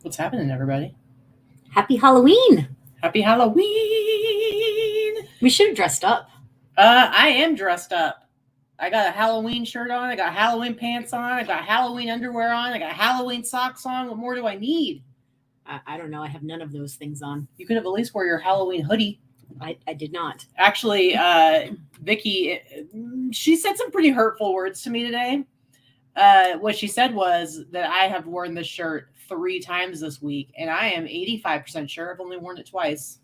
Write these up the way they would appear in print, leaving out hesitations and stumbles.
What's happening, everybody? Happy Halloween. Happy Halloween! We should have dressed up. I am dressed up. I got a Halloween shirt on. I got Halloween pants on. I got Halloween underwear on. I got Halloween socks on. What more do I need? I don't know. I have none of those things on. You could have at least wore your Halloween hoodie. I did not. Actually, Vikki, she said some pretty hurtful words to me today. What she said was that I have worn this shirt 3 times this week, and I am 85% sure I've only worn it twice,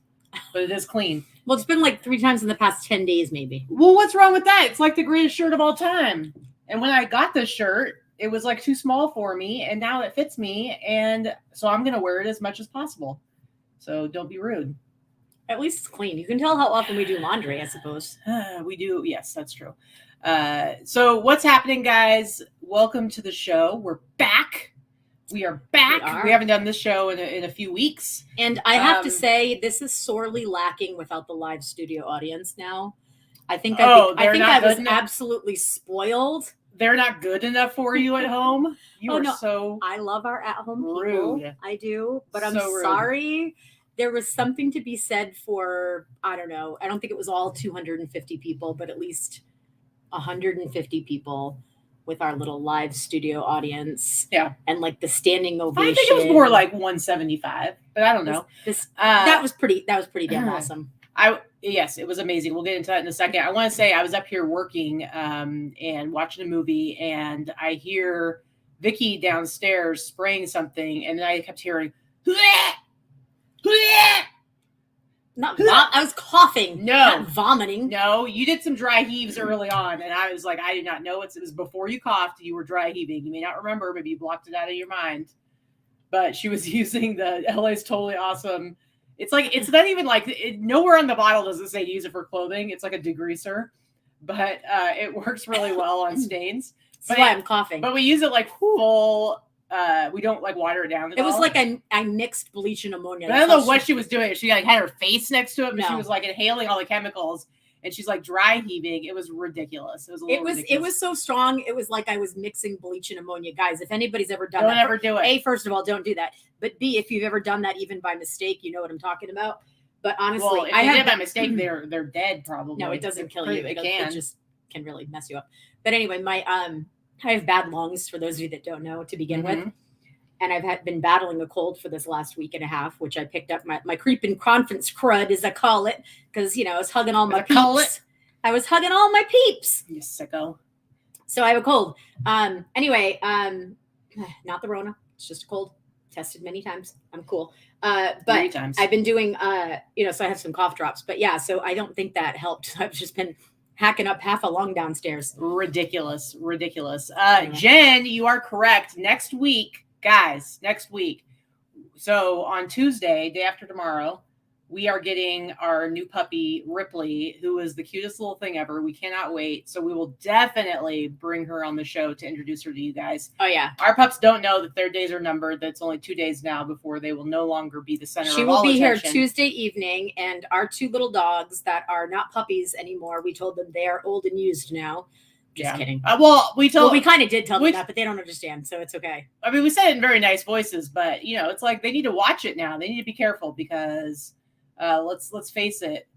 but it is clean. Well, it's been like 3 times in the past 10 days, maybe. Well, what's wrong with that? It's like the greatest shirt of all time. And when I got this shirt, it was like too small for me, and now it fits me, and so I'm going to wear it as much as possible. So don't be rude. At least it's clean. You can tell how often we do laundry, I suppose. We do. Yes, that's true. So what's happening, guys? Welcome to the show. We're back. We are back. We haven't done this show in a few weeks. And I have to say, this is sorely lacking without the live studio audience now. I think I was absolutely spoiled. They're not good enough for you at home. I love our at-home people. I do, but I'm sorry. There was something to be said for, I don't know. I don't think it was all 250 people, but at least 150 people with our little live studio audience. Yeah. And like the standing ovation. I think it was more like 175, but I don't know. That was pretty damn awesome. Yes, it was amazing. We'll get into that in a second. I want to say I was up here working and watching a movie, and I hear Vikki downstairs spraying something, and then I kept hearing, I was coughing. No. Not vomiting. No, you did some dry heaves early on, and I was like, I did not know it was before you coughed. You were dry heaving. You may not remember. Maybe you blocked it out of your mind. But she was using the LA's Totally Awesome. It's like, it's not even like, nowhere on the bottle does it say use it for clothing. It's like a degreaser. But it works really well on stains. That's why I'm coughing. But we use it like full. We don't like water it down. It was like I mixed bleach and ammonia. But I don't know what she was doing. She like had her face next to it, but she was like inhaling all the chemicals, and she's like dry heaving. It was ridiculous. It was so strong. It was like I was mixing bleach and ammonia. Guys, if anybody's ever done don't ever do it. A, first of all, don't do that. But B, if you've ever done that even by mistake, you know what I'm talking about. But honestly, well, if I did by mistake, they're dead probably. No, it doesn't kill you. It just can really mess you up. But anyway, I have bad lungs, for those of you that don't know, to begin with. And I've been battling a cold for this last week and a half, which I picked up my creeping conference crud, as I call it, because, I was hugging all my peeps. I was hugging all my peeps. You sicko. So I have a cold. Anyway, not the Rona. It's just a cold. Tested many times. I'm cool. But I've been doing, so I have some cough drops. But yeah, so I don't think that helped. I've just been hacking up half a lung downstairs. Ridiculous. Jen, you are correct. Next week. Guys, next week. So on Tuesday, day after tomorrow, we are getting our new puppy, Ripley, who is the cutest little thing ever. We cannot wait. So we will definitely bring her on the show to introduce her to you guys. Oh, yeah. Our pups don't know that their days are numbered. That's only 2 days now before they will no longer be the center of all attention. She will be here Tuesday evening, and our 2 little dogs that are not puppies anymore, we told them they are old and used now. Just kidding. We kind of did tell them that, but they don't understand, so it's okay. I mean, we said it in very nice voices, but it's like they need to watch it now. They need to be careful because let's face it.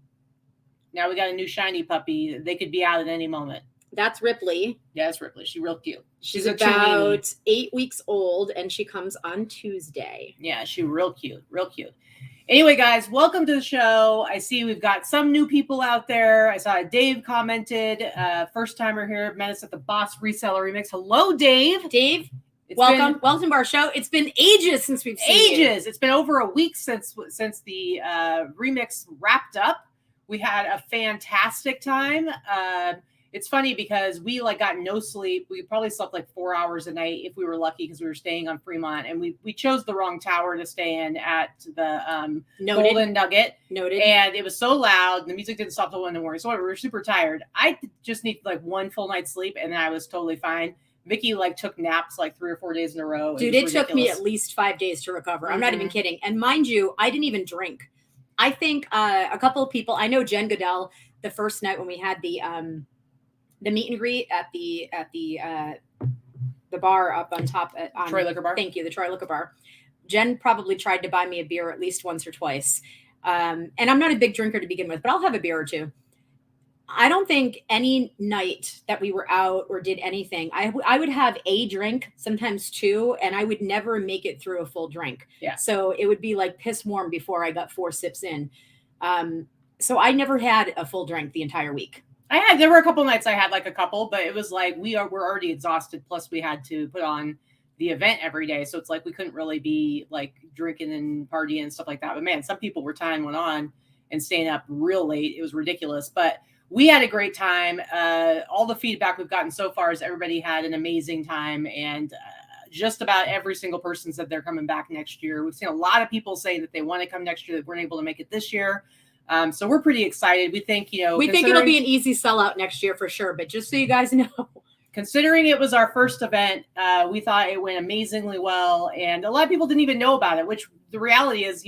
Now we got a new shiny puppy. They could be out at any moment. That's Ripley. Yeah, that's Ripley. She's real cute. She's about 8 weeks old, and she comes on Tuesday. Yeah, she's real cute. Anyway, guys, welcome to the show. I see we've got some new people out there. I saw Dave commented, first timer here, met us at the Boss Reseller Remix. Hello, Dave. Dave, welcome to our show. It's been ages since we've seen you. It's been over a week since the remix wrapped up. We had a fantastic time. It's funny because we got no sleep. We probably slept 4 hours a night if we were lucky because we were staying on Fremont, and we chose the wrong tower to stay in at the Golden Nugget. Noted. And it was so loud, and the music didn't stop till 1 in the morning. So we were super tired. I just needed 1 full night's sleep, and then I was totally fine. Vikki took naps 3 or 4 days in a row. Dude, it took me at least 5 days to recover. I'm not even kidding. And mind you, I didn't even drink. I think a couple of people. I know Jen Goodell. The first night when we had the meet and greet at the bar up on top on Troy Liquor Bar. Thank you, the Troy Liquor Bar. Jen probably tried to buy me a beer at least once or twice. And I'm not a big drinker to begin with, but I'll have a beer or two. I don't think any night that we were out or did anything, I would have a drink, sometimes two, and I would never make it through a full drink. Yeah. So it would be like piss warm before I got 4 sips in. So I never had a full drink the entire week. There were a couple nights I had like a couple, but it was like we're already exhausted. Plus we had to put on the event every day. So it's like we couldn't really be like drinking and partying and stuff like that. But man, some people were tying one on and staying up real late. It was ridiculous. But we had a great time. All the feedback we've gotten so far is everybody had an amazing time. And just about every single person said they're coming back next year. We've seen a lot of people say that they want to come next year that weren't able to make it this year. So we're pretty excited. We think, we think it'll be an easy sellout next year for sure. But just so you guys know, considering it was our first event, we thought it went amazingly well. And a lot of people didn't even know about it, which the reality is,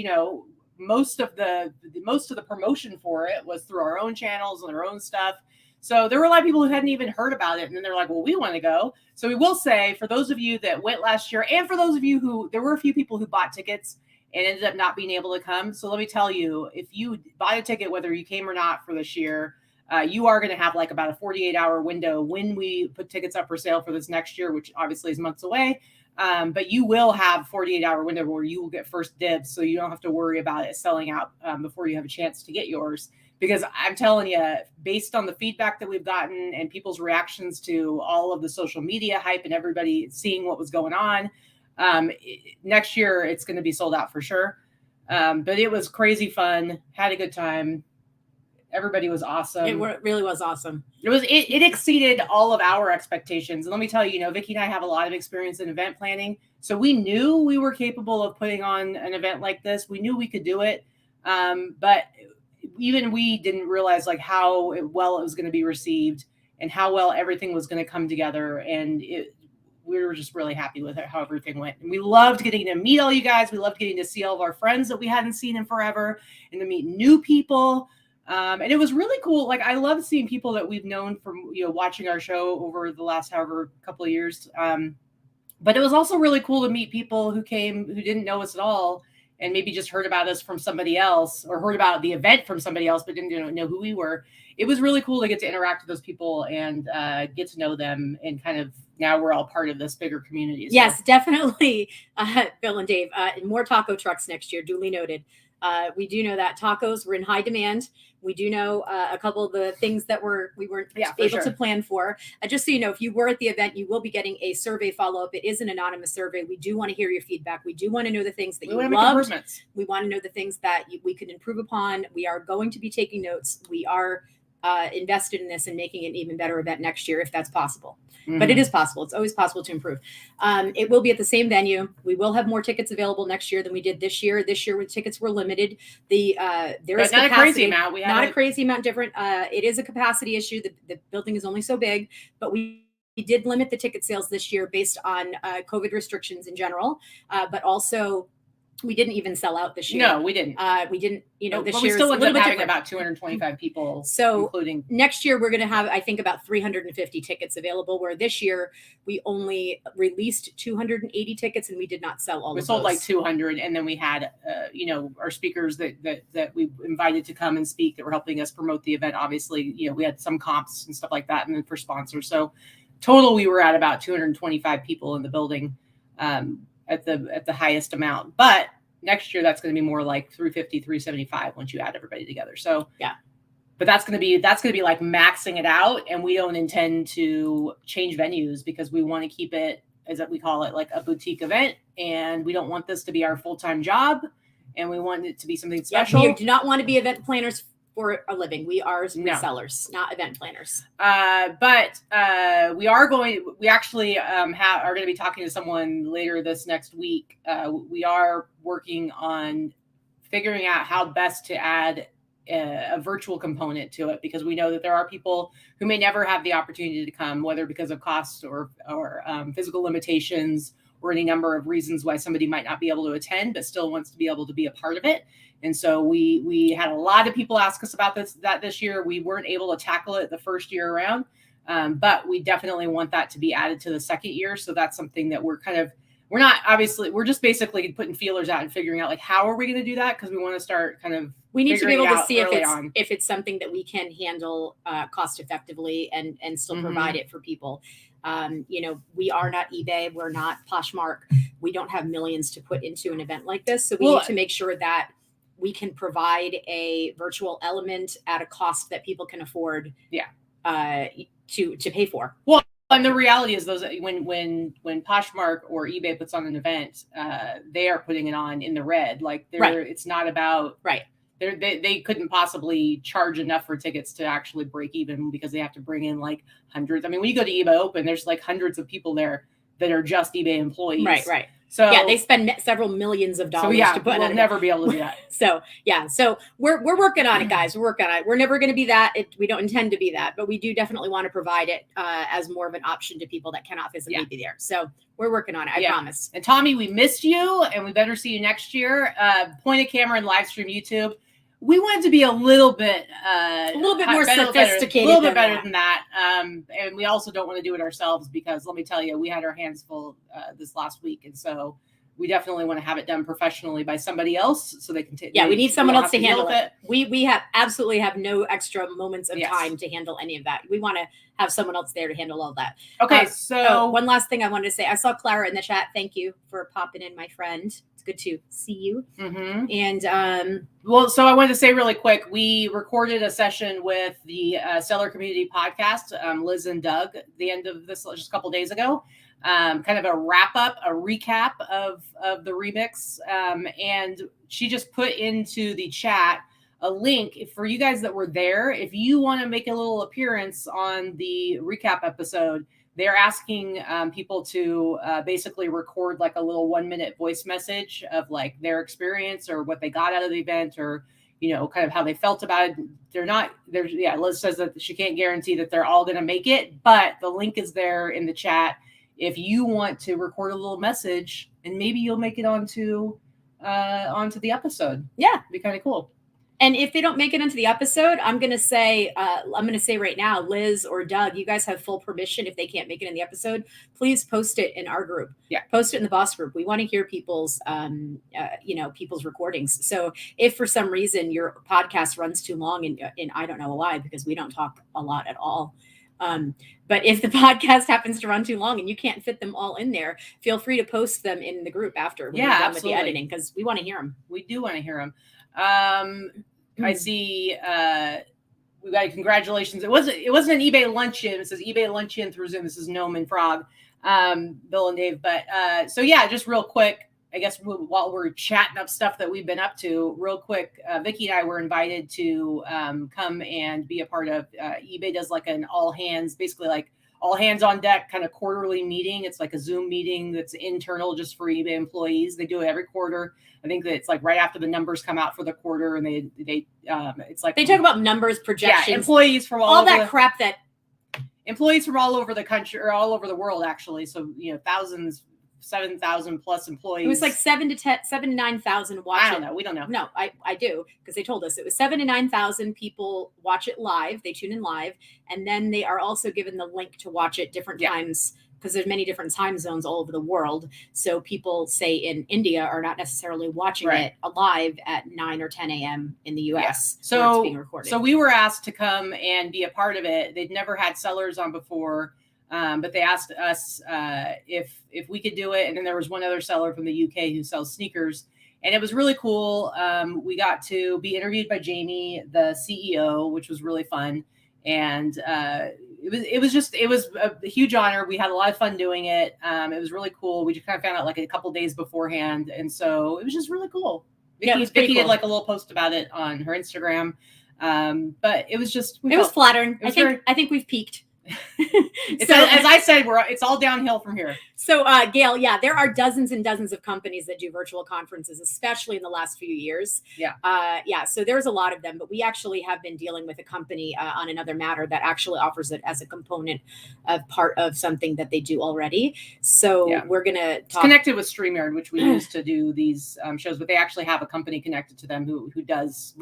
most of the promotion for it was through our own channels and our own stuff. So there were a lot of people who hadn't even heard about it. And then they're like, well, we want to go. So we will say, for those of you that went last year, and for those of you there were a few people who bought tickets and ended up not being able to come. So let me tell you, if you buy a ticket, whether you came or not for this year, you are going to have like about a 48-hour window when we put tickets up for sale for this next year, which obviously is months away. But you will have 48-hour window where you will get first dibs. So you don't have to worry about it selling out before you have a chance to get yours. Because I'm telling you, based on the feedback that we've gotten and people's reactions to all of the social media hype and everybody seeing what was going on, next year it's going to be sold out for sure. But it was crazy fun. Had a good time. Everybody was awesome. It really was awesome. It exceeded all of our expectations. And let me tell you, Vikki and I have a lot of experience in event planning. So we knew we were capable of putting on an event like this. We knew we could do it. But even we didn't realize like how well it was going to be received and how well everything was going to come together. And we were just really happy with it, how everything went. And we loved getting to meet all you guys. We loved getting to see all of our friends that we hadn't seen in forever and to meet new people. And it was really cool. Like, I love seeing people that we've known from, watching our show over the last couple of years. But it was also really cool to meet people who came, who didn't know us at all and maybe just heard about us from somebody else or heard about the event from somebody else, but didn't know who we were. It was really cool to get to interact with those people and get to know them. And kind of now we're all part of this bigger community. So. Yes, definitely. Bill and Dave, more taco trucks next year, duly noted. We do know that tacos were in high demand. We do know a couple of the things that we weren't able to plan for. Just so you know, if you were at the event, you will be getting a survey follow-up. It is an anonymous survey. We do want to hear your feedback. We do want to know the things that you loved. We want to know the things that we could improve upon. We are going to be taking notes. We are invested in this and making an even better event next year if that's possible. Mm-hmm. But it is possible. It's always possible to improve. It will be at the same venue. We will have more tickets available next year than we did this year. This year, when tickets were limited, there is not a crazy amount. Not a crazy amount different. It is a capacity issue. The building is only so big, but we did limit the ticket sales this year based on COVID restrictions in general, but also we didn't even sell out this year. No, we didn't. We didn't, this but year we still ended up having different. about 225 people. So including next year, we're going to have, I think, about 350 tickets available, where this year we only released 280 tickets and we did not sell all of those. We sold like 200. And then we had, our speakers that we invited to come and speak that were helping us promote the event. Obviously, we had some comps and stuff like that. And then for sponsors. So total, we were at about 225 people in the building. At the highest amount, but next year that's going to be more like 350, 375 once you add everybody together. So yeah, but that's going to be like maxing it out, and we don't intend to change venues because we want to keep it, as we call it, like a boutique event, and we don't want this to be our full-time job, and we want it to be something special. We do not want to be event planners for a living. We are resellers, not event planners. But we actually are going to be talking to someone later this next week. We are working on figuring out how best to add a virtual component to it, because we know that there are people who may never have the opportunity to come, whether because of cost or physical limitations or any number of reasons why somebody might not be able to attend, but still wants to be able to be a part of it. And so we had a lot of people ask us about this year. We weren't able to tackle it the first year around, but we definitely want that to be added to the second year. So that's something that we're kind of we're just basically putting feelers out and figuring out like how are we going to do that, because we want to start kind of we need to be able to see if it's something that we can handle cost effectively and still provide it for people. We are not eBay, we're not Poshmark, we don't have millions to put into an event like this, so we need to make sure that we can provide a virtual element at a cost that people can afford to pay for. Well, and the reality is those when Poshmark or eBay puts on an event, they are putting it on in the red. Like it's not about they couldn't possibly charge enough for tickets to actually break even, because they have to bring in like hundreds. I mean, when you go to eBay Open, there's like hundreds of people there that are just eBay employees. Right. So they spend several millions of dollars to put. We'll never be able to do that. So we're working on it, guys. We're working on it. We're never going to be that. We don't intend to be that, but we do definitely want to provide it as more of an option to people that cannot physically be there. So we're working on it. I promise. And Tommy, we missed you, and we better see you next year. Point a camera and live stream YouTube. We want it to be a little bit more sophisticated, a little bit better than that. And we also don't want to do it ourselves, because let me tell you, we had our hands full this last week, and so we definitely want to have it done professionally by somebody else, so they can take. Yeah, we need someone else to handle it. We absolutely have no extra moments of time to handle any of that. We want to have someone else there to handle all that. Okay, so one last thing I wanted to say. I saw Clara in the chat. Thank you for popping in, my friend. It's good to see you. And so I wanted to say really quick, we recorded a session with the Seller Community Podcast, Liz and Doug, the end of this just a couple days ago. Kind of a wrap up, a recap of the remix. And she just put into the chat a link for you guys that were there. If you want to make a little appearance on the recap episode, they're asking people to basically record like a little 1-minute voice message of like their experience or what they got out of the event, or, kind of how they felt about it. Liz says that she can't guarantee that they're all going to make it, but the link is there in the chat. If you want to record a little message, and maybe you'll make it onto the episode. Yeah, it'd be kind of cool. And if they don't make it into the episode, I'm going to say right now, Liz or Doug, you guys have full permission. If they can't make it in the episode, please post it in our group. Yeah. Post it in the boss group. We want to hear people's recordings. So if for some reason your podcast runs too long, and I don't know why, because we don't talk a lot at all. But if the podcast happens to run too long and you can't fit them all in there, feel free to post them in the group after we're done with the editing, because we want to hear them. We do want to hear them. I see we got congratulations. It wasn't an eBay luncheon. It says eBay luncheon through Zoom. This is Gnome and Frog, Bill and Dave. But just real quick, I guess while we're chatting up stuff that we've been up to, real quick, Vikki and I were invited to come and be a part of eBay does like an all hands, basically like all hands on deck kind of quarterly meeting. It's like a Zoom meeting that's internal just for eBay employees. They do it every quarter. I think that it's like right after the numbers come out for the quarter, and they it's like they talk about numbers, projections, employees from all over crap that employees from all over the country or all over the world, actually. So 7,000 plus employees. It was like 7,000 to 9,000 watch it. I don't know. We don't know. No, I do, because they told us it was 7,000 to 9,000 people watch it live. They tune in live, and then they are also given the link to watch it different times, because there's many different time zones all over the world. So people, say in India, are not necessarily watching it live at 9 or 10 a.m. in the U.S. So it's being recorded. So we were asked to come and be a part of it. They'd never had sellers on before. But they asked us if we could do it. And then there was one other seller from the UK who sells sneakers. And it was really cool. We got to be interviewed by Jamie, the CEO, which was really fun. And it was a huge honor. We had a lot of fun doing it. It was really cool. We just kind of found out like a couple days beforehand. And so it was just really cool. Vikki did like a little post about it on her Instagram. But it was just, it was flattering. I think we've peaked. So, as I said, it's all downhill from here. So, Gail, there are dozens and dozens of companies that do virtual conferences, especially in the last few years. So there's a lot of them, but we actually have been dealing with a company on another matter that actually offers it as a component of part of something that they do already. So we're going to talk. It's connected with StreamYard, which we use to do these shows, but they actually have a company connected to them who does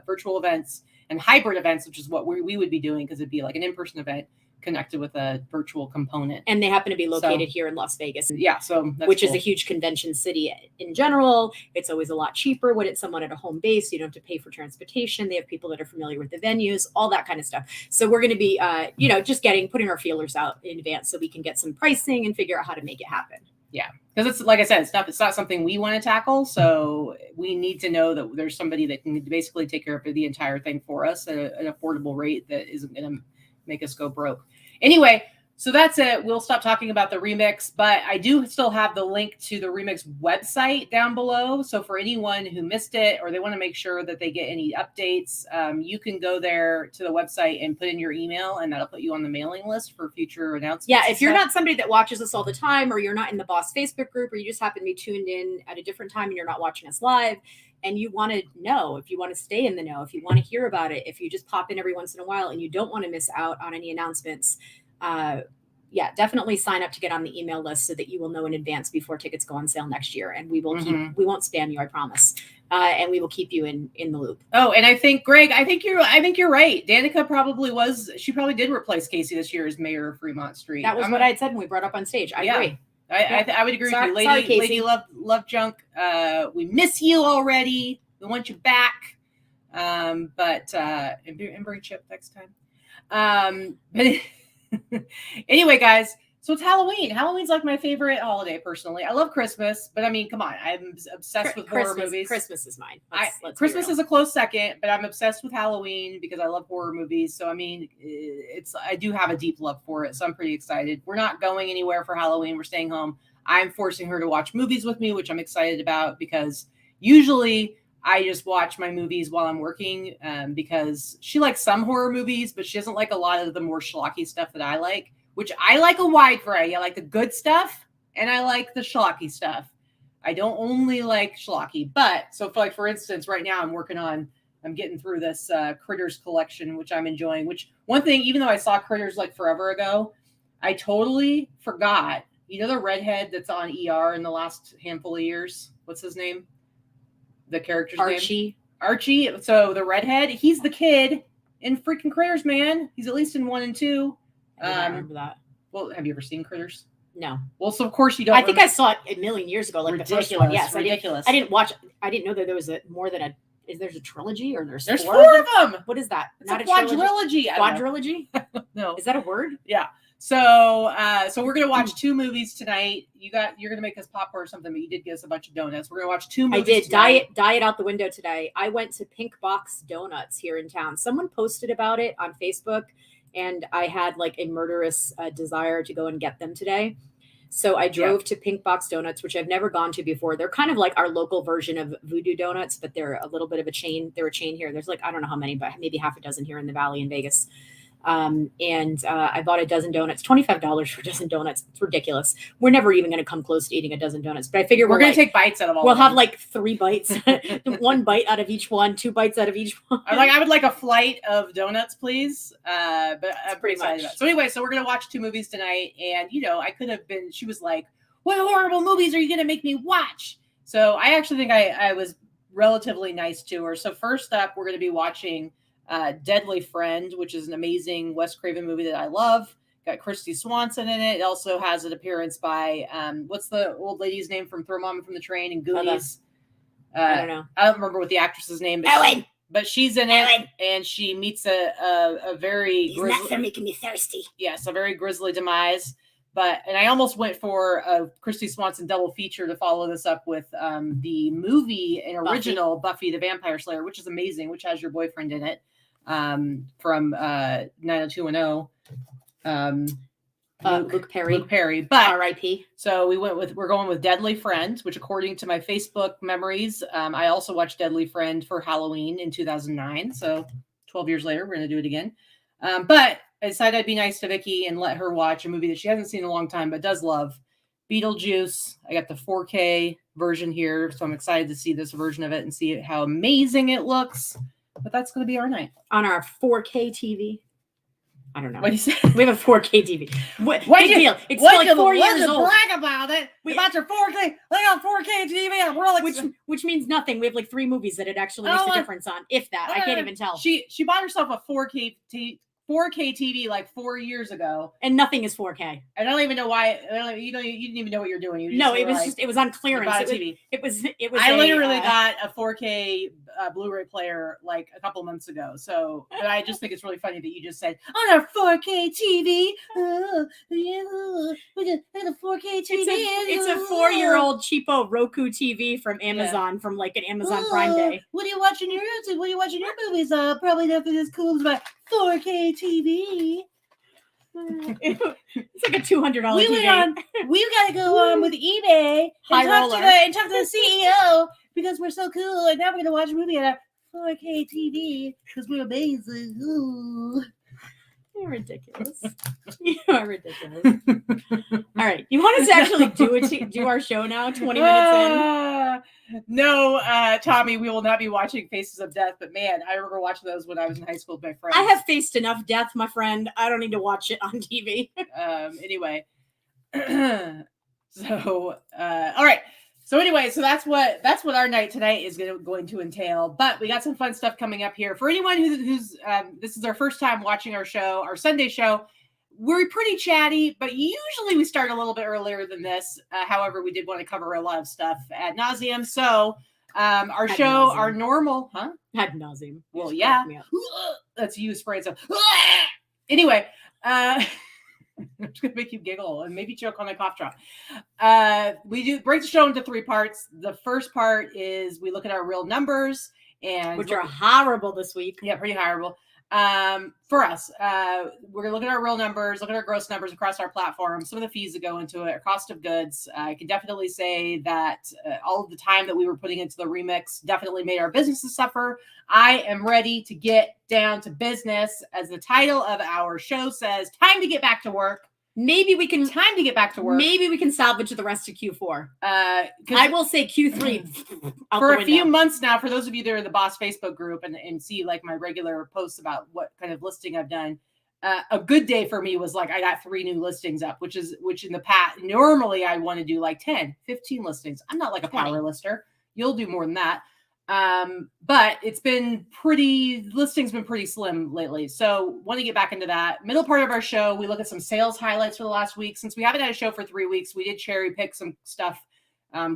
virtual events and hybrid events, which is what we would be doing, because it'd be like an in-person event connected with a virtual component. And they happen to be located here in Las Vegas. Yeah, so that's which cool. is a huge convention city in general. It's always a lot cheaper when it's someone at a home base. You don't have to pay for transportation. They have people that are familiar with the venues, all that kind of stuff. So we're going to be, just putting our feelers out in advance so we can get some pricing and figure out how to make it happen. Yeah, because it's like I said, it's not something we want to tackle. So we need to know that there's somebody that can basically take care of the entire thing for us at an affordable rate that isn't going to make us go broke. Anyway, so that's it. We'll stop talking about the remix, but I do still have the link to the remix website down below. So for anyone who missed it or they want to make sure that they get any updates, you can go there to the website and put in your email, and that'll put you on the mailing list for future announcements. Yeah, if you're not somebody that watches us all the time, or you're not in the Boss Facebook group, or you just happen to be tuned in at a different time and you're not watching us live, and you want to know, if you want to stay in the know, if you want to hear about it, if you just pop in every once in a while and you don't want to miss out on any announcements, definitely sign up to get on the email list so that you will know in advance before tickets go on sale next year. And we will we won't spam you, I promise. And we will keep you in the loop. Oh, and I think, Greg, I think you're right. Danica she probably did replace Casey this year as mayor of Fremont Street. That was what I had said when we brought up on stage. I agree. I would agree with you. Lady Love Junk. We miss you already. We want you back. And bring Chip next time. But anyway, guys, so it's Halloween. Halloween's like my favorite holiday personally. I love Christmas, but I mean, come on, I'm obsessed with horror movies. Christmas is mine. Christmas is a close second, but I'm obsessed with Halloween because I love horror movies. So I mean, I do have a deep love for it. So I'm pretty excited. We're not going anywhere for Halloween. We're staying home. I'm forcing her to watch movies with me, which I'm excited about because usually I just watch my movies while I'm working because she likes some horror movies, but she doesn't like a lot of the more schlocky stuff that I like, which I like a wide variety. I like the good stuff and I like the schlocky stuff. I don't only like schlocky, but so for instance, right now I'm getting through this Critters collection, which I'm enjoying, which one thing, even though I saw Critters like forever ago, I totally forgot, the redhead that's on ER in the last handful of years. What's his name? The character's name? Archie. So the redhead, he's the kid in freaking Critters, man. He's at least in 1 and 2. I remember that. Well, have you ever seen Critters? No. Well, so of course you don't. I think I saw it a million years ago, like ridiculous, the first one. Yes, ridiculous. I didn't watch. I didn't know that there was more than there's a trilogy or there's four of them. What is that? It's not a quadrilogy. Quadrilogy? No. Is that a word? Yeah. So we're gonna watch 2 movies tonight. You're gonna make us popcorn or something, but you did get us a bunch of donuts. We're gonna watch 2 movies. I did tonight. diet out the window today. I went to Pink Box Donuts here in town. Someone posted about it on Facebook, and I had like a murderous desire to go and get them today. So I drove to Pink Box Donuts, which I've never gone to before. They're kind of like our local version of Voodoo Donuts, but they're a little bit of a chain. They're a chain here. There's like, I don't know how many, but maybe half a dozen here in the Valley in Vegas. I bought a dozen donuts, $25 for a dozen donuts. It's ridiculous. We're never even going to come close to eating a dozen donuts, but I figure we're going to take bites out of all We'll of them. have like 3 bites, 1 bite out of each one, 2 bites out of each one. I would like a flight of donuts, please. But I'm pretty excited about it. So anyway, we're going to watch 2 movies tonight. And, I could have been, she was like, what horrible movies are you going to make me watch? So I actually think I was relatively nice to her. So first up, we're going to be watching Deadly Friend, which is an amazing Wes Craven movie that I love. Got Christy Swanson in it. It also has an appearance by what's the old lady's name from Throw Mama from the Train and Goonies? I don't know. I don't remember what the actress's name is. Ellen. But she's in it, and she meets a very nuts are making me thirsty. Yes, a very grisly demise. And I almost went for a Christy Swanson double feature to follow this up with the movie and original Buffy the Vampire Slayer, which is amazing, which has your boyfriend in it. From 90210. Luke Perry. But R.I.P. So we're going with Deadly Friend, which according to my Facebook memories, I also watched Deadly Friend for Halloween in 2009. So 12 years later, we're going to do it again. But I decided I'd be nice to Vikki and let her watch a movie that she hasn't seen in a long time, but does love. Beetlejuice. I got the 4K version here, so I'm excited to see this version of it and see how amazing it looks. But that's going to be our night. On our 4K TV. I don't know. What do you say? We have a 4K TV. What big deal? It's still like 4 years old. Brag about it. We got your 4K. They got 4K TV. And we're like, which means nothing. We have like 3 movies that it actually makes a difference on, if that. I can't even tell. She bought herself a 4K 4K TV like 4 years ago, and nothing is 4K. I don't even know why. You didn't even know what you're doing. You no, it was it was on clearance. It was. I literally got a 4K Blu-ray player like a couple months ago. So, but I just think it's really funny that you just said on our 4K TV. We got a 4K TV. It's a 4-year-old cheapo Roku TV from Amazon from like an Amazon Prime Day. What are you watching your YouTube? What are you watching your movies on? Probably nothing as cool as my 4K TV. It's like a $200 TV. We've got to go on with eBay and talk to the CEO because we're so cool. And now we're going to watch a movie on a 4K TV because we're amazing. Ooh. You're ridiculous. You are ridiculous. All right. You want us to actually do our show now, 20 minutes in? No, Tommy, we will not be watching Faces of Death, but man, I remember watching those when I was in high school with my friends. I have faced enough death, my friend. I don't need to watch it on TV. Anyway. All right. So anyway, so that's what our night tonight is going to entail. But we got some fun stuff coming up here. For anyone who's this is our first time watching our show, our Sunday show, we're pretty chatty, but usually we start a little bit earlier than this. However, we did want to cover a lot of stuff ad nauseum. So our show, our normal, Ad nauseum. Well, yeah. That's you spraying stuff. Anyway, I'm just gonna make you giggle and maybe choke on a cough drop. We do break the show into 3 parts. The first part is we look at our real numbers, and which are horrible this week. Yeah, pretty horrible. For us, we're gonna look at our real numbers, look at our gross numbers across our platform, some of the fees that go into it, our cost of goods. I can definitely say that all of the time that we were putting into the remix definitely made our businesses suffer. I am ready to get down to business, as the title of our show says. Time to get back to work. Maybe we can Maybe we can salvage the rest of Q4. I will say Q3 for a few months now. For those of you that are in the Boss Facebook group and see like my regular posts about what kind of listing I've done, a good day for me was like I got 3 new listings up, which in the past normally I want to do like 10, 15 listings. I'm not like a power lister. You'll do more than that. But listings been pretty slim lately. So want to get back into that. Middle part of our show, we look at some sales highlights for the last week. Since we haven't had a show for 3 weeks, we did cherry pick some stuff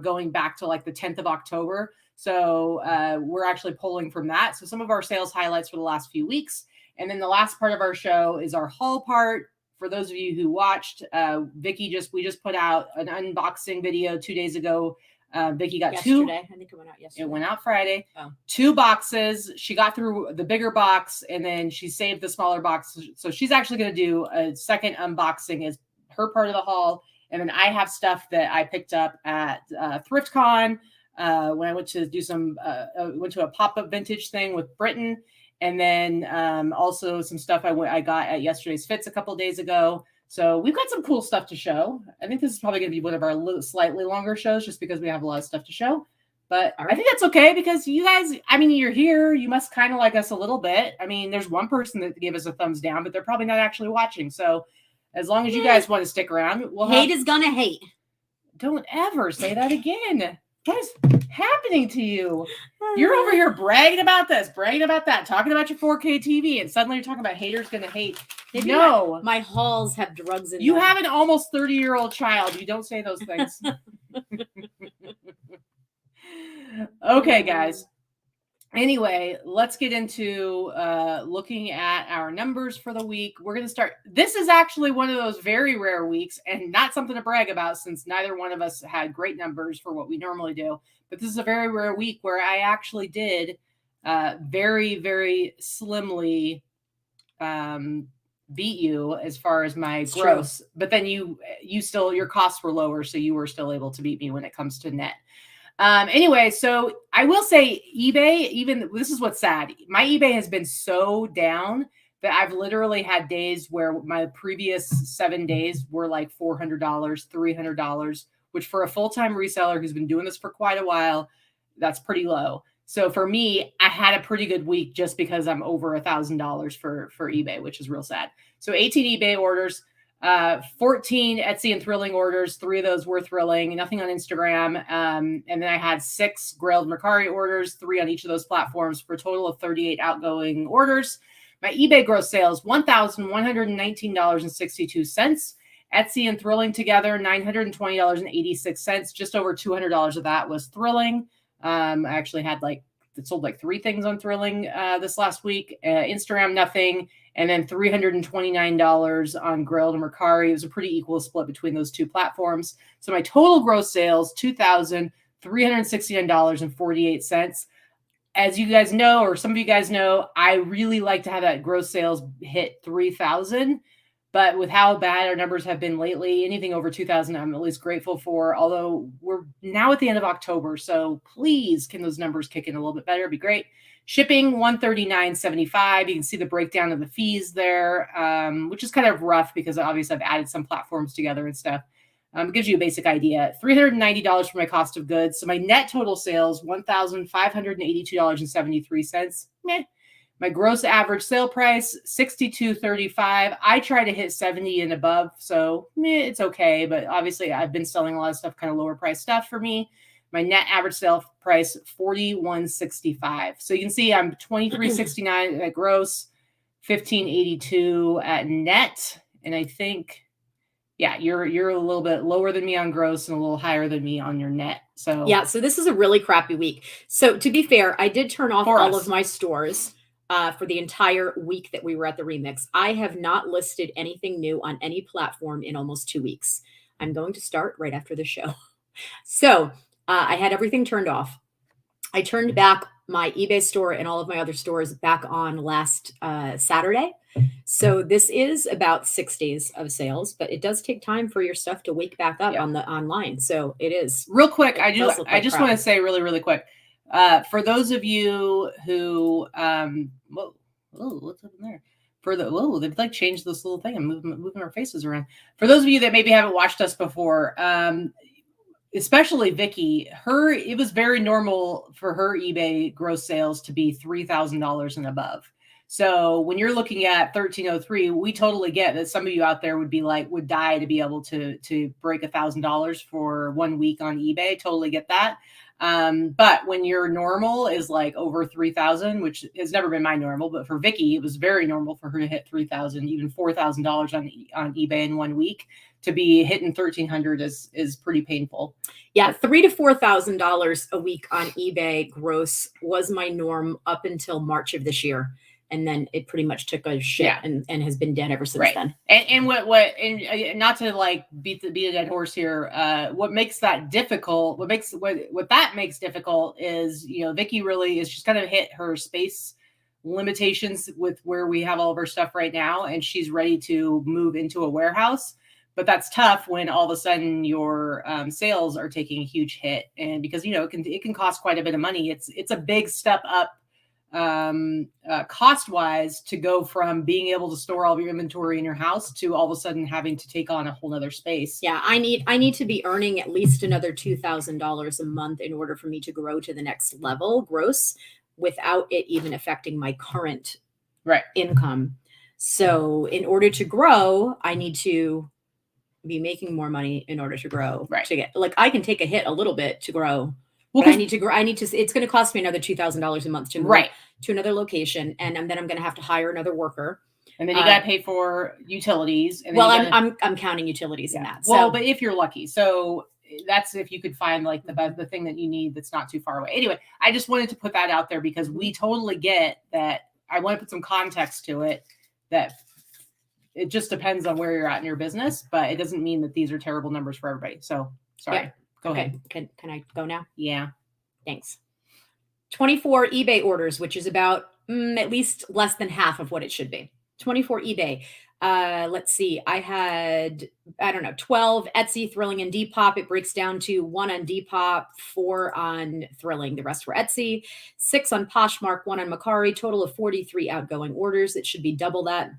going back to like the 10th of October. So we're actually pulling from that. So some of our sales highlights for the last few weeks. And then the last part of our show is our haul part. For those of you who watched, Vikki we just put out an unboxing video 2 days ago. Vikki got yesterday. I think it went out yesterday. It went out Friday. Oh. 2 boxes. She got through the bigger box and then she saved the smaller box. So she's actually going to do a second unboxing as her part of the haul. And then I have stuff that I picked up at ThriftCon when I went to do went to a pop-up vintage thing with Britain. And then also some stuff I got at yesterday's Fits a couple days ago. So we've got some cool stuff to show. I think this is probably going to be one of our slightly longer shows just because we have a lot of stuff to show. But I think that's okay because you guys, I mean, you're here. You must kind of like us a little bit. I mean, there's one person that gave us a thumbs down, but they're probably not actually watching. So as long as you guys want to stick around, hate is going to hate. Don't ever say that again. What is happening to you? You're over here bragging about this, bragging about that, talking about your 4K TV, and suddenly you're talking about haters going to hate. Maybe no. My halls have drugs in them. You have an almost 30-year-old child. You don't say those things. Okay, guys. Anyway, let's get into looking at our numbers for the week. We're going to start. This is actually one of those very rare weeks and not something to brag about since neither one of us had great numbers for what we normally do. But this is a very rare week where I actually did very, very slimly beat you as far as my gross. True. But then you still, your costs were lower, so you were still able to beat me when it comes to net. Anyway, so I will say eBay, this is what's sad. My eBay has been so down that I've literally had days where my previous 7 days were like $400, $300, which for a full-time reseller who's been doing this for quite a while, that's pretty low. So for me, I had a pretty good week just because I'm over $1,000 for eBay, which is real sad. So 18 eBay orders. 14 Etsy and Thrilling orders, 3 of those were Thrilling, nothing on Instagram. And then I had 6 Grailed Mercari orders, 3 on each of those platforms for a total of 38 outgoing orders. My eBay gross sales, $1,119.62. Etsy and Thrilling together, $920.86. Just over $200 of that was Thrilling. I actually had sold like 3 things on Thrilling this last week. Instagram, nothing. And then $329 on Grilled and Mercari. It was a pretty equal split between those 2 platforms. So my total gross sales, $2,369.48. As you guys know, or some of you guys know, I really like to have that gross sales hit 3,000. But with how bad our numbers have been lately, anything over 2,000, I'm at least grateful for. Although we're now at the end of October, so please, can those numbers kick in a little bit better? It'd be great. Shipping, $139.75. You can see the breakdown of the fees there, which is kind of rough because obviously I've added some platforms together and stuff. It gives you a basic idea. $390 for my cost of goods. So my net total sales, $1,582.73. Meh. My gross average sale price, $62.35. I try to hit 70 and above, so it's okay. But obviously, I've been selling a lot of stuff, kind of lower price stuff for me. My net average sale price, $41.65. So you can see I'm $23.69 at gross, $15.82 at net, and I think, yeah, you're a little bit lower than me on gross and a little higher than me on your net. So yeah, so this is a really crappy week. So to be fair, I did turn off all of my stores. For the entire week that we were at the Remix. I have not listed anything new on any platform in almost 2 weeks. I'm going to start right after the show. So I had everything turned off. I turned back my eBay store and all of my other stores back on last Saturday. So this is about 6 days of sales, but it does take time for your stuff to wake back up on the online. So it is. Real quick, I just want to say really quick. For those of you who, what's up in there? They've like changed this little thing and moving our faces around. For those of you that maybe haven't watched us before, especially Vikki, it was very normal for her eBay gross sales to be $3,000 and above. So when you're looking at 1303, we totally get that some of you out there would die to be able to break $1,000 for 1 week on eBay. Totally get that. But when your normal is like over 3,000, which has never been my normal, but for Vikki, it was very normal for her to hit 3,000, even $4,000 on eBay in 1 week. To be hitting 1,300 is pretty painful. Yeah, $3,000 to $4,000 a week on eBay gross was my norm up until March of this year. And then it pretty much took a shit and has been dead ever since then. And what not to like beat a dead horse here. What makes that difficult? What that makes difficult is, Vikki really is just kind of hit her space limitations with where we have all of our stuff right now, and she's ready to move into a warehouse. But that's tough when all of a sudden your sales are taking a huge hit, and because it can cost quite a bit of money. It's a big step up. Cost wise to go from being able to store all of your inventory in your house to all of a sudden having to take on a whole nother space. Yeah. I need to be earning at least another $2,000 a month in order for me to grow to the next level gross without it even affecting my current income. So in order to grow, I need to be making more money in order to grow, to get I can take a hit a little bit to grow. Well, I need to grow. It's going to cost me another $2,000 a month to move to another location, and then I'm going to have to hire another worker. And then you got to pay for utilities. And then I'm counting utilities in that. Well, but if you're lucky, so that's if you could find like the thing that you need that's not too far away. Anyway, I just wanted to put that out there because we totally get that. I want to put some context to it. That it just depends on where you're at in your business, but it doesn't mean that these are terrible numbers for everybody. So sorry. Yeah. Go ahead. Can I go now? Yeah. Thanks. 24 eBay orders, which is about at least less than half of what it should be. 24 eBay. Let's see. I had, 12 Etsy, Thrilling, and Depop. It breaks down to 1 on Depop, 4 on Thrilling. The rest were Etsy. 6 on Poshmark, 1 on Mercari. Total of 43 outgoing orders. It should be double that.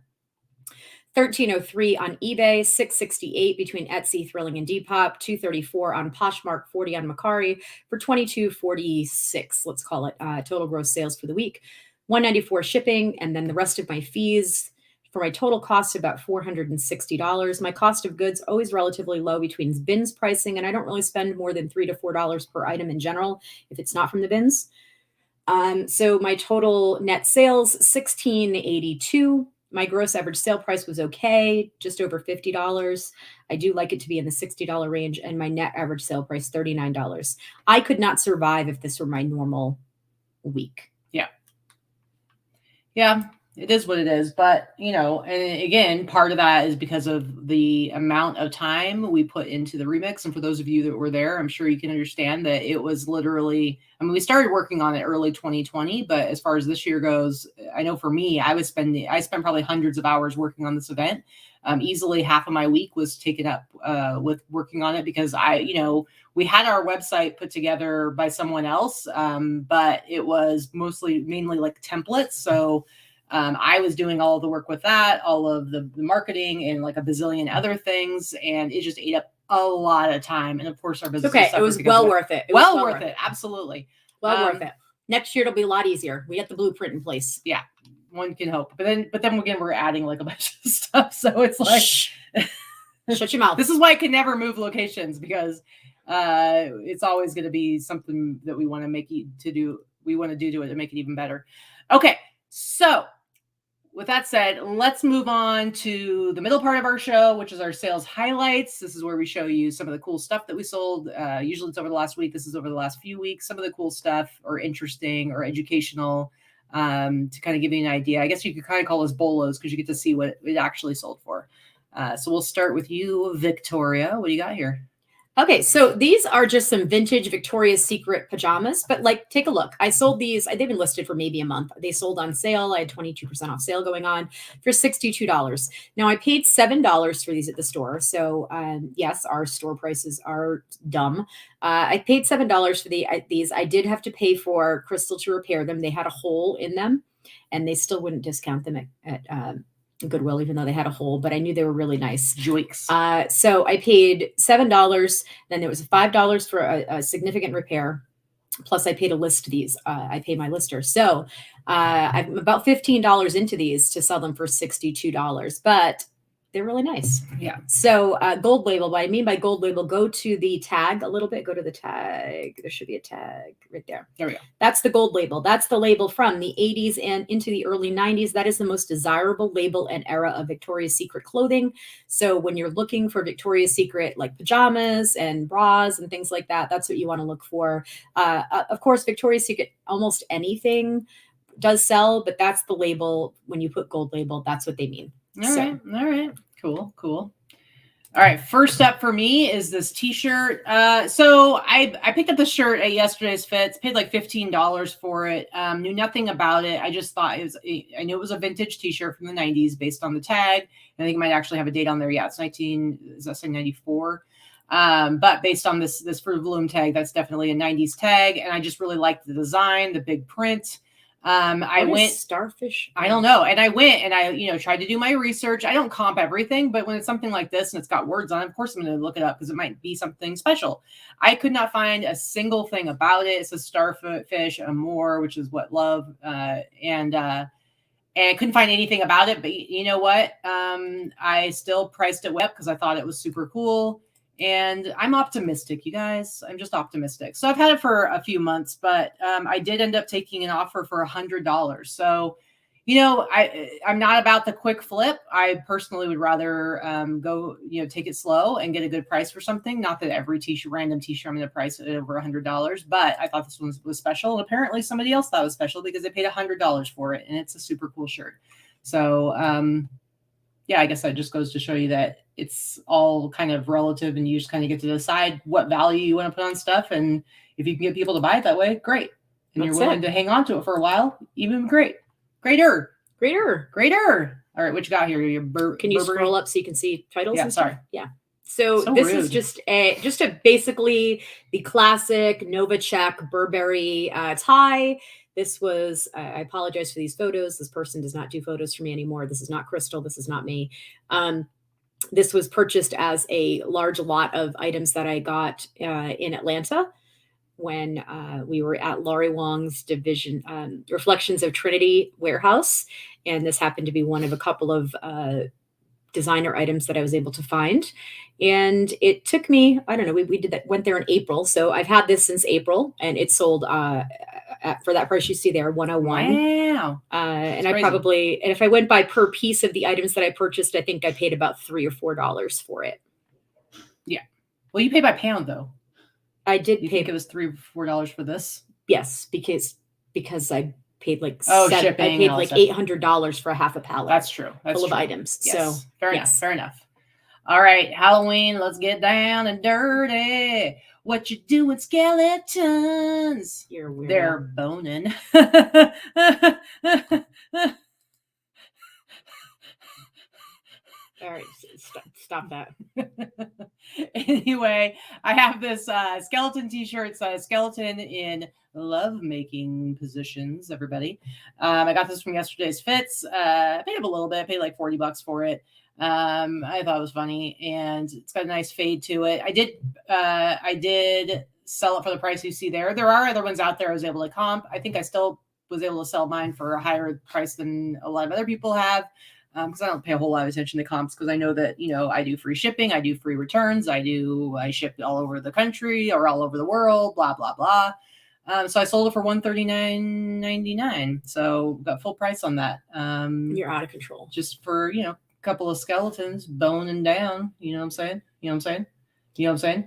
1,303 on eBay, 668 between Etsy, Thrilling, and Depop, 234 on Poshmark, 40 on Mercari for 2246. Let's call it total gross sales for the week. 194 shipping, and then the rest of my fees for my total cost about $460. My cost of goods always relatively low between bins pricing, and I don't really spend more than $3 to $4 per item in general if it's not from the bins. So my total net sales, $16.82. My gross average sale price was okay, just over $50. I do like it to be in the $60 range, and my net average sale price, $39. I could not survive if this were my normal week. Yeah. Yeah, it is what it is. But, and again, part of that is because of the amount of time we put into the remix. And for those of you that were there, I'm sure you can understand that it was literally, we started working on it early 2020, but as far as this year goes, I know for me, I spent probably hundreds of hours working on this event. Easily half of my week was taken up with working on it because we had our website put together by someone else, but it was mainly like templates. So I was doing all of the work with that, all of the marketing and like a bazillion other things. And it just ate up a lot of time. And of course, our business. Okay, it was well worth it. Well worth it. Absolutely. Well worth it. Next year, it'll be a lot easier. We got the blueprint in place. Yeah. One can hope. But then again, we're adding like a bunch of stuff. So it's like, shut your mouth. This is why I can never move locations, because it's always going to be something that we want to do to it to make it even better. Okay. So with that said, let's move on to the middle part of our show, which is our sales highlights. This is where we show you some of the cool stuff that we sold. Usually it's over the last week. This is over the last few weeks. Some of the cool stuff or interesting or educational, to kind of give you an idea. I guess you could kind of call us bolos because you get to see what it actually sold for. So we'll start with you, Victoria. What do you got here? Okay, so these are just some vintage Victoria's Secret pajamas, but like, take a look. I sold these. They've been listed for maybe a month. They sold on sale. I had 22% off sale going on for $62. Now I paid $7 for these at the store. So yes, our store prices are dumb. I paid $7 for these. I did have to pay for Crystal to repair them. They had a hole in them, and they still wouldn't discount them at Goodwill, even though they had a hole, but I knew they were really nice. Joinks. So I paid $7. Then there was $5 for a significant repair. Plus I paid to list these. I paid my lister. So I'm about $15 into these to sell them for $62, but they're really nice. Yeah. So gold label, what I mean by gold label, go to the tag a little bit, go to the tag. There should be a tag right there. There we go. That's the gold label. That's the label from the 80s and into the early 90s. That is the most desirable label and era of Victoria's Secret clothing. So when you're looking for Victoria's Secret, like pajamas and bras and things like that, that's what you want to look for. Of course, Victoria's Secret, almost anything does sell, but that's the label. When you put gold label, that's what they mean. All right. Cool. All right. First up for me is this t-shirt. So I picked up the shirt at yesterday's Fits, paid like $15 for it. Knew nothing about it. I just thought I knew it was a vintage t-shirt from the 90s based on the tag. And I think it might actually have a date on there. Yeah, it's 94. But based on this Fruit of the Loom tag, that's definitely a 90s tag. And I just really liked the design, the big print. I went starfish. I don't know. And I went and I, tried to do my research. I don't comp everything, but when it's something like this and it's got words on it, of course I'm going to look it up because it might be something special. I could not find a single thing about it. It says starfish, amour, which is what love, and I couldn't find anything about it, but you know what? I still priced it up because I thought it was super cool. And I'm optimistic, you guys. I'm just optimistic. So I've had it for a few months, but I did end up taking an offer for $100. So, I'm not about the quick flip. I personally would rather go, take it slow and get a good price for something. Not that every random t-shirt I'm going to price it over $100, but I thought this one was special. And apparently somebody else thought it was special because they paid $100 for it. And it's a super cool shirt. So, I guess that just goes to show you that it's all kind of relative and you just kind of get to decide what value you want to put on stuff. And if you can get people to buy it that way, great. And you're willing to hang on to it for a while, even greater. All right, what you got here? Can you scroll up so you can see titles? Yeah, sorry. Yeah. So this is just a basically the classic Novacek Burberry tie. This was, I apologize for these photos. This person does not do photos for me anymore. This is not Crystal. This is not me. This was purchased as a large lot of items that I got in Atlanta when we were at Laurie Wong's division, Reflections of Trinity warehouse. And this happened to be one of a couple of designer items that I was able to find. And it took me, I don't know, we did that, went there in April. So I've had this since April and it sold, for that price you see there, 101. Wow. And I probably, and if I went by per piece of the items that I purchased, I think I paid about $3 or $4 for it. Yeah. Well, you pay by pound though. I did You pay. think it was $3 or $4 for this? Yes, because I paid like shipping. I paid like $800 for a half a pallet. That's true. That's full true. of items. Yes. So fair enough. Fair enough. All right, Halloween. Let's get down and dirty. What you doing, skeletons? You're weird. They're boning. All right, stop that. Anyway, I have this skeleton t-shirt. It's a skeleton in love-making positions, everybody. I got this from yesterday's fits. I paid up a little bit. I paid like $40 for it. I thought it was funny, and it's got a nice fade to it. I did sell it for the price you see there. There are other ones out there I was able to comp. I think I still was able to sell mine for a higher price than a lot of other people have. Because I don't pay a whole lot of attention to comps, because I know that, I do free shipping, I do free returns, I ship all over the country or all over the world, blah, blah, blah. So I sold it for $139.99. So got full price on that. You're out of control. Just for, a couple of skeletons boning down. You know what I'm saying? You know what I'm saying? You know what I'm saying?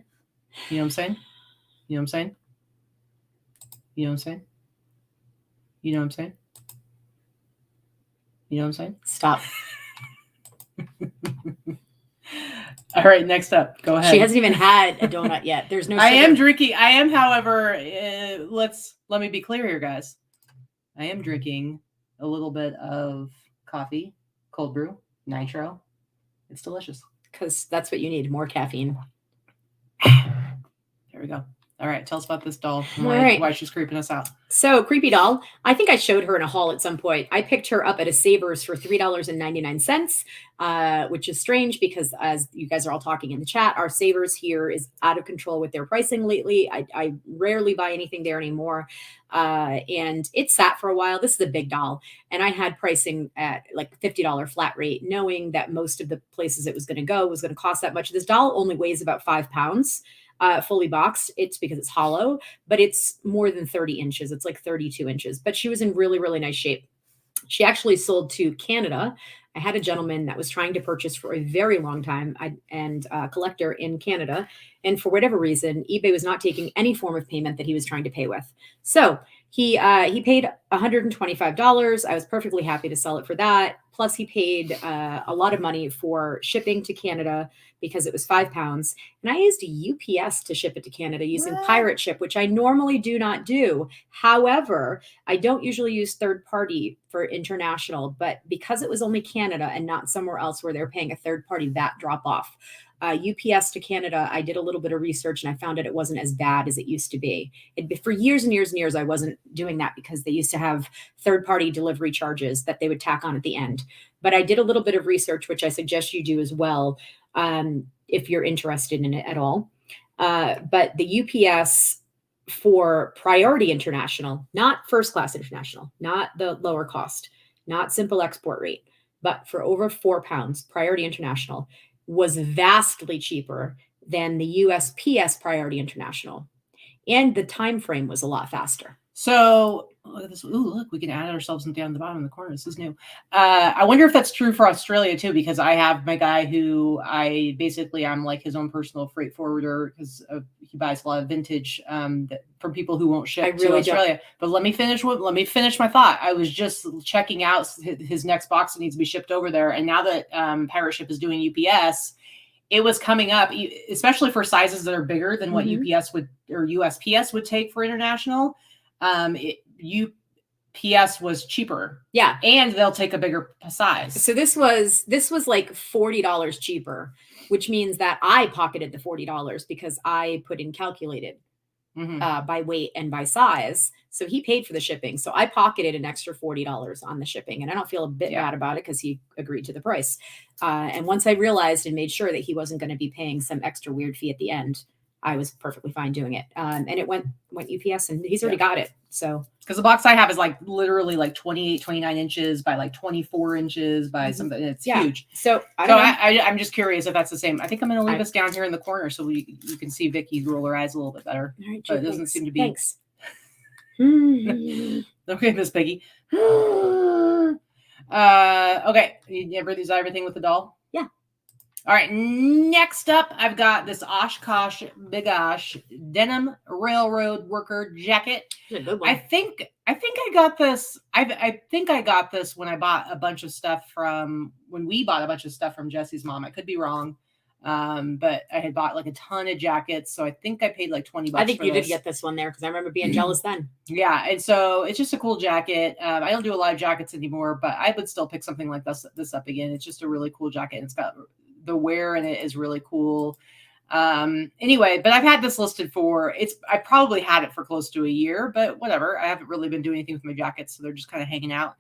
You know what I'm saying? You know what I'm saying? You know what I'm saying? You know what I'm saying? You know what I'm saying? Stop. All right, next up. Go ahead. She hasn't even had a donut yet. There's no sugar. I am drinking. I am, however, let me be clear here, guys. I am drinking a little bit of coffee, cold brew, nitro. It's delicious. Because that's what you need, more caffeine. There we go. All right, tell us about this doll and why she's creeping us out. So, creepy doll. I think I showed her in a haul at some point. I picked her up at a Savers for $3.99, which is strange because, as you guys are all talking in the chat, our Savers here is out of control with their pricing lately. I rarely buy anything there anymore. And it sat for a while. This is a big doll. And I had pricing at like $50 flat rate, knowing that most of the places it was going to go was going to cost that much. This doll only weighs about 5 pounds. Fully boxed. It's because it's hollow, but it's more than 30 inches. It's like 32 inches, but she was in really, really nice shape. She actually sold to Canada. I had a gentleman that was trying to purchase for a very long time and a collector in Canada. And for whatever reason, eBay was not taking any form of payment that he was trying to pay with. So he paid $125. I was perfectly happy to sell it for that. Plus he paid a lot of money for shipping to Canada because it was 5 pounds. And I used UPS to ship it to Canada using Pirate Ship, which I normally do not do. However, I don't usually use third party for international, but because it was only Canada and not somewhere else where they're paying a third party VAT drop off, UPS to Canada, I did a little bit of research and I found out it wasn't as bad as it used to be. For years and years and years, I wasn't doing that because they used to have third-party delivery charges that they would tack on at the end. But I did a little bit of research, which I suggest you do as well, if you're interested in it at all. But the UPS for Priority International, not First Class International, not the lower cost, not simple export rate, but for over 4 pounds, Priority International was vastly cheaper than the USPS Priority International. And the time frame was a lot faster. So look at this. Ooh, look, we can add ourselves down the bottom in the corner. This is new. I wonder if that's true for Australia too, because I have my guy who I'm like his own personal freight forwarder because he buys a lot of vintage from people who won't ship to Australia. But let me finish my thought. I was just checking out his next box that needs to be shipped over there, and now that Pirate Ship is doing UPS, it was coming up, especially for sizes that are bigger than what UPS would or USPS would take for international. UPS was cheaper. Yeah. And they'll take a bigger size. So this was like $40 cheaper, which means that I pocketed the $40 because I put in calculated by weight and by size. So he paid for the shipping. So I pocketed an extra $40 on the shipping. And I don't feel a bit bad about it because he agreed to the price. And once I realized and made sure that he wasn't going to be paying some extra weird fee at the end, I was perfectly fine doing it. And it went UPS and he's already got it. So, because the box I have is like literally like 28, 29 inches by like 24 inches by something. It's huge. So I'm just curious if that's the same. I think I'm going to leave us down here in the corner so you can see Vikki roll her eyes a little bit better. All right, but it doesn't seem to be. Thanks. Okay, Miss Piggy. Okay. You ever use everything with the doll? Yeah. All right. Next up, I've got this Oshkosh Bigosh denim railroad worker jacket. It's a good one. I think I got this. I think I got this when I bought a bunch of stuff when we bought a bunch of stuff from Jesse's mom. I could be wrong. But I had bought like a ton of jackets, so I think I paid like $20. I think you did get this one there because I remember being jealous then. Yeah, and so it's just a cool jacket. I don't do a lot of jackets anymore, but I would still pick something like this up again. It's just a really cool jacket. It's got the wear in it is really cool. Anyway, but I've had this listed I probably had it for close to a year, but whatever. I haven't really been doing anything with my jackets, so they're just kind of hanging out.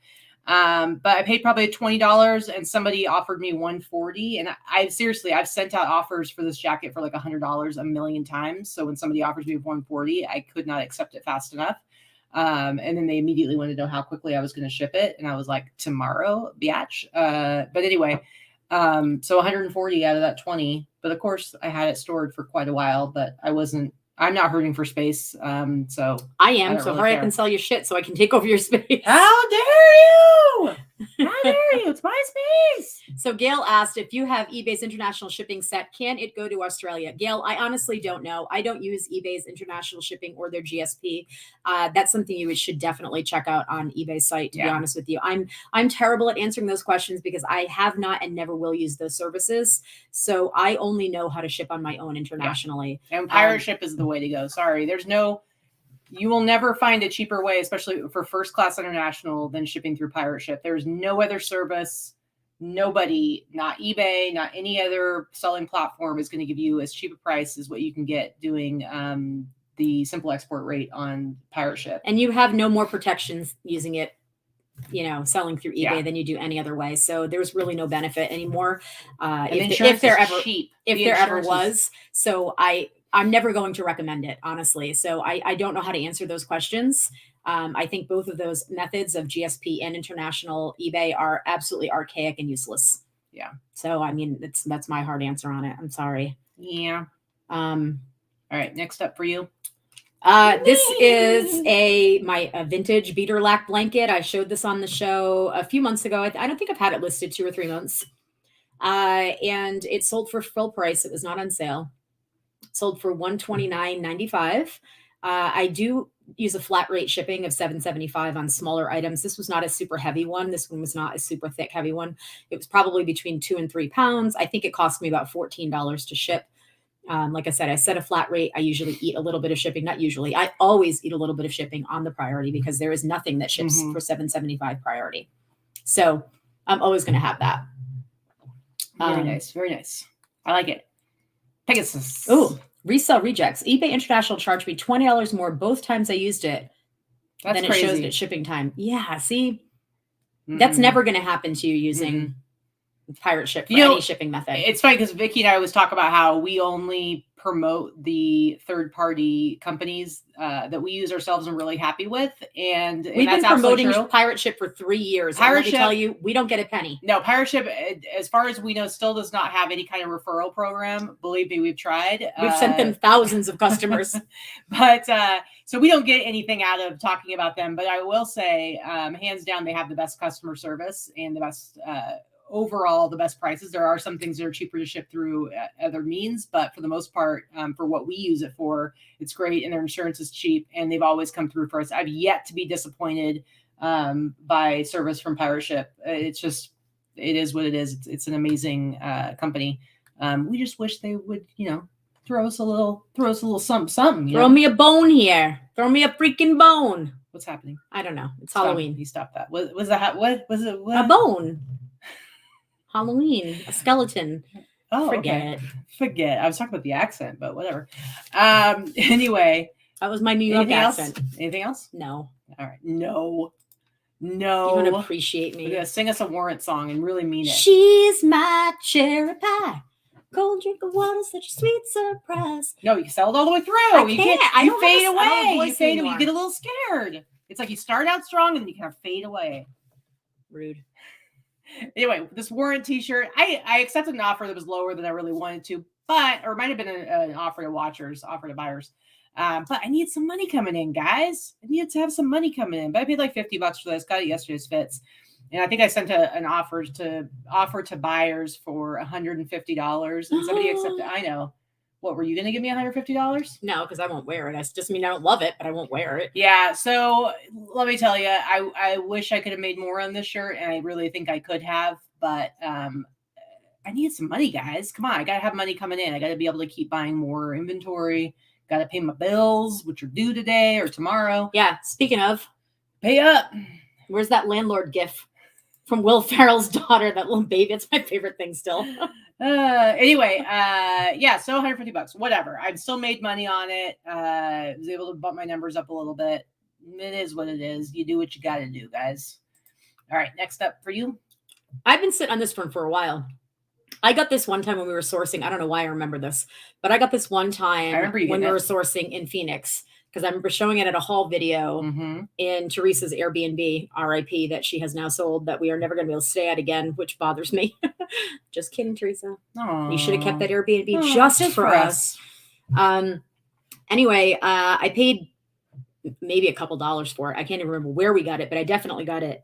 But I paid probably $20 and somebody offered me $140. And I've sent out offers for this jacket for like $100 a million times. So when somebody offers me $140, I could not accept it fast enough. And then they immediately wanted to know how quickly I was going to ship it. And I was like, tomorrow, biatch. But anyway, so 140 out of that 20, but of course I had it stored for quite a while, but I'm not hurting for space. So I am. So hurry up and sell your shit so I can take over your space. How dare you? How dare you? It's my space. So Gail asked if you have eBay's international shipping set, can it go to Australia? Gail, I honestly don't know. I don't use eBay's international shipping or their GSP. That's something you should definitely check out on eBay's site, to be honest with you. I'm terrible at answering those questions because I have not and never will use those services. So I only know how to ship on my own internationally. Yeah. And pirate ship is the way to go. Sorry. You will never find a cheaper way, especially for first class international, than shipping through pirate ship. There's no other service. Nobody, not eBay, not any other selling platform, is going to give you as cheap a price as what you can get doing the simple export rate on pirate ship. And you have no more protections using it, selling through eBay than you do any other way. So there's really no benefit anymore. If there ever was. So I'm never going to recommend it, honestly. So I don't know how to answer those questions. I think both of those methods of GSP and international eBay are absolutely archaic and useless. Yeah. So, I mean, that's my hard answer on it. I'm sorry. Yeah. All right. Next up for you. This is my vintage beater lack blanket. I showed this on the show a few months ago. I don't think I've had it listed 2 or 3 months. And it sold for full price. It was not on sale. Sold for $129.95. I do use a flat rate shipping of $7.75 on smaller items. This was not a super heavy one. This one was not a super thick, heavy one. It was probably between 2 and 3 pounds. I think it cost me about $14 to ship. Like I said, I set a flat rate. I usually eat a little bit of shipping. Not usually. I always eat a little bit of shipping on the priority because there is nothing that ships for $7.75 priority. So I'm always going to have that. Very nice. Very nice. I like it. Pegasus. Oh, resale rejects. eBay International charged me $20 more both times I used it than it shows at shipping time. Yeah, see? That's never going to happen to you using pirate ship for any shipping method. It's funny because Vikki and I always talk about how we only promote the third-party companies that we use ourselves and really happy with. And we've been promoting pirate ship for 3 years. Pirate ship, let me tell you, we don't get a penny. No, pirate ship, as far as we know, still does not have any kind of referral program. Believe me, we've tried. We've sent them thousands of customers. But so we don't get anything out of talking about them. But I will say, hands down, they have the best customer service and the best overall the best prices. There are some things that are cheaper to ship through other means, but for the most part, for what we use it for, it's great, and their insurance is cheap, and they've always come through for us. I've yet to be disappointed by service from pirate ship. It is what it is. It's an amazing company. We just wish they would, throw us a little something. Throw me a bone here. Throw me a freaking bone. What's happening? I don't know. It's Halloween. You stop that. What was that? What was it? What? A bone. Halloween, a skeleton. Oh, forget it. Forget. I was talking about the accent, but whatever. Anyway, that was my New York accent. Anything else? No. All right. No. You don't appreciate me. You're gonna sing us a warrant song and really mean it. She's my cherry pie. Cold drink of water, such a sweet surprise. No, you sell it all the way through. You fade away. You get a little scared. It's like you start out strong and you kind of fade away. Rude. Anyway, this warrant t-shirt, I accepted an offer that was lower than I really wanted to, or it might have been an offer to watchers, offer to buyers. But I need some money coming in, guys. I needed to have some money coming in. But I paid like $50 for this. Got it yesterday's fits. And I think I sent an offer to buyers for $150, and somebody accepted. I know. What, were you going to give me $150? No, because I won't wear it. I just mean I don't love it, but I won't wear it. Yeah. So let me tell you, I wish I could have made more on this shirt, and I really think I could have, but I need some money, guys. Come on, I gotta have money coming in. I gotta be able to keep buying more inventory. Gotta pay my bills, which are due today or tomorrow. Yeah. Speaking of, pay up. Where's that landlord gif from Will Ferrell's daughter? That little baby. It's my favorite thing still. Anyway, yeah, so $150, whatever. I've still made money on it. Was able to bump my numbers up a little bit. It is what it is. You do what you got to do, guys. All right, next up for you. I've been sitting on this one for a while. I got this one time when we were sourcing. I don't know why I remember this, but I got this one time when we were sourcing in Phoenix, because I remember showing it at a haul video in Teresa's Airbnb, RIP, that she has now sold, that we are never going to be able to stay at again, which bothers me. Just kidding, Teresa. Aww. You should have kept that Airbnb just for us. Anyway, I paid maybe a couple dollars for it. I can't even remember where we got it, but I definitely got it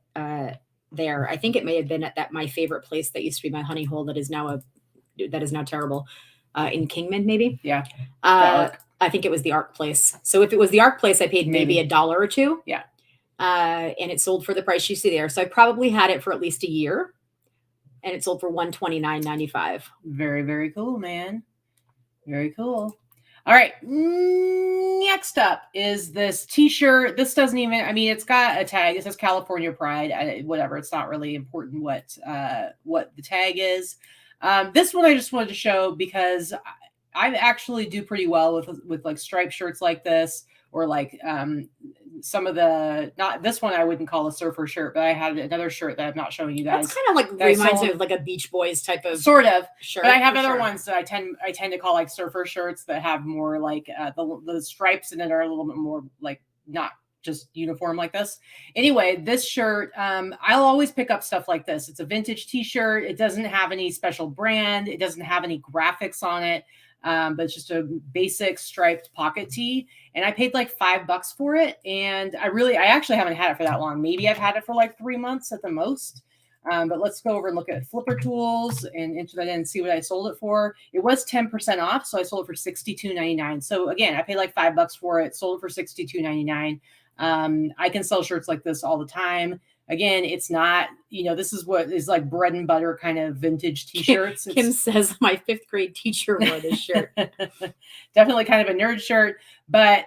there. I think it may have been at that my favorite place that used to be my honey hole that is now terrible. In Kingman, maybe. Yeah. I think it was the Arc place. So if it was the Arc place, I paid maybe $1 or $2. Yeah. And it sold for the price you see there. So I probably had it for at least a year, and it sold for $129.95. Very, very cool, man. Very cool. All right. Next up is this t-shirt. This doesn't even, I mean, it's got a tag. It says California Pride, whatever. It's not really important what the tag is. This one I just wanted to show because I actually do pretty well with like striped shirts like this, or like some of the, not this one I wouldn't call a surfer shirt, but I had another shirt that I'm not showing you guys. That's kind of like reminds me of like a Beach Boys type of sort of shirt. But I have other ones that I tend to call like surfer shirts that have more like the stripes in it are a little bit more like not just uniform like this. Anyway, this shirt, I'll always pick up stuff like this. It's a vintage t-shirt. It doesn't have any special brand. It doesn't have any graphics on it. But it's just a basic striped pocket tee, and I paid like $5 for it. And I actually haven't had it for that long. Maybe I've had it for like 3 months at the most. But let's go over and look at Flipper Tools and enter that in and see what I sold it for. It was 10% off, so I sold it for $62.99. So again, I paid like $5 for it, sold it for $62.99. I can sell shirts like this all the time. Again, it's not, this is what is like bread and butter kind of vintage t-shirts. Kim says my 5th grade teacher wore this shirt. Definitely kind of a nerd shirt, but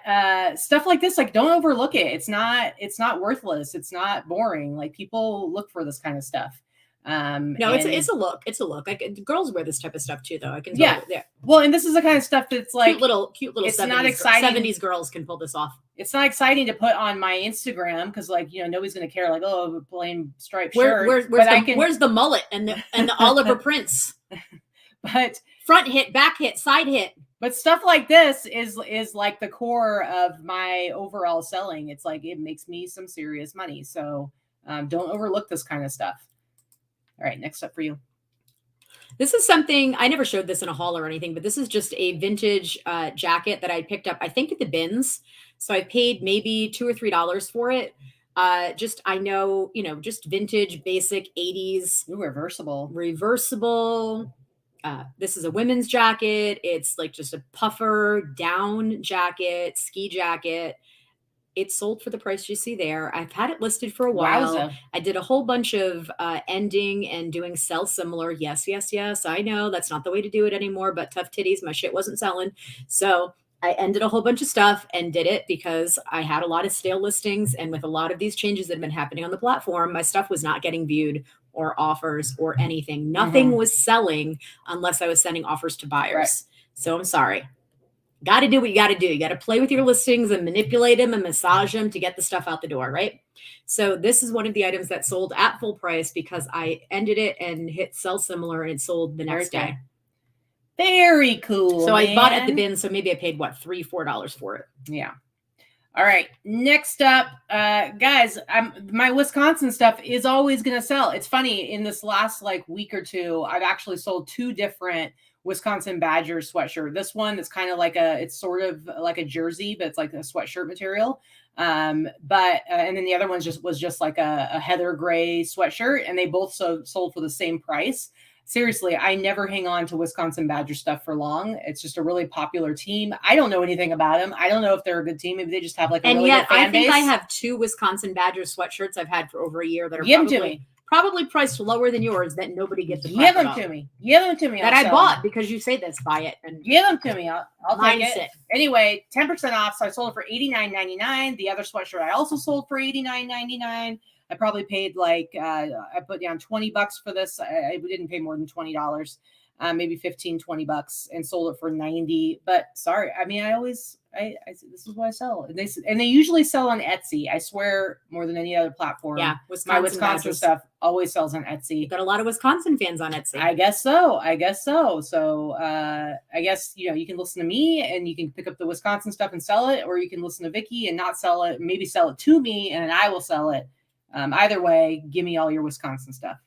stuff like this, like don't overlook it. It's not worthless. It's not boring. Like people look for this kind of stuff. No, it's a look. It's a look. Like girls wear this type of stuff too, though. I can tell. Yeah. Well, and this is the kind of stuff that's like cute little. It's 70s, not exciting. 70s girls can pull this off. It's not exciting to put on my Instagram because, like, nobody's gonna care. Like, oh, plain striped shirt. Where's the mullet and the Oliver Prince? But front hit, back hit, side hit. But stuff like this is like the core of my overall selling. It's like it makes me some serious money. So don't overlook this kind of stuff. All right, next up for you. This is something I never showed this in a haul or anything, but this is just a vintage jacket that I picked up, I think at the bins. So I paid maybe $2 or $3 for it. Just vintage, basic 80s. Ooh, reversible. This is a women's jacket. It's like just a puffer down jacket, ski jacket. It sold for the price you see there. I've had it listed for a while. Wowza. I did a whole bunch of ending and doing sell similar. Yes. I know that's not the way to do it anymore, but tough titties, my shit wasn't selling. So I ended a whole bunch of stuff and did it because I had a lot of stale listings. And with a lot of these changes that have been happening on the platform, my stuff was not getting viewed or offers or anything. Nothing was selling unless I was sending offers to buyers. Right. So I'm sorry. Got to do what you got to do. You got to play with your listings and manipulate them and massage them to get the stuff out the door, right? So this is one of the items that sold at full price because I ended it and hit sell similar and it sold the next day. Very cool. So I bought it at the bin. So maybe I paid $3, $4 for it. Yeah. All right. Next up, guys, my Wisconsin stuff is always going to sell. It's funny. In this last week or two, I've actually sold 2 different Wisconsin Badger sweatshirt. This one that's kind of like it's sort of like a jersey, but it's like a sweatshirt material. And then the other one was just like a heather gray sweatshirt, and they both sold for the same price. Seriously, I never hang on to Wisconsin Badger stuff for long. It's just a really popular team. I don't know anything about them. I don't know if they're a good team. Maybe they just have like a really good fan base. I have 2 Wisconsin Badger sweatshirts I've had for over a year that are probably priced lower than yours that nobody gets. Give them to me. Give them to me. That I bought because you say this. Buy it and give them to me. I'll take it. Anyway, 10% off. So I sold it for $89.99. The other sweatshirt I also sold for $89.99. I probably paid like I put down $20 for this. I didn't pay more than $20, maybe $15-$20, and sold it for $90. But sorry, I mean, this is what I sell, and they usually sell on Etsy. I swear, more than any other platform. Yeah, my Wisconsin stuff always sells on Etsy. Got a lot of Wisconsin fans on Etsy. I guess so. So I guess you can listen to me and you can pick up the Wisconsin stuff and sell it, or you can listen to Vikki and not sell it. Maybe sell it to me and I will sell it. Either way, give me all your Wisconsin stuff.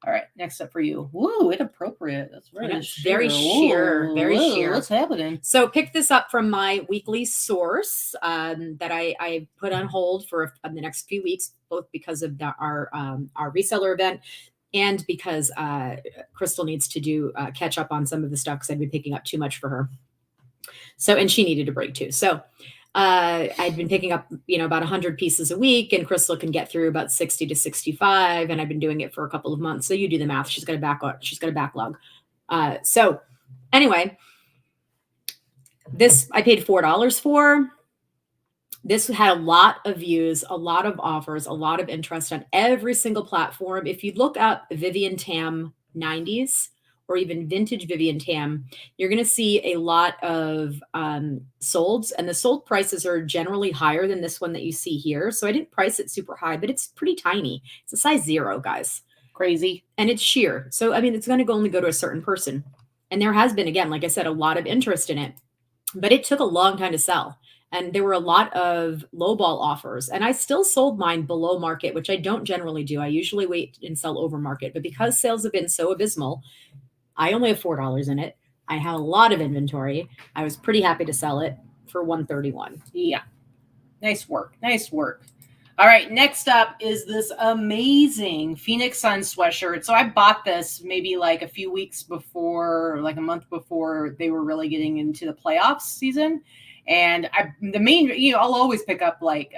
All right, next up for you. Woo, inappropriate. That's very sheer. Very sheer. What's happening? So pick this up from my weekly source that I put on hold for the next few weeks, both because of our reseller event and because Crystal needs to do catch up on some of the stuff because I've been picking up too much for her. So, and she needed a break too. So I'd been picking up, about 100 pieces a week, and Crystal can get through about 60 to 65. And I've been doing it for a couple of months. So you do the math. She's got a backlog. So anyway, this I paid $4 for. This had a lot of views, a lot of offers, a lot of interest on every single platform. If you look up Vivian Tam 90s, or even vintage Vivian Tam, you're going to see a lot of solds, and the sold prices are generally higher than this one that you see here. So I didn't price it super high, but it's pretty tiny. It's a size 0, guys. Crazy. And it's sheer. So, I mean, it's going to only go to a certain person. And there has been, again, like I said, a lot of interest in it, but it took a long time to sell. And there were a lot of lowball offers, and I still sold mine below market, which I don't generally do. I usually wait and sell over market, but because sales have been so abysmal, I only have $4 in it. I have a lot of inventory. I was pretty happy to sell it for $131. Yeah. Nice work. All right. Next up is this amazing Phoenix Sun sweatshirt. So I bought this maybe like a few weeks before, like a month before they were really getting into the playoffs season. And I'll always pick up like,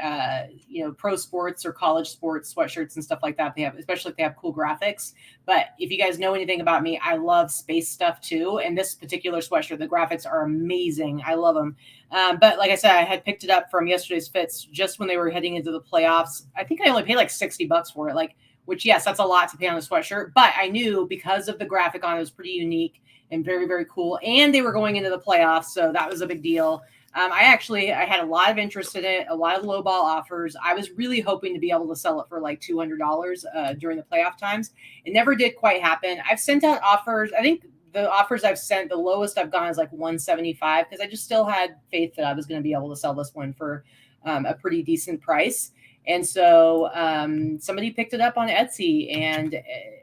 pro sports or college sports sweatshirts and stuff like that. Especially if they have cool graphics. But if you guys know anything about me, I love space stuff too. And this particular sweatshirt, the graphics are amazing. I love them. But like I said, I had picked it up from yesterday's fits just when they were heading into the playoffs. I think I only paid like $60 for it, which, yes, that's a lot to pay on a sweatshirt. But I knew because of the graphic on it was pretty unique and very, very cool. And they were going into the playoffs. So that was a big deal. I had a lot of interest in it, a lot of lowball offers. I was really hoping to be able to sell it for like $200 during the playoff times. It never did quite happen. I've sent out offers. I think the offers I've sent, the lowest I've gone is like $175 because I just still had faith that I was going to be able to sell this one for a pretty decent price. And so somebody picked it up on Etsy, and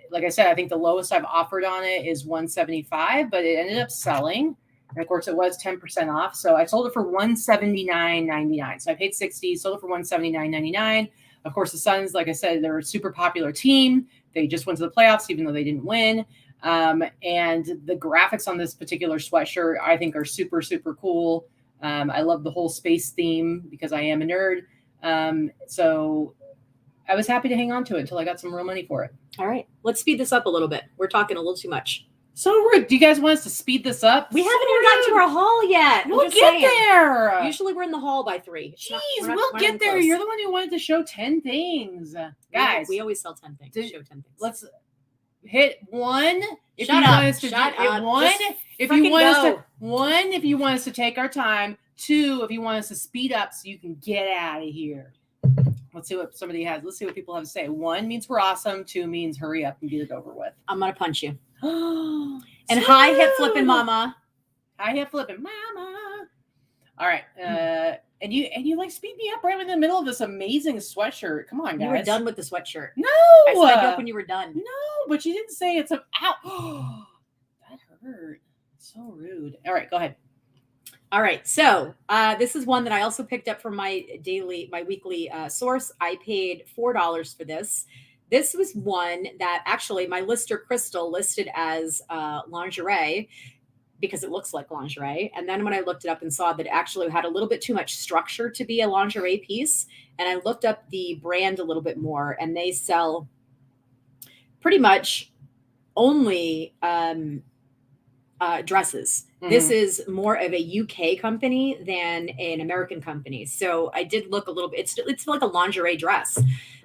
like I said, I think the lowest I've offered on it is $175, but it ended up selling. And of course, it was 10% off. So I sold it for $179.99. So I paid $60, sold it for $179.99. Of course, the Suns, like I said, they're a super popular team. They just went to the playoffs, even though they didn't win. And the graphics on this particular sweatshirt, I think, are super, super cool. I love the whole space theme because I am a nerd. So I was happy to hang on to it until I got some real money for it. All right. Let's speed this up a little bit. We're talking a little too much. So rude. Do you guys want us to speed this up? We haven't even gotten to our haul yet. We'll get there. Usually we're in the hall by 3. Jeez, we'll get there. You're the one who wanted to show 10 things. Guys. We always sell 10 things. Show 10 things. Let's hit 1. If you want us to if you want us to take our time. 2, if you want us to speed up so you can get out of here. Let's see what somebody has. Let's see what people have to say. 1 means we're awesome. 2 means hurry up and get it over with. I'm going to punch you. And high hip flipping mama. High hip flipping mama. All right. And you like speed me up right in the middle of this amazing sweatshirt. Come on, guys. You were done with the sweatshirt. No. I sped up when you were done. No, but you didn't say it's ow. That hurt. So rude. All right, go ahead. All right. So this is one that I also picked up from my weekly source. I paid $4 for this. This was one that actually my lister Crystal listed as lingerie because it looks like lingerie. And then when I looked it up and saw that it actually had a little bit too much structure to be a lingerie piece, and I looked up the brand a little bit more, and they sell pretty much only dresses. Mm-hmm. This is more of a UK company than an American company. So I did look a little bit. It's like a lingerie dress.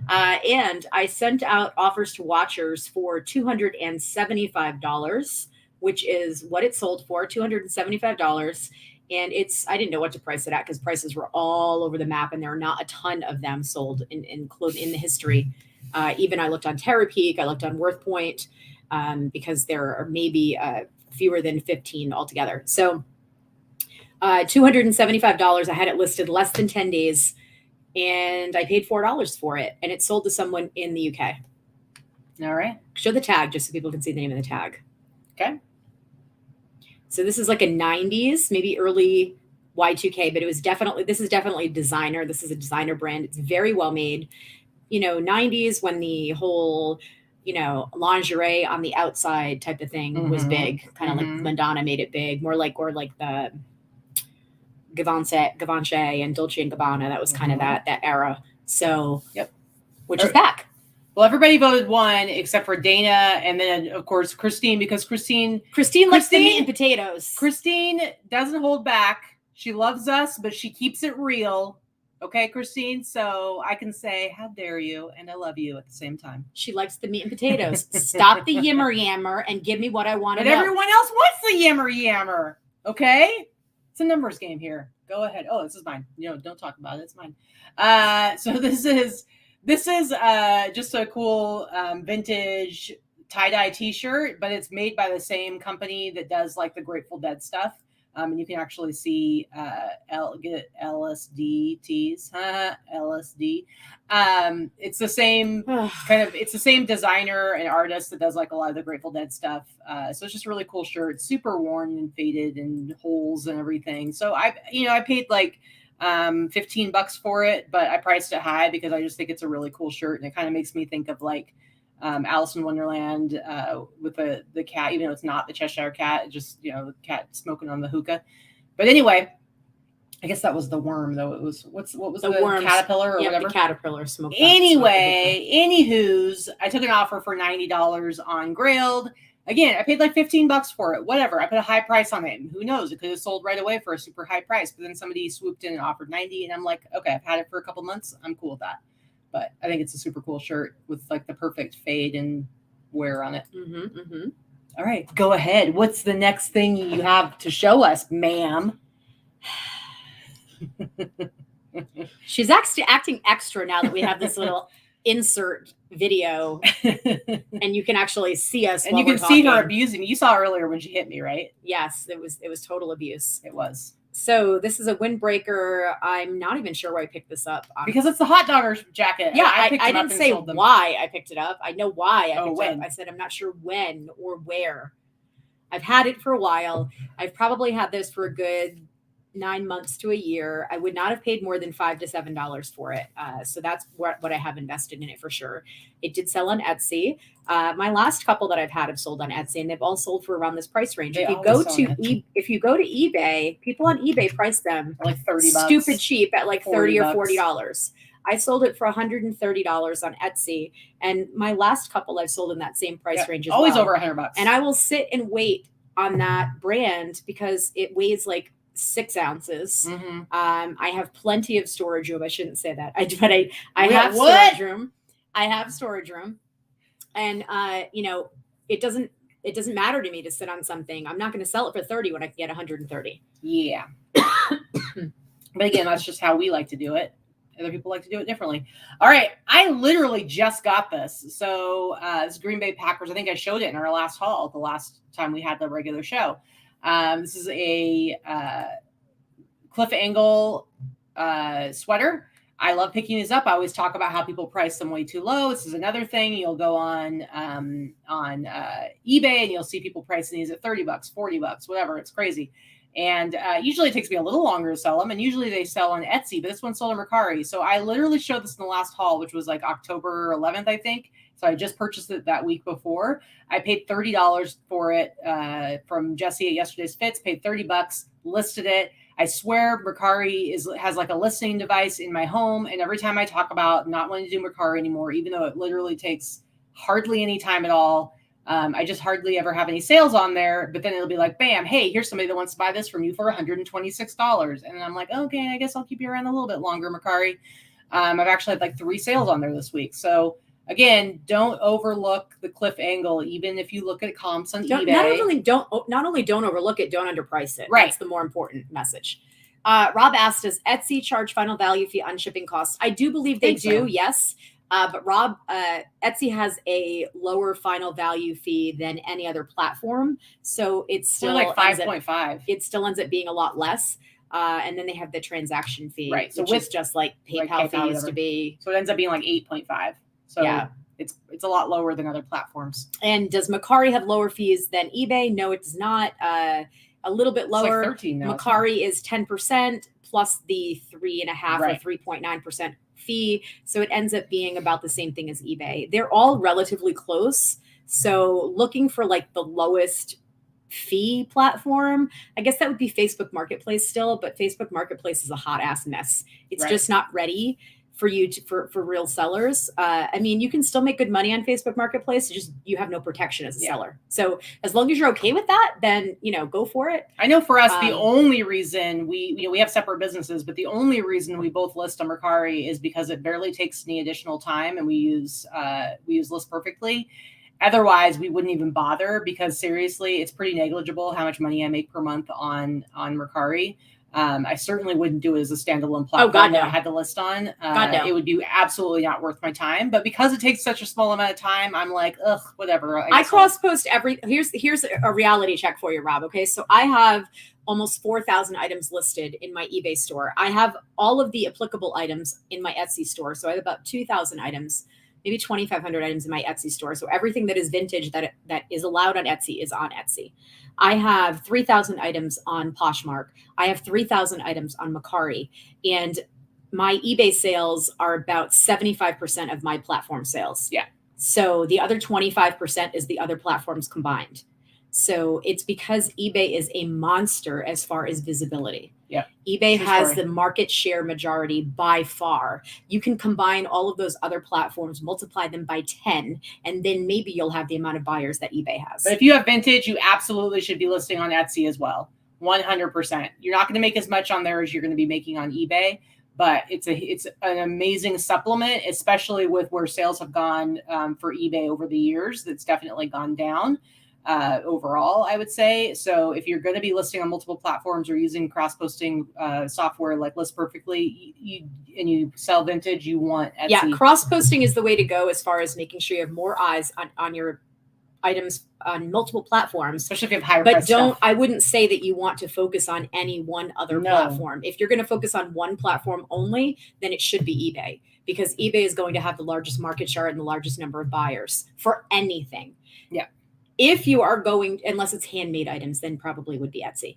And I sent out offers to watchers for $275, which is what it sold for, $275. And I didn't know what to price it at because prices were all over the map, and there are not a ton of them sold in the history. Even I looked on Terapeak, I looked on WorthPoint, because there are maybe fewer than 15 altogether. So $275. I had it listed less than 10 days, and I paid $4 for it, and it sold to someone in the UK. All right. Show the tag just so people can see the name of the tag. Okay. So this is like a 90s, maybe early Y2K, but this is definitely designer. This is a designer brand. It's very well made. 90s when the whole, lingerie on the outside type of thing was big, kind of like Madonna made it big, or like the Givenchy and Dolce & Gabbana. That was kind of that era. So, yep. Which is back. Well, everybody voted one except for Dana, and then of course Christine, because Christine likes the meat and potatoes. Christine doesn't hold back. She loves us, but she keeps it real. Okay, Christine. So I can say, how dare you, and I love you at the same time. She likes the meat and potatoes. Stop the yammer yammer and give me what I want. But everyone else wants the yammer yammer. Okay, it's a numbers game here. Go ahead. Oh, this is mine. Don't talk about it. It's mine. So this is just a cool vintage tie-dye t-shirt, but it's made by the same company that does like the Grateful Dead stuff. And you can actually see get LSD tees. LSD. It's the same it's the same designer and artist that does like a lot of the Grateful Dead stuff. So it's just a really cool shirt, super worn and faded and holes and everything. So I paid like $15 for it, but I priced it high because I just think it's a really cool shirt, and it kind of makes me think of like Alice in Wonderland with the cat, even though it's not the Cheshire Cat, just the cat smoking on the hookah. But anyway, I guess that was the worm, though. It was what was the worm? Caterpillar or whatever. The caterpillar smoke. Anyway, anywho's, I took an offer for $90 on Grailed. Again, I paid like $15 for it. Whatever. I put a high price on it. Who knows? It could have sold right away for a super high price. But then somebody swooped in and offered $90, and I'm like, okay, I've had it for a couple months. I'm cool with that. But I think it's a super cool shirt with like the perfect fade and wear on it. All right, go ahead. What's the next thing you have to show us, ma'am? She's acting extra now that we have this little insert video, and you can actually see us. And you can see her abusing me. You saw earlier when she hit me, right? Yes, it was total abuse. It was. So this is a windbreaker. I'm not even sure why I picked this up. Because it's the hot dogger's jacket. Yeah, I didn't say why I picked it up. I know why I picked it up. I said I'm not sure when or where. I've had it for a while. I've probably had this for a good 9 months to a year. I would not have paid more than $5 to $7 for it. So that's what I have invested in it for sure. It did sell on Etsy. My last couple that I've had have sold on Etsy, and they've all sold for around this price range. If you go to eBay, people on eBay price them like $30, stupid cheap at like $30 or $40. I sold it for $130 on Etsy, and my last couple I've sold in that same price range as always well. Over $100. And I will sit and wait on that brand because it weighs like 6 ounces. I have plenty of storage room. I shouldn't say that. I have storage room. I have storage room. And it doesn't matter to me to sit on something. I'm not going to sell it for 30 when I can get 130. Yeah. But again, that's just how we like to do it. Other people like to do it differently. All right. I literally just got this. So it's Green Bay Packers. I think I showed it in our last haul, the last time we had the regular show. This is a Cliff Angle sweater. I love picking these up. I always talk about how people price them way too low. This is another thing. You'll go on eBay and you'll see people pricing these at $30, $40, whatever. It's crazy. And usually it takes me a little longer to sell them. And usually they sell on Etsy, but this one sold on Mercari. So I literally showed this in the last haul, which was like October 11th, I think. So I just purchased it that week before. I paid $30 for it from Jesse at Yesterday's Fits, paid $30, listed it. I swear Mercari has like a listening device in my home. And every time I talk about not wanting to do Mercari anymore, even though it literally takes hardly any time at all, I just hardly ever have any sales on there. But then it'll be like, bam, hey, here's somebody that wants to buy this from you for $126. And I'm like, okay, I guess I'll keep you around a little bit longer, Mercari. I've actually had like 3 sales on there this week. So again, don't overlook the cliff angle, even if you look at comps on eBay. Not only don't overlook it, don't underprice it. Right. That's the more important message. Rob asked, does Etsy charge final value fee on shipping costs? I do believe they do, yes. But Rob, Etsy has a lower final value fee than any other platform. So it's still like 5.5. It still ends up being a lot less. And then they have the transaction fee, right? So which is just like PayPal fees used to be. So it ends up being like 8.5. So yeah, it's a lot lower than other platforms. And does Mercari have lower fees than eBay? No, it does not. A little bit lower. It's like 13 now. Mercari is 10% plus the 3.5 or 3.9% fee. So it ends up being about the same thing as eBay. They're all relatively close. So looking for like the lowest fee platform, I guess that would be Facebook Marketplace still, but Facebook Marketplace is a hot ass mess. It's just not ready for you to, for real sellers. I mean, you can still make good money on Facebook Marketplace. Just you have no protection as a seller. So as long as you're okay with that, then go for it. I know for us, the only reason we have separate businesses, but the only reason we both list on Mercari is because it barely takes any additional time, and we use List Perfectly. Otherwise, we wouldn't even bother, because seriously, it's pretty negligible how much money I make per month on Mercari. I certainly wouldn't do it as a standalone platform that I had to list on. It would be absolutely not worth my time. But because it takes such a small amount of time, I'm like, ugh, whatever. I cross post here's a reality check for you, Rob. Okay, so I have almost 4,000 items listed in my eBay store. I have all of the applicable items in my Etsy store. So I have about 2,000 items, maybe 2,500 items in my Etsy store. So everything that is vintage that is allowed on Etsy is on Etsy. I have 3,000 items on Poshmark. I have 3,000 items on Mercari. And my eBay sales are about 75% of my platform sales. Yeah. So the other 25% is the other platforms combined. So it's because eBay is a monster as far as visibility. Yeah. eBay has the market share majority by far. You can combine all of those other platforms, multiply them by 10, and then maybe you'll have the amount of buyers that eBay has. But if you have vintage, you absolutely should be listing on Etsy as well. 100%. You're not going to make as much on there as you're going to be making on eBay, but it's an amazing supplement, especially with where sales have gone for eBay over the years. That's definitely gone down. Overall, I would say. So if you're going to be listing on multiple platforms or using cross-posting software like List Perfectly, you sell vintage, you want Etsy. Yeah, cross-posting is the way to go as far as making sure you have more eyes on your items on multiple platforms. Especially if you have higher price stuff. I wouldn't say that you want to focus on any one other platform. If you're going to focus on one platform only, then it should be eBay, because eBay is going to have the largest market share and the largest number of buyers for anything. Yeah. If you are going, unless it's handmade items, then probably would be Etsy.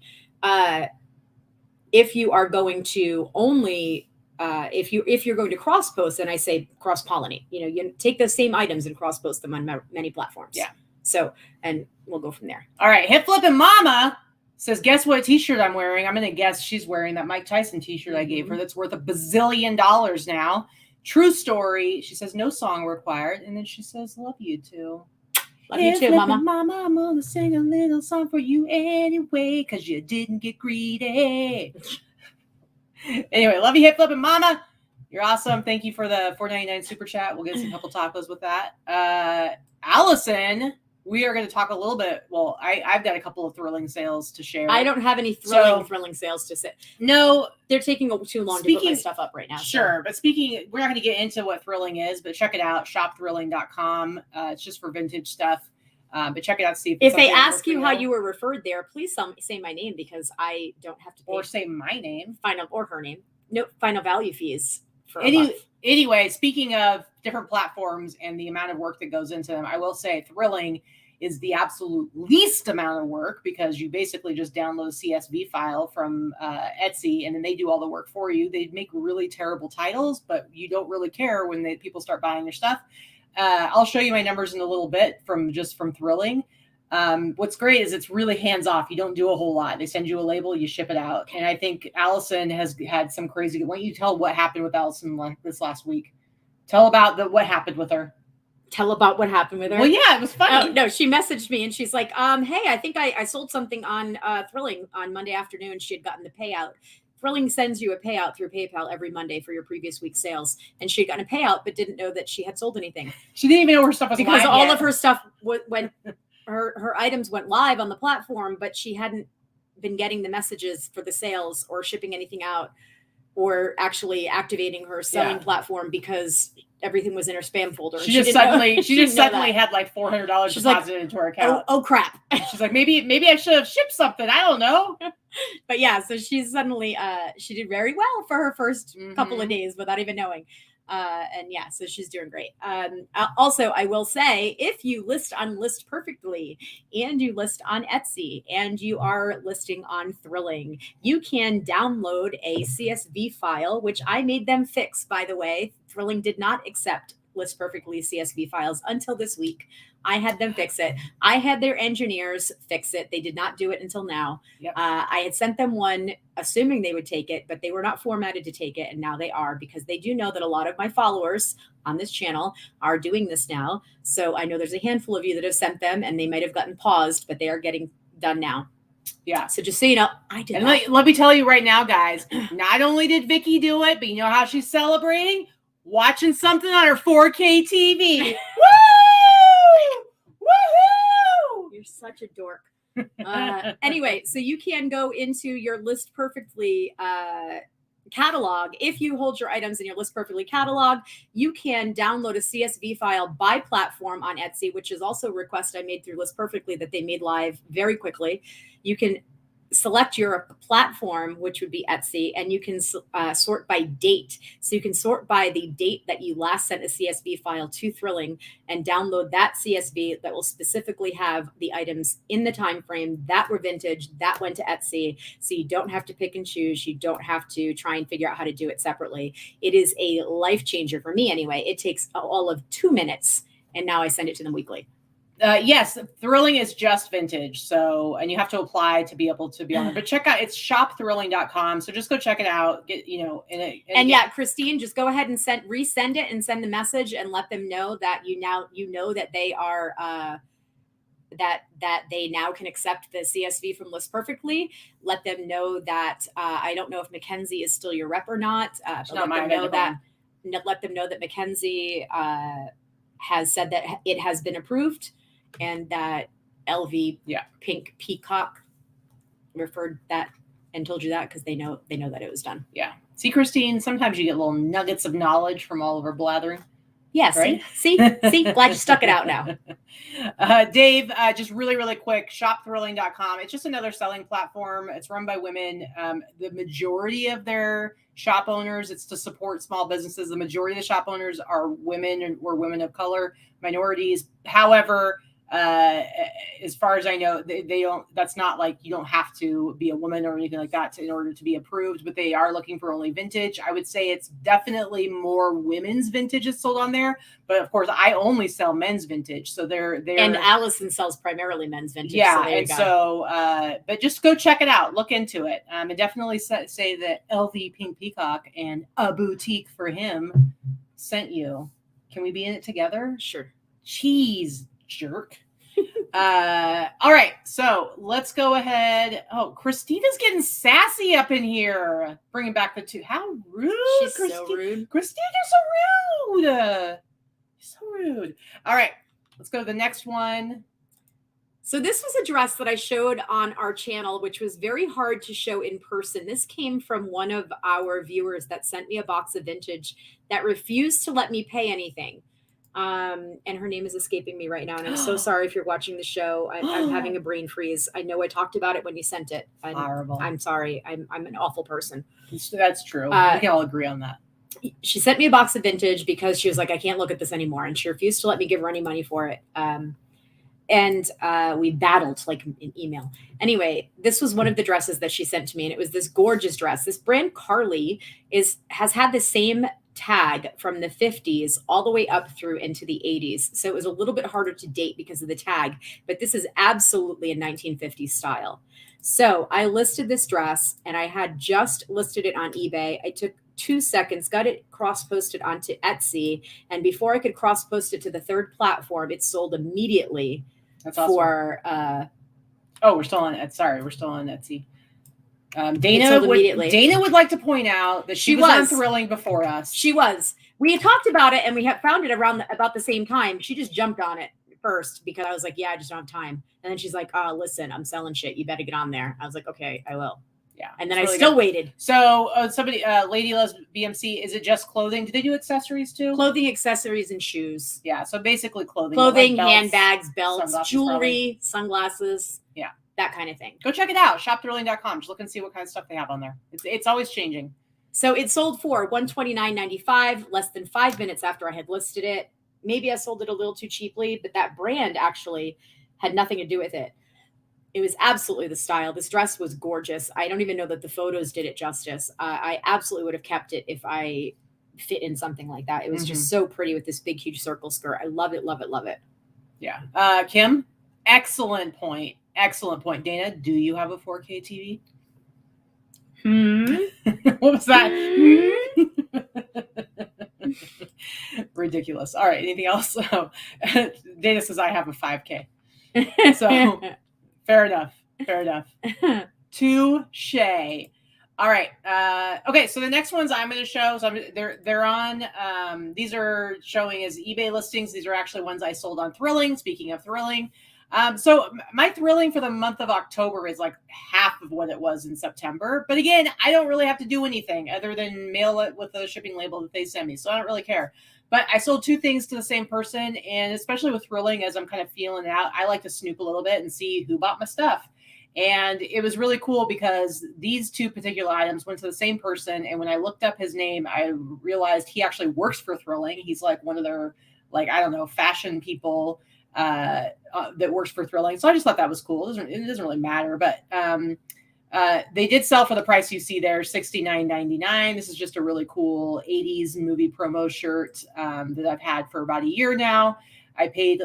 If you are going to only, if you're going to cross post, then I say cross pollinate. You take those same items and cross post them on many platforms. Yeah. So, and we'll go from there. All right, Hip Flippin' Mama says, guess what T-shirt I'm wearing? I'm going to guess she's wearing that Mike Tyson T-shirt I gave her. That's worth $1 bazillion now. True story. She says no song required, and then she says, love you too. Love you too, Mama. Mama, I'm gonna sing a little song for you anyway, because you didn't get greedy. Anyway, love you, Hip Flippin' Mama. You're awesome. Thank you for the $4.99 super chat. We'll get a couple tacos with that. Allison, we are going to talk a little bit. Well, I've got a couple of thrilling sales to share. I don't have any thrilling sales to say. No, they're taking too long to put my stuff up right now. Sure. But we're not going to get into what thrilling is, but check it out. Shopthrilling.com. It's just for vintage stuff. But check it out. See if they ask you how you were referred there, please say my name, because I don't have to pay. Or say my name. Or her name. No final value fees for a month. Anyway, speaking of different platforms and the amount of work that goes into them, I will say Thrilling is the absolute least amount of work because you basically just download a CSV file from Etsy and then they do all the work for you. They make really terrible titles, but you don't really care when people start buying your stuff. I'll show you my numbers in a little bit from Thrilling. What's great is it's really hands off. You don't do a whole lot. They send you a label, you ship it out. And I think Allison has had some crazy. Why don't you tell what happened with Allison this last week? Tell about what happened with her. Tell about what happened with her. Well, yeah, it was funny. Oh, no, she messaged me and she's like, hey, I think I sold something on Thrilling on Monday afternoon. She had gotten the payout. Thrilling sends you a payout through PayPal every Monday for your previous week's sales. And she got a payout, but didn't know that she had sold anything. She didn't even know her stuff was because live all yet. of her stuff went, her items went live on the platform, but she hadn't been getting the messages for the sales or shipping anything out or actually activating her selling platform because everything was in her spam folder. She just suddenly had like $400 deposited into her account. Oh crap. She's like, maybe I should have shipped something. I don't know. But yeah, so she's suddenly she did very well for her first couple of days without even knowing. And yeah, so she's doing great. Also, I will say, if you list on List Perfectly and you list on Etsy and you are listing on Thrilling, you can download a CSV file, which I made them fix, by the way. Thrilling did not accept List Perfectly CSV files until this week. I had them fix it. I had their engineers fix it. They did not do it until now. Yep. I had sent them one assuming they would take it, but they were not formatted to take it. And now they are, because they do know that a lot of my followers on this channel are doing this now. So I know there's a handful of you that have sent them and they might have gotten paused, but they are getting done now. Yeah. So just so you know, I did. And let me tell you right now, guys, not only did Vikki do it, but you know how she's celebrating? Watching something on her 4K TV. Woo! Woohoo! You're such a dork. Anyway, so you can go into your List Perfectly catalog. If you hold your items in your List Perfectly catalog, you can download a CSV file by platform on Etsy, which is also a request I made through List Perfectly that they made live very quickly. You can select your platform, which would be Etsy, and you can sort by date. So you can sort by the date that you last sent a CSV file to Thrilling and download that CSV that will specifically have the items in the time frame that were vintage, that went to Etsy. So you don't have to pick and choose. You don't have to try and figure out how to do it separately. It is a life changer for me anyway. It takes all of 2 minutes, and now I send it to them weekly. Yes, Thrilling is just vintage. So, and you have to apply to be able to be on it. But check out, it's shopthrilling.com. So just go check it out. Get, and yeah, Christine, just go ahead and resend it and send the message and let them know that you know that they are that they now can accept the CSV from List Perfectly. Let them know that I don't know if Mackenzie is still your rep or not. But let them know that Mackenzie has said that it has been approved. And that LVPinkPeacock referred that and told you that because they know that it was done. Yeah. See, Christine, sometimes you get little nuggets of knowledge from all of our blathering. Yes. Yeah, right? See, glad you stuck it out now. Dave, just really, really quick, shopthrilling.com. It's just another selling platform. It's run by women. The majority of their shop owners, it's to support small businesses. The majority of the shop owners are women or women of color, minorities. However, as far as I know, they don't, that's not like, you don't have to be a woman or anything like that in order to be approved, but they are looking for only vintage. I would say it's definitely more women's vintage is sold on there, but of course I only sell men's vintage. So they're and Allison sells primarily men's vintage. Yeah. But just go check it out. Look into it. And definitely say that LVPinkPeacock and A Boutique for Him sent you. Can we be in it together? Sure. Cheese jerk. All right, so let's go ahead. Oh, Christina's getting sassy up in here, bringing back the two. How rude! She's so rude. Christina's so rude. So rude. All right, let's go to the next one. So this was a dress that I showed on our channel, which was very hard to show in person. This came from one of our viewers that sent me a box of vintage that refused to let me pay anything. And her name is escaping me right now. And I'm so sorry if you're watching the show. I'm having a brain freeze. I know I talked about it when you sent it. Horrible. I'm sorry. I'm an awful person. That's true. We can all agree on that. she sent me a box of vintage because she was like, I can't look at this anymore. And she refused to let me give her any money for it. And we battled like in email. Anyway, this was one of the dresses that she sent to me. And it was this gorgeous dress. This brand Carly has had the same tag from the 50s all the way up through into the 80s. So it was a little bit harder to date because of the tag. But this is absolutely a 1950s style. So I listed this dress and I had just listed it on eBay. I took 2 seconds, got it cross-posted onto Etsy. And before I could cross-post it to the third platform, it sold immediately. That's awesome. We're still on Etsy. Dana would like to point out that she was on Thrilling before us. She was. We had talked about it and we had found it about the same time. She just jumped on it first because I was like, yeah, I just don't have time. And then she's like, oh, listen, I'm selling shit. You better get on there. I was like, okay, I will. Yeah. And then I still waited. So somebody, Lady Loves BMC, is it just clothing? Do they do accessories too? Clothing, accessories, and shoes. Yeah. So basically clothing. Clothing, like handbags, belts, jewelry, sunglasses. Yeah. That kind of thing. Go check it out. Shopthrilling.com. Just look and see what kind of stuff they have on there. It's always changing. So it sold for $129.95, less than 5 minutes after I had listed it. Maybe I sold it a little too cheaply, but that brand actually had nothing to do with it. It was absolutely the style. This dress was gorgeous. I don't even know that the photos did it justice. I absolutely would have kept it if I fit in something like that. It was just so pretty with this big, huge circle skirt. I love it, love it, love it. Yeah. Kim, excellent point. Excellent point. Dana, do you have a 4K TV? What was that? Ridiculous. All right. Anything else? Dana says I have a 5K. So fair enough. Touche. All right. Okay. So the next ones I'm going to show. So they're on. These are showing as eBay listings. These are actually ones I sold on Thrilling. Speaking of Thrilling. So my Thrilling for the month of October is like half of what it was in September. But again, I don't really have to do anything other than mail it with the shipping label that they send me. So I don't really care. But I sold 2 things to the same person. And especially with Thrilling, as I'm kind of feeling it out, I like to snoop a little bit and see who bought my stuff. And it was really cool because these 2 particular items went to the same person. And when I looked up his name, I realized he actually works for Thrilling. He's like one of their, like, I don't know, fashion people that works for Thrilling. So I just thought that was cool. It doesn't really matter, but they did sell for the price you see there, $69.99. This is just a really cool 80s movie promo shirt that I've had for about a year now. I paid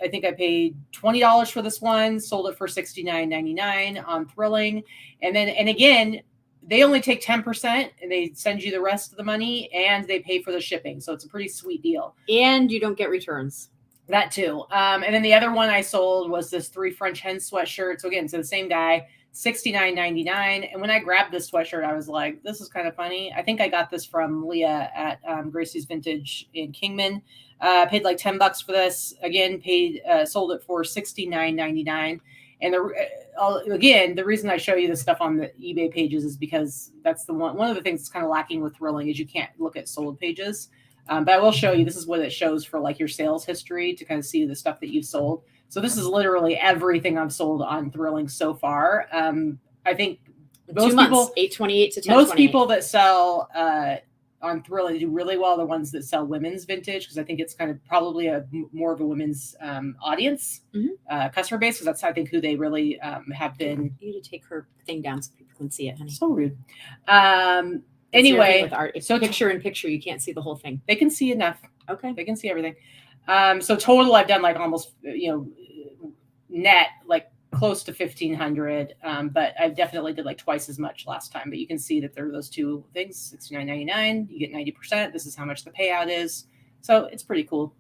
I think I paid $20 for this one, sold it for $69.99 on Thrilling. And again, they only take 10% and they send you the rest of the money and they pay for the shipping. So it's a pretty sweet deal. And you don't get returns. That too. And then the other one I sold was this 3 French hen sweatshirt. So again, so the same guy, $69.99. And when I grabbed this sweatshirt, I was like, this is kind of funny. I think I got this from Leah at Gracie's Vintage in Kingman. Paid like $10 for this. Again, sold it for $69.99. And again, the reason I show you this stuff on the eBay pages is because that's one of the things that's kind of lacking with Thrilling is you can't look at sold pages. But I will show you, this is what it shows for like your sales history to kind of see the stuff that you've sold. So this is literally everything I've sold on Thrilling so far. I think most people, 828 to 1028. Most people that sell on Thrilling do really well. The ones that sell women's vintage, because I think it's kind of probably more of a women's audience, customer base, because that's I think who they really have been. You need to take her thing down so people can see it, honey. So rude. Anyway, with art. It's so picture in picture, you can't see the whole thing. They can see enough. Okay, they can see everything. So total, I've done like almost net like close to 1,500. But I definitely did like twice as much last time. But you can see that there are those 2 things, $69.99. You get 90%. This is how much the payout is. So it's pretty cool.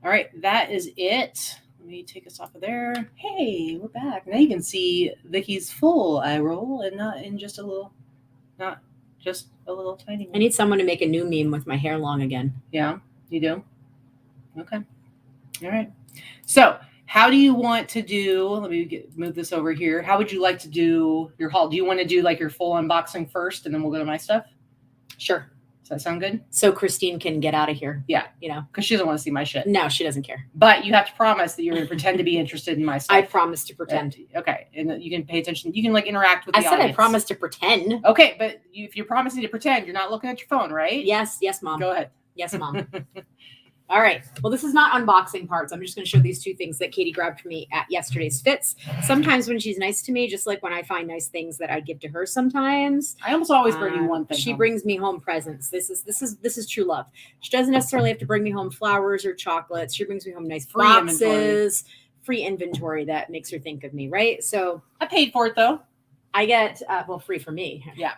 All right, that is it. Let me take us off of there. Hey, we're back. Now you can see Vicki's full eye roll and not just a little tiny one. I need someone to make a new meme with my hair long again. Yeah, you do? Okay. All right. So how do you want to do, let me move this over here. How would you like to do your haul? Do you want to do like your full unboxing first and then we'll go to my stuff? Sure. Does that sound good? So Christine can get out of here. Yeah. You know, because she doesn't want to see my shit. No, she doesn't care. But you have to promise that you're going to pretend to be interested in my stuff. I promise to pretend. Okay. And you can pay attention. You can like interact with the audience. I promise to pretend. Okay. But if you're promising to pretend, you're not looking at your phone, right? Yes. Yes, Mom. Go ahead. Yes, Mom. All right. Well, this is not unboxing parts. I'm just going to show these two things that Katy grabbed for me at yesterday's fits. Sometimes when she's nice to me, just like when I find nice things that I give to her sometimes. I almost always bring you one thing. She brings me home presents. This is true love. She doesn't necessarily have to bring me home flowers or chocolates. She brings me home nice boxes, free inventory that makes her think of me, right? So I paid for it though. I get free for me. Yeah.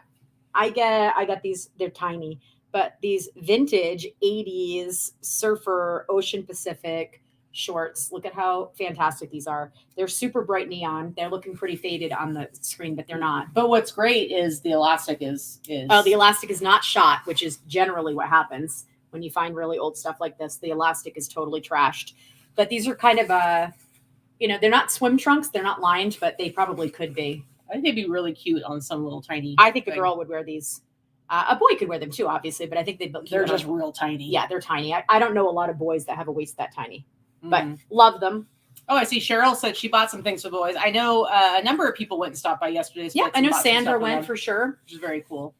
I got these, they're tiny. But these vintage 80s surfer Ocean Pacific shorts, look at how fantastic these are. They're super bright neon. They're looking pretty faded on the screen, but they're not. But what's great is the elastic is Oh, the elastic is not shot, which is generally what happens when you find really old stuff like this. The elastic is totally trashed. But these are kind of they're not swim trunks. They're not lined, but they probably could be. I think they'd be really cute on some little tiny. I think a girl would wear these. A boy could wear them too, obviously, but I think they're just real tiny. Yeah, they're tiny. I don't know a lot of boys that have a waist that tiny, but love them. Oh, I see. Cheryl said she bought some things for boys. I know a number of people went and stopped by yesterday. Yeah, I know Sandra went for sure. Which is very cool.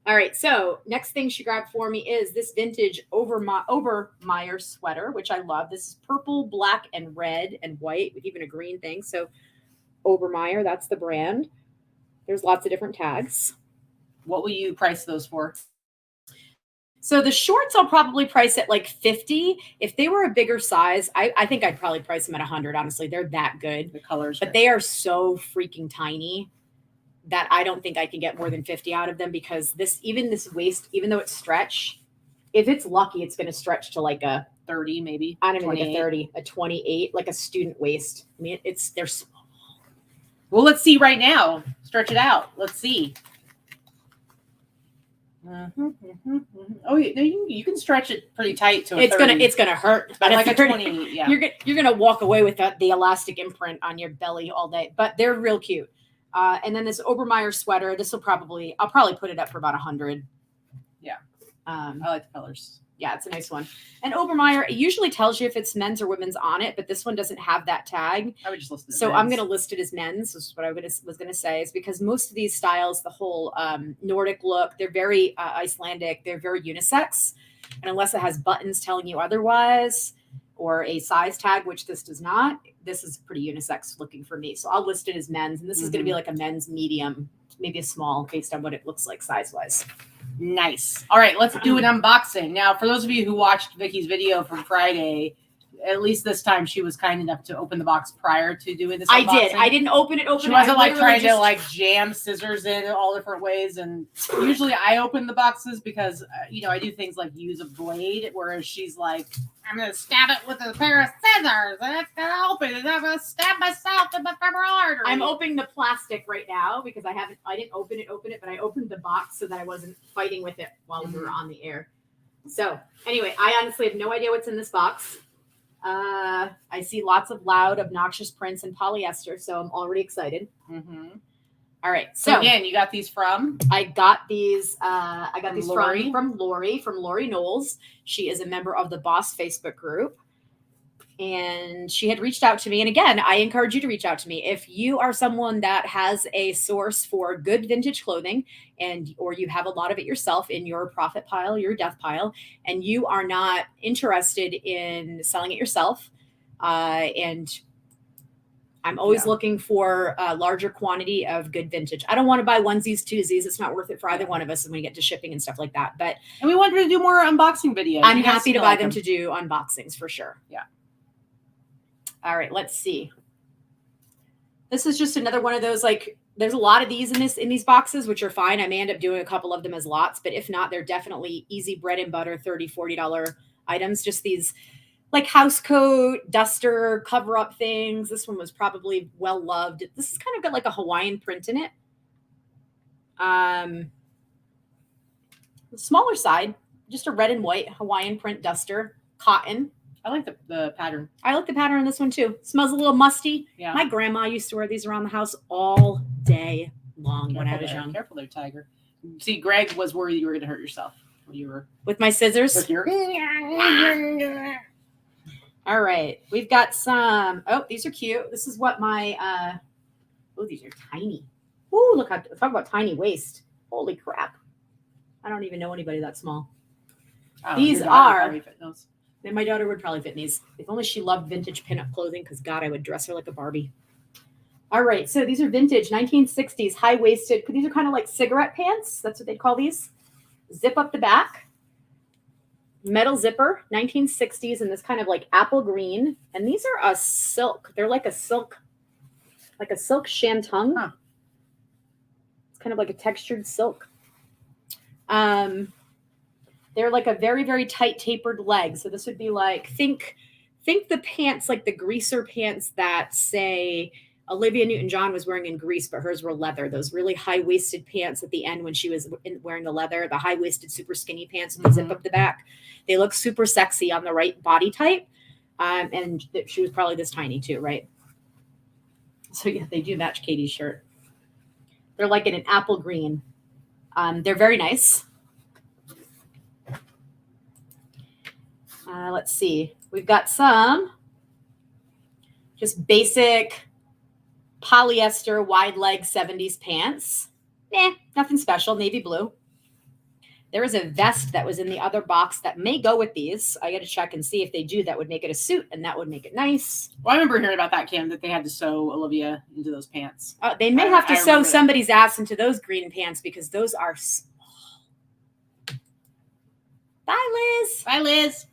All right, so next thing she grabbed for me is this vintage Obermeyer sweater, which I love. This is purple, black, and red and white with even a green thing. So Obermeyer, that's the brand. There's lots of different tags. What will you price those for? So the shorts I'll probably price at like $50. If they were a bigger size, I think I'd probably price them at $100. Honestly, they're that good. The colors, but they are so freaking tiny that I don't think I can get more than 50 out of them, because this waist, even though it's stretch, if it's lucky, it's going to stretch to like a 30, maybe. I don't even think a 30, a 28, like a student waist. I mean, they're small. Well, let's see right now. Stretch it out. Let's see. Oh, you can stretch it pretty tight to a 30. It's gonna hurt. But like a 20, yeah. You're gonna walk away with the elastic imprint on your belly all day. But they're real cute. And then this Obermeyer sweater. I'll probably put it up for about $100. Yeah. I like the colors. Yeah, it's a nice one. And Obermeyer, it usually tells you if it's men's or women's on it, but this one doesn't have that tag. I would just list it as So men's. I'm going to list it as men's. This is what I was going to say, is because most of these styles, the whole Nordic look, they're very Icelandic. They're very unisex. And unless it has buttons telling you otherwise or a size tag, which this does not, this is pretty unisex looking for me. So I'll list it as men's. And this is going to be like a men's medium, maybe a small, based on what it looks like size-wise. Nice. All right, let's do an unboxing. Now, for those of you who watched Vicki's video from Friday, at least this time she was kind enough to open the box prior to doing this unboxing. I did. I didn't open it. She wasn't like trying to like jam scissors in all different ways. And usually I open the boxes because, I do things like use a blade, whereas she's like, I'm going to stab it with a pair of scissors and it's going to open it. I'm going to stab myself in the femoral artery. I'm opening the plastic right now because I didn't open it, but I opened the box so that I wasn't fighting with it while we were on the air. So anyway, I honestly have no idea what's in this box. I see lots of loud, obnoxious prints and polyester, so I'm already excited. All right. So again, you got these from? I got these Lori? from Lori Knowles. She is a member of the Boss Facebook group. And she had reached out to me. And again, I encourage you to reach out to me. If you are someone that has a source for good vintage clothing or you have a lot of it yourself in your profit pile, your death pile, and you are not interested in selling it yourself, and I'm always looking for a larger quantity of good vintage. I don't want to buy onesies, twosies. It's not worth it for either one of us when we get to shipping and stuff like that. And we wanted to do more unboxing videos. I'm happy to buy them to do unboxings for sure. Yeah. All right, let's see. This is just another one of those, like, there's a lot of these in these boxes, which are fine. I may end up doing a couple of them as lots, but if not, they're definitely easy bread and butter, $30, $40 items. Just these like house coat, duster, cover up things. This one was probably well loved. This has kind of got like a Hawaiian print in it. The smaller side, just a red and white Hawaiian print duster, cotton. I like the pattern. I like the pattern on this one too. Smells a little musty. Yeah. My grandma used to wear these around the house all day long when I was young. Careful there, Tiger. See, Greg was worried you were going to hurt yourself. You were with my scissors. with your. All right, we've got some. Oh, these are cute. This is what my. Oh, these are tiny. Ooh, look how talk about tiny waist. Holy crap! I don't even know anybody that small. Oh, These your daughter are. probably fit those. And my daughter would probably fit in these. If only she loved vintage pinup clothing, because God, I would dress her like a Barbie. All right, so these are vintage 1960s high-waisted. These are kind of like cigarette pants. That's what they call these. Zip up the back. Metal zipper, 1960s, and this kind of like apple green. And these are a silk. They're like a silk shantung. Huh. It's kind of like a textured silk. They're like a very, very tight tapered leg. So this would be like, think the pants, like the greaser pants that say Olivia Newton-John was wearing in Grease, but hers were leather. Those really high-waisted pants at the end when she was wearing the leather, the high-waisted super skinny pants with the zip up the back. They look super sexy on the right body type. And she was probably this tiny too, right? So yeah, they do match Katy's shirt. They're like in an apple green. They're very nice. Let's see. We've got some just basic polyester wide leg 70s pants. Nothing special. Navy blue. There is a vest that was in the other box that may go with these. I got to check and see if they do. That would make it a suit, and that would make it nice. Well, I remember hearing about that, Kim, that they had to sew Olivia into those pants. They may have to sew somebody's ass into those green pants because those are small. Bye, Liz. Bye, Liz.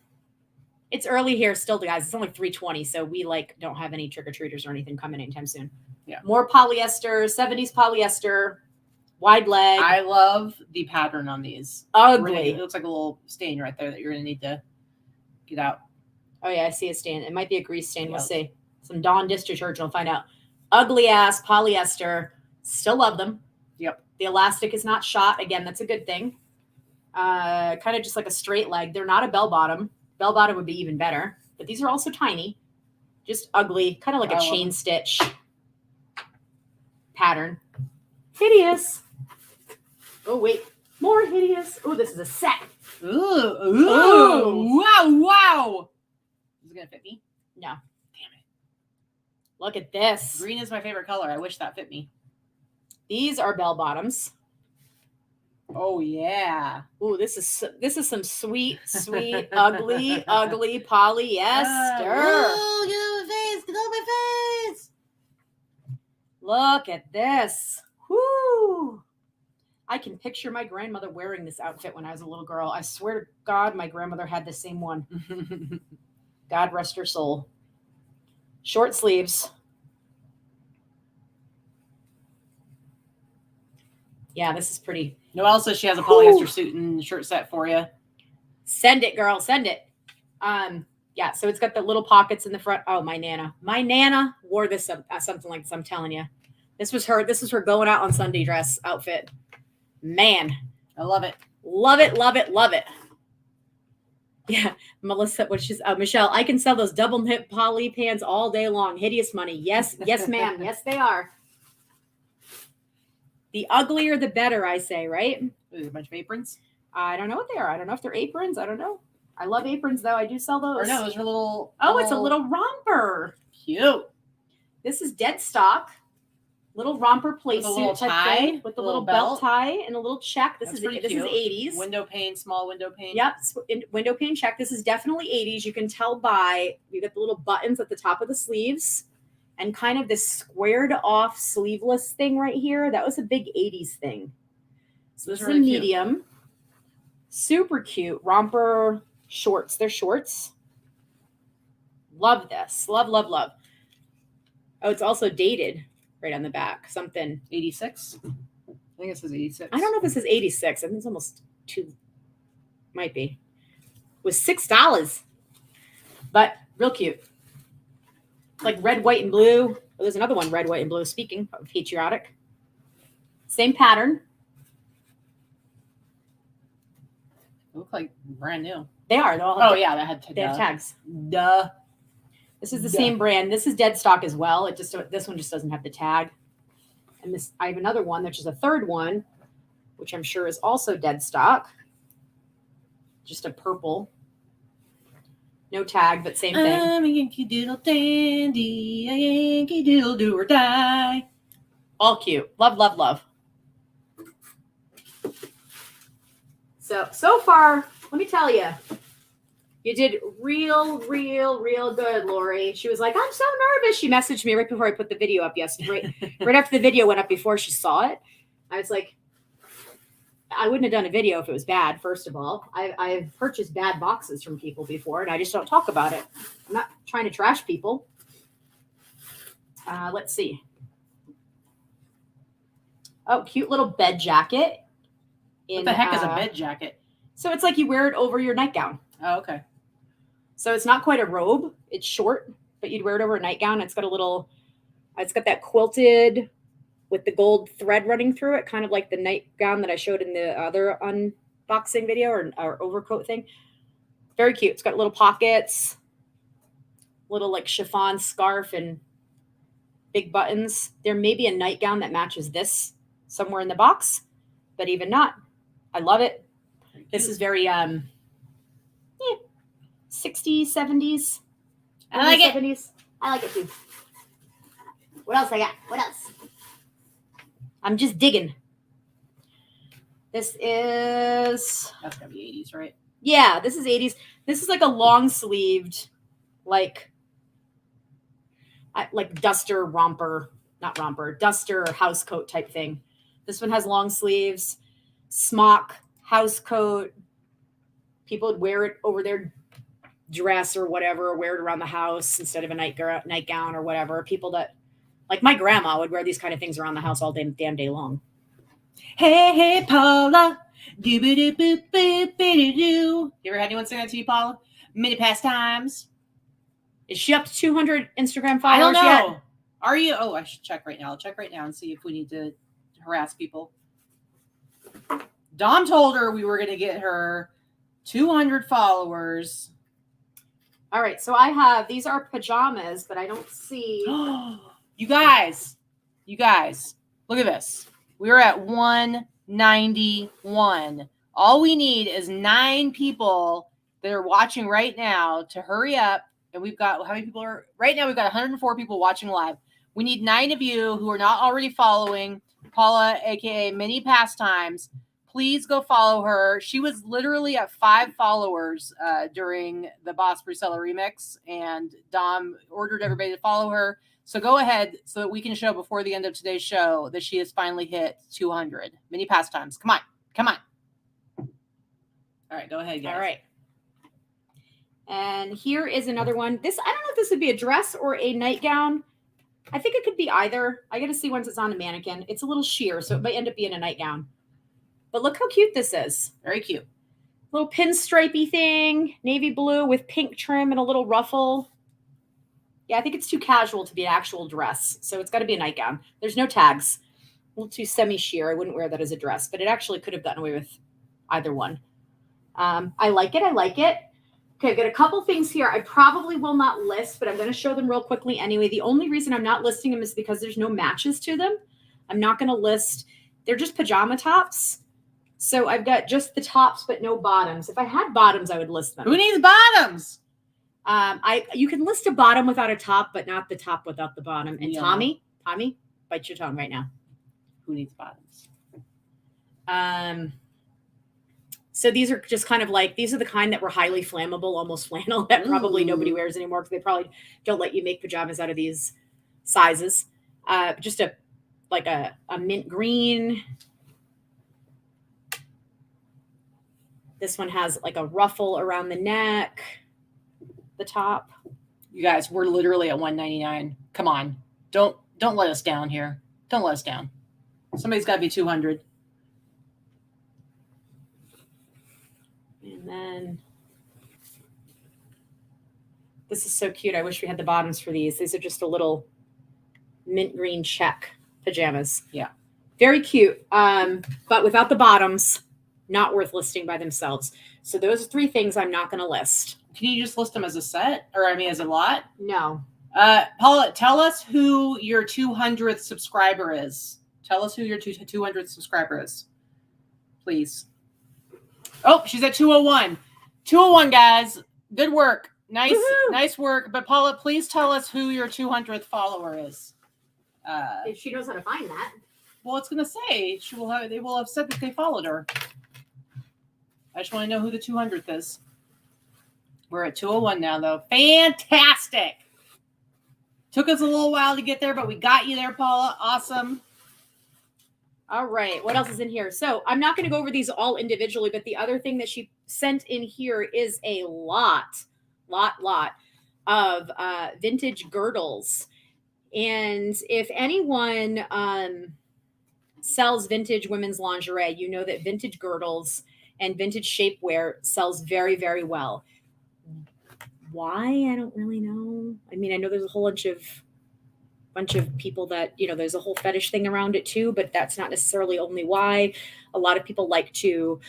It's early here still, guys. It's only 3:20, so we don't have any trick-or-treaters or anything coming anytime soon. Yeah. More polyester, 70s polyester, wide leg. I love the pattern on these. Ugly. It looks like a little stain right there that you're going to need to get out. Oh, yeah, I see a stain. It might be a grease stain. We'll see. Some Dawn dish detergent. We'll find out. Ugly-ass polyester. Still love them. Yep. The elastic is not shot. Again, that's a good thing. Kind of just like a straight leg. They're not a bell bottom. Bell bottom would be even better. But these are also tiny. Just ugly. Kind of like a chain stitch pattern. Hideous. Oh, wait. More hideous. Oh, this is a set. Ooh. Wow. Is it going to fit me? No. Damn it. Look at this. Green is my favorite color. I wish that fit me. These are bell bottoms. Oh, yeah. Ooh, this is some sweet, ugly polyester. Oh, get on my face. Get on my face. Look at this. Whoo. I can picture my grandmother wearing this outfit when I was a little girl. I swear to God, my grandmother had the same one. God rest her soul. Short sleeves. Yeah, this is pretty. Noelle says she has a polyester suit and shirt set for you. Send it, girl. Send it. Yeah, so it's got the little pockets in the front. Oh, my Nana. My Nana wore this something like this, I'm telling you. This was her going out on Sunday dress outfit. Man. I love it. Love it, love it, love it. Yeah, Melissa, Michelle, I can sell those double hip poly pants all day long. Hideous money. Yes, ma'am. Yes, they are. The uglier, the better, I say, right? There's a bunch of aprons. I don't know what they are. I don't know if they're aprons. I don't know. I love aprons, though. I do sell those. Or no, those are little. Oh, it's a little romper. Cute. This is dead stock. Little romper playsuit type thing with a little belt tie and a little check. This is 80s. Window pane, small window pane. Yep, window pane check. This is definitely 80s. You can tell by you got the little buttons at the top of the sleeves and kind of this squared off sleeveless thing right here. That was a big 80s thing. So this is a medium. Super cute romper shorts. They're shorts. Love this. Love, love, love. Oh, it's also dated. Right on the back, something 86. I think it says 86. I don't know if this is 86. I think it's almost might be. It was $6, but real cute. Like red, white, and blue. Oh, there's another one, red, white, and blue. Speaking of patriotic, same pattern. They look like brand new. They are. Oh yeah, they have tags. Duh. This is the same brand. This is dead stock as well. This one just doesn't have the tag. And I have another one, which is a third one, which I'm sure is also dead stock. just a purple. No tag, but same thing. I'm a Yankee Doodle dandy, a Yankee Doodle do or die. All cute. Love, love, love. So far, let me tell you, you did real good, Lori. She was like, I'm so nervous. She messaged me right before I put the video up yesterday, right after the video went up before she saw it. I was like, I wouldn't have done a video if it was bad, first of all. I've purchased bad boxes from people before, and I just don't talk about it. I'm not trying to trash people. Let's see. Oh, cute little bed jacket. What the heck is a bed jacket? So it's like you wear it over your nightgown. Oh, okay. So it's not quite a robe. It's short, but you'd wear it over a nightgown. It's got that quilted with the gold thread running through it, kind of like the nightgown that I showed in the other unboxing video or overcoat thing. Very cute. It's got little pockets, little like chiffon scarf and big buttons. There may be a nightgown that matches this somewhere in the box, but even not. I love it. This is very 60s, 70s. I like it. 70s. I like it too. What else I got? What else? I'm just digging. This is... That's got to be 80s, right? Yeah, this is 80s. This is like a long-sleeved, like duster romper, not romper, duster house coat type thing. This one has long sleeves, smock, house coat. People would wear it over their dress or whatever, or wear it around the house instead of a nightgown or whatever. People that, like my grandma, would wear these kind of things around the house all damn day long. Hey, Paula. Do-ba-do-boop-boop-ba-do-do. You ever had anyone sing that to you, Paula? Mini pastimes. Is she up to 200 Instagram followers I don't know. yet? Are you? Oh, I should check right now. I'll check right now and see if we need to harass people. Dom told her we were going to get her 200 followers. All right. So I have, these are pajamas, but I don't see. You guys, look at this. We're at 191. All we need is 9 people that are watching right now to hurry up. And we've got, how many people are right now? We've got 104 people watching live. We need 9 of you who are not already following Paula, aka Mini Pastimes. Please go follow her. She was literally at 5 followers during the Boss Brucella remix, and Dom ordered everybody to follow her. So go ahead so that we can show before the end of today's show that she has finally hit 200. Mini Pastimes. Come on. All right, go ahead, guys. All right. And here is another one. This, I don't know if this would be a dress or a nightgown. I think it could be either. I got to see once it's on a mannequin. It's a little sheer, so it might end up being a nightgown. But look how cute this is. Very cute. Little pinstripey thing, navy blue with pink trim and a little ruffle. Yeah, I think it's too casual to be an actual dress, so it's got to be a nightgown. There's no tags. A little too semi-sheer. I wouldn't wear that as a dress, but it actually could have gotten away with either one. I like it. Okay, I've got a couple things here I probably will not list, but I'm going to show them real quickly anyway. The only reason I'm not listing them is because there's no matches to them. I'm not going to list. They're just pajama tops. So I've got just the tops, but no bottoms. If I had bottoms, I would list them. Who needs bottoms? You can list a bottom without a top, but not the top without the bottom. And Yeah. Tommy, bite your tongue right now. Who needs bottoms? So these are just kind of like, these are the kind that were highly flammable, almost flannel, that probably nobody wears anymore because they probably don't let you make pajamas out of these sizes. Just a mint green. This one has like a ruffle around the neck, the top. You guys, we're literally at 199. Come on. Don't let us down here. Don't let us down. Somebody's got to be 200. And then this is so cute. I wish we had the bottoms for these. These are just a little mint green check pajamas. Yeah. Very cute. But without the bottoms, not worth listing by themselves. So those are 3 things I'm not going to list. Can you just list them as a set? Or as a lot? No. Paula, tell us who your 200th subscriber is. Tell us who your 200th subscriber is. Please. Oh, she's at 201. 201, guys. Good work. Nice, Woohoo! nice work. But Paula, please tell us who your 200th follower is. If she knows how to find that. Well, it's gonna say they will have said that they followed her. I just want to know who the 200th is. We're at 201 now, though. Fantastic. Took us a little while to get there, but we got you there, Paula. Awesome. All right. What else is in here? So I'm not going to go over these all individually, but the other thing that she sent in here is a lot of vintage girdles. And if anyone sells vintage women's lingerie, you know that vintage girdles and vintage shapewear sells very, very well. Why? I don't really know. I mean, I know there's a whole bunch of people that, you know, there's a whole fetish thing around it too, but that's not necessarily only why. A lot of people like to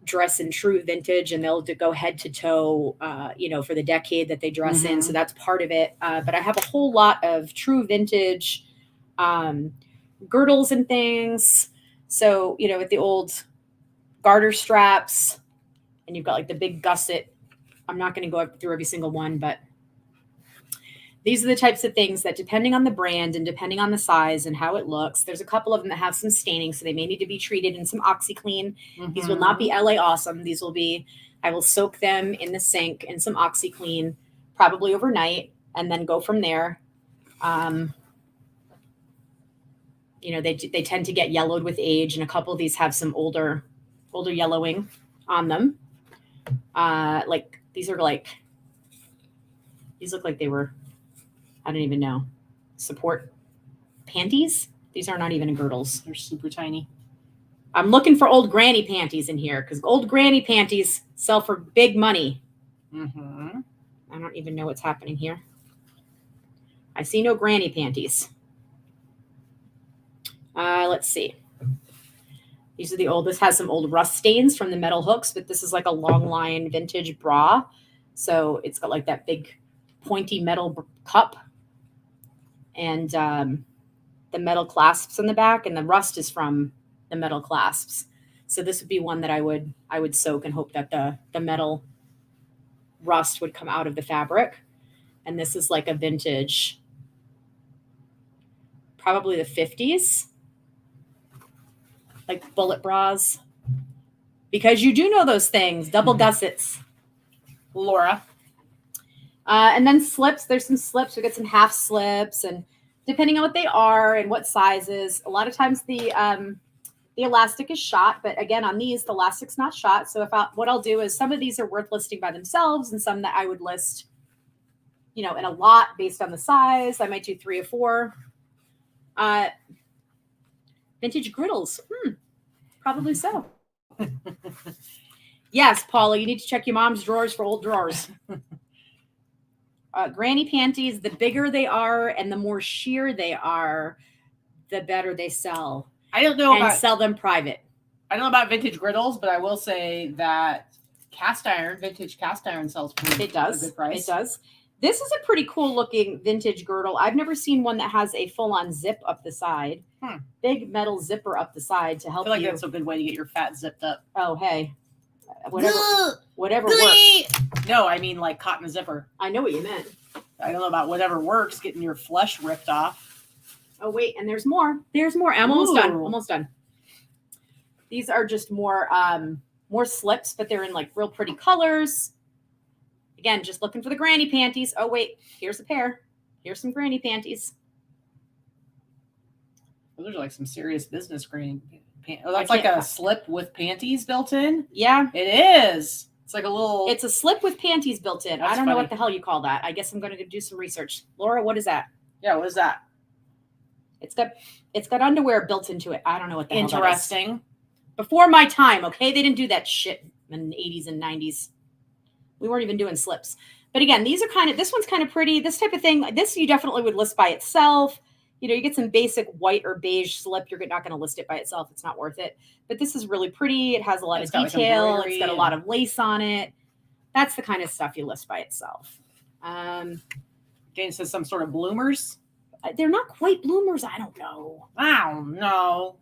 dress in true vintage and they'll go head to toe, you know, for the decade that they dress in. So that's part of it. But I have a whole lot of true vintage girdles and things. So, you know, with the old garter straps, and you've got like the big gusset. I'm not going to go through every single one, but these are the types of things that, depending on the brand and depending on the size and how it looks, there's a couple of them that have some staining, so they may need to be treated in some OxyClean. These will not be LA Awesome. These will be, I will soak them in the sink in some OxyClean, probably overnight, and then go from there. You know, they tend to get yellowed with age, and a couple of these have some older yellowing on them. Like these look like they were, I don't even know, support panties. These are not even girdles. They're super tiny. I'm looking for old granny panties in here because old granny panties sell for big money. I don't even know what's happening here. I see no granny panties. Let's see. These are the old, this has some old rust stains from the metal hooks, but this is like a long line vintage bra. So it's got like that big pointy metal cup and the metal clasps in the back, and the rust is from the metal clasps. So this would be one that I would soak and hope that the metal rust would come out of the fabric. And this is like a vintage, probably the 50s. Like bullet bras, because you do know those things, double gussets, Laura. And then slips. There's some slips. We get some half slips, and depending on what they are and what sizes, a lot of times the elastic is shot. But again, on these, the elastic's not shot. So what I'll do is, some of these are worth listing by themselves, and some that I would list, you know, in a lot based on the size. I might do 3 or 4. Vintage Girdles. Probably so. Yes, Paula, you need to check your mom's drawers for old drawers. Granny panties, the bigger they are and the more sheer they are, the better they sell. I don't know and sell them private. I don't know about vintage girdles, but I will say that vintage cast iron sells pretty It does. a good price. It does. This is a pretty cool looking vintage girdle. I've never seen one that has a full on zip up the side. Big metal zipper up the side to help you. I feel like that's a good way to get your fat zipped up. Oh, hey. Whatever works. No, I mean like cotton zipper. I know what you meant. I don't know about whatever works, getting your flesh ripped off. Oh, wait, and there's more. There's more. I'm almost done. These are just more slips, but they're in like real pretty colors. Again, just looking for the granny panties. Oh, wait, here's a pair. Here's some granny panties. Those are like some serious business granny panties. Oh, that's like a slip with panties built in? Yeah. It is. It's like a little... It's a slip with panties built in. That's I don't know funny. what the hell you call that. I guess I'm going to do some research. Laura, what is that? Yeah, what is that? It's got underwear built into it. I don't know what the hell that is. Interesting. Before my time, okay? They didn't do that shit in the 80s and 90s. We weren't even doing slips. But again, these are this one's kind of pretty. This type of thing, this you definitely would list by itself. You know, you get some basic white or beige slip. You're not going to list it by itself. It's not worth it. But this is really pretty. It has a lot of detail. It's got a lot of lace on it. That's the kind of stuff you list by itself. Okay, it says some sort of bloomers. They're not quite bloomers. I don't know. I don't know.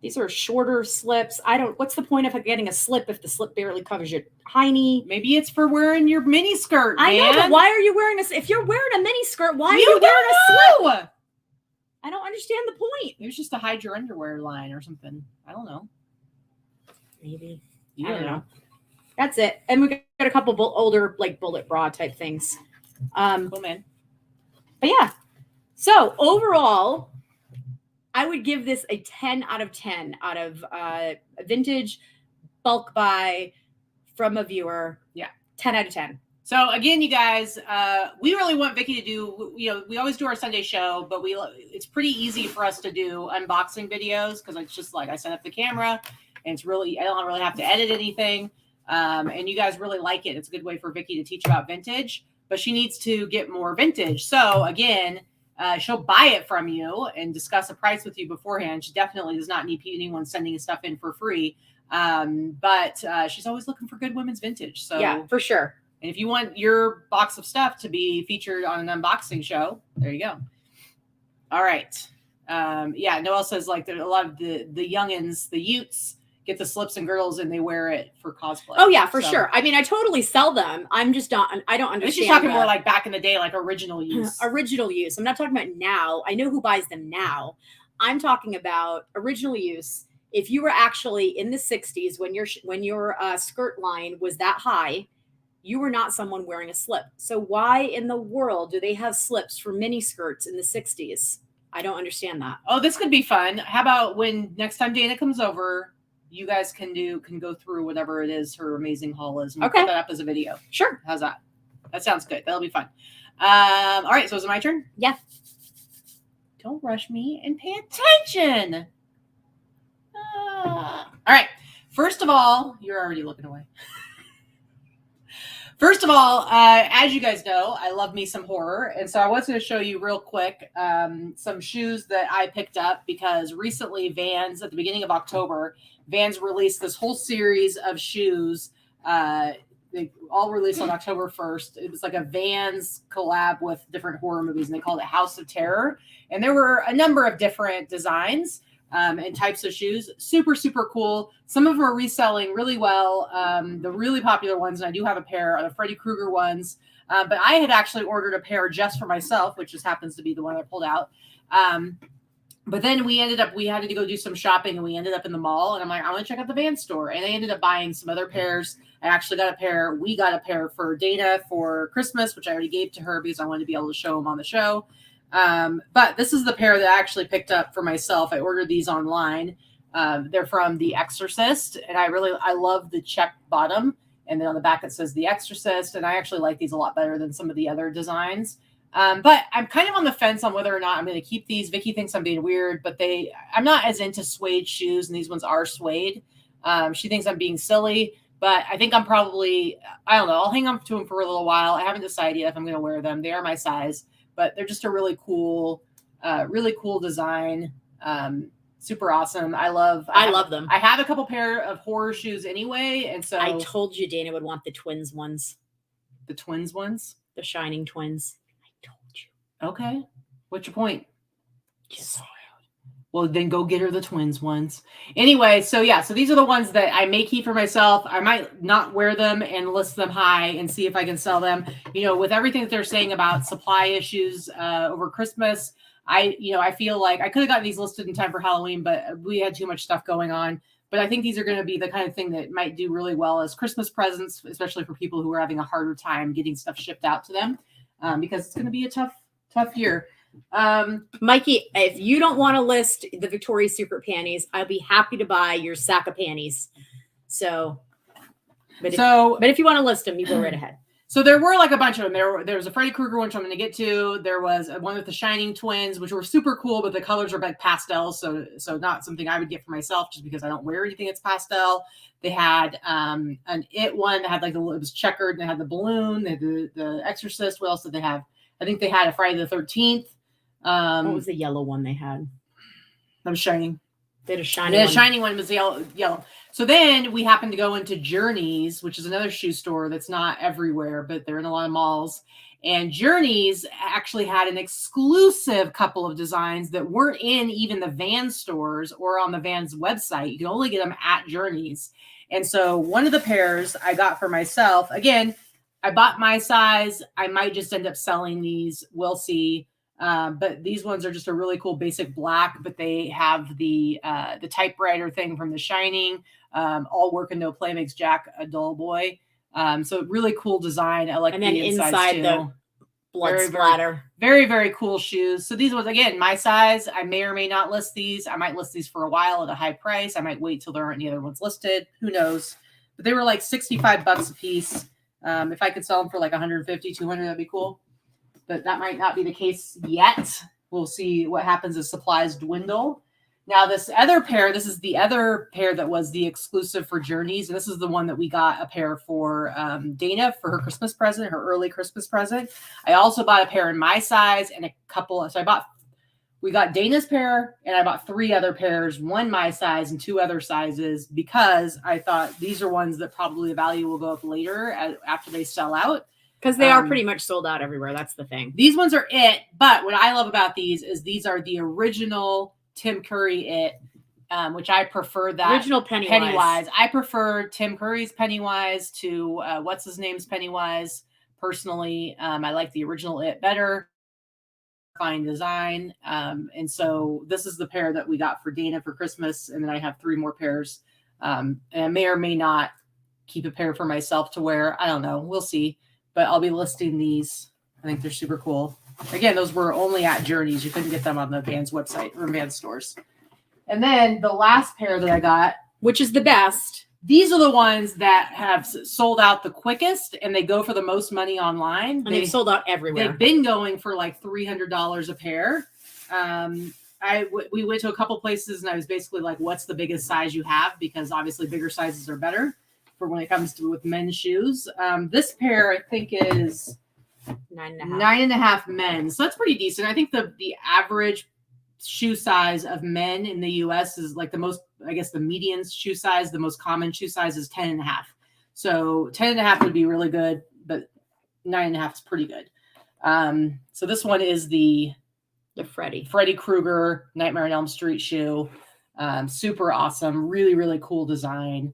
These are shorter slips. What's the point of getting a slip if the slip barely covers your hiney? Maybe it's for wearing your mini skirt, man. I know, but why are you wearing if you're wearing a mini skirt, why are you wearing a slip? I don't understand the point. It was just to hide your underwear line or something. I don't know. Maybe. I don't know. That's it. And we got a couple older, like bullet bra type things. Cool, man. But yeah. So overall, I would give this a 10 out of 10 out of a vintage bulk buy from a viewer. Yeah. 10 out of 10. So again, you guys, we really want Vikki to do, we always do our Sunday show, but it's pretty easy for us to do unboxing videos because it's just like I set up the camera and I don't really have to edit anything. And you guys really like it. It's a good way for Vikki to teach about vintage, but she needs to get more vintage. So again, she'll buy it from you and discuss a price with you beforehand. She definitely does not need anyone sending stuff in for free. But she's always looking for good women's vintage. So yeah, for sure. And if you want your box of stuff to be featured on an unboxing show, there you go. All right. Yeah, Noelle says like there's a lot of the youngins, the Utes, get the slips and girdles and they wear it for cosplay. Oh yeah, for sure. I mean, I totally sell them. I'm just not. I don't understand. She's talking more like back in the day, like original use. Original use. I'm not talking about now. I know who buys them now. I'm talking about original use. If you were actually in the 60s when your skirt line was that high, you were not someone wearing a slip. So why in the world do they have slips for mini skirts in the 60s? I don't understand that. Oh, this could be fun. How about when next time Dana comes over, you guys can go through whatever it is her amazing haul is. And we'll put that up as a video. Sure. How's that? That sounds good. That'll be fun. All right. So is it my turn? Yeah. Don't rush me and pay attention. All right. First of all, you're already looking away. First of all, as you guys know, I love me some horror. And so I was going to show you real quick some shoes that I picked up because recently Vans, at the beginning of October, Vans released this whole series of shoes. They all released on October 1st. It was like a Vans collab with different horror movies, and they called it House of Terror. And there were a number of different designs and types of shoes. Super, super cool. Some of them are reselling really well. The really popular ones, and I do have a pair, are the Freddy Krueger ones. But I had actually ordered a pair just for myself, which just happens to be the one I pulled out. But then we had to go do some shopping, and we ended up in the mall. And I'm like, I want to check out the Vans store. And I ended up buying some other pairs. I actually got a pair. We got a pair for Dana for Christmas, which I already gave to her because I wanted to be able to show them on the show. But this is the pair that I actually picked up for myself. I ordered these online. They're from The Exorcist, and I love the check bottom. And then on the back it says The Exorcist, and I actually like these a lot better than some of the other designs. But I'm kind of on the fence on whether or not I'm going to keep these. Vikki thinks I'm being weird, but I'm not as into suede shoes, and these ones are suede. She thinks I'm being silly, but I think I'm probably, I don't know, I'll hang on to them for a little while. I haven't decided yet if I'm going to wear them. They are my size, but they're just a really cool design. Super awesome. I love them. I have a couple pair of horror shoes anyway, and so I told you Dana would want the twins ones. The twins ones? The shining twins. I told you. Okay. What's your point? Just say it. Well, then go get her the twins ones. Anyway, so these are the ones that I may keep for myself. I might not wear them and list them high and see if I can sell them. You know, with everything that they're saying about supply issues over Christmas, I feel like I could have gotten these listed in time for Halloween, but we had too much stuff going on. But I think these are going to be the kind of thing that might do really well as Christmas presents, especially for people who are having a harder time getting stuff shipped out to them, because it's going to be a tough year. Mikey, if you don't want to list the Victoria's Secret panties, I'll be happy to buy your sack of panties. But if you want to list them, you go right ahead. So there were like a bunch of them. There was a Freddy Krueger one, which I'm going to get to. There was one with the Shining Twins, which were super cool, but the colors are like pastels, so not something I would get for myself just because I don't wear anything that's pastel. They had an It one that had like it was checkered and they had the balloon. They had the Exorcist. What else did they have? I think they had a Friday the 13th. What was the yellow one they had? That was Shining. They had a shiny one. The shiny one was the yellow. So then we happened to go into Journeys, which is another shoe store that's not everywhere, but they're in a lot of malls. And Journeys actually had an exclusive couple of designs that weren't in even the Vans stores or on the Vans website. You can only get them at Journeys. And so one of the pairs I got for myself, again, I bought my size. I might just end up selling these. We'll see. But these ones are just a really cool basic black, but they have the typewriter thing from The Shining. All work and no play makes Jack a dull boy. So really cool design. I like and then the inside too. The blood very, splatter. Very, very cool shoes. So these ones, again, my size. I may or may not list these. I might list these for a while at a high price. I might wait till there aren't any other ones listed. Who knows? But they were like $65 a piece. If I could sell them for like 150, 200, that'd be cool. But that might not be the case yet. We'll see what happens as supplies dwindle. Now, this other pair, this is the other pair that was the exclusive for Journeys. And this is the one that we got a pair for Dana for her Christmas present, her early Christmas present. I also bought a pair in my size and a couple. So we got Dana's pair and I bought 3 other pairs, one my size and 2 other sizes, because I thought these are ones that probably the value will go up later after they sell out. Because they are pretty much sold out everywhere. That's the thing. These ones are it. But what I love about these is these are the original Tim Curry it, which I prefer that. Original Pennywise. I prefer Tim Curry's Pennywise to what's his name's Pennywise. Personally, I like the original it better. Fine design. And so this is the pair that we got for Dana for Christmas. And then I have 3 more pairs. And I may or may not keep a pair for myself to wear. I don't know. We'll see. But I'll be listing these. I think they're super cool. Again, those were only at Journeys. You couldn't get them on the Vans website or Vans stores. And then the last pair that I got, which is the best. These are the ones that have sold out the quickest, and they go for the most money online. And they've sold out everywhere. They've been going for like $300 a pair. We went to a couple places, and I was basically like, what's the biggest size you have? Because obviously bigger sizes are better for when it comes to with men's shoes. This pair, I think, is 9.5 men's. So that's pretty decent. I think the average shoe size of men in the US is like the most, I guess the median shoe size, the most common shoe size is 10.5. So 10.5 would be really good, but 9.5 is pretty good. So this one is the Freddy Krueger Nightmare on Elm Street shoe. Super awesome. Really, really cool design.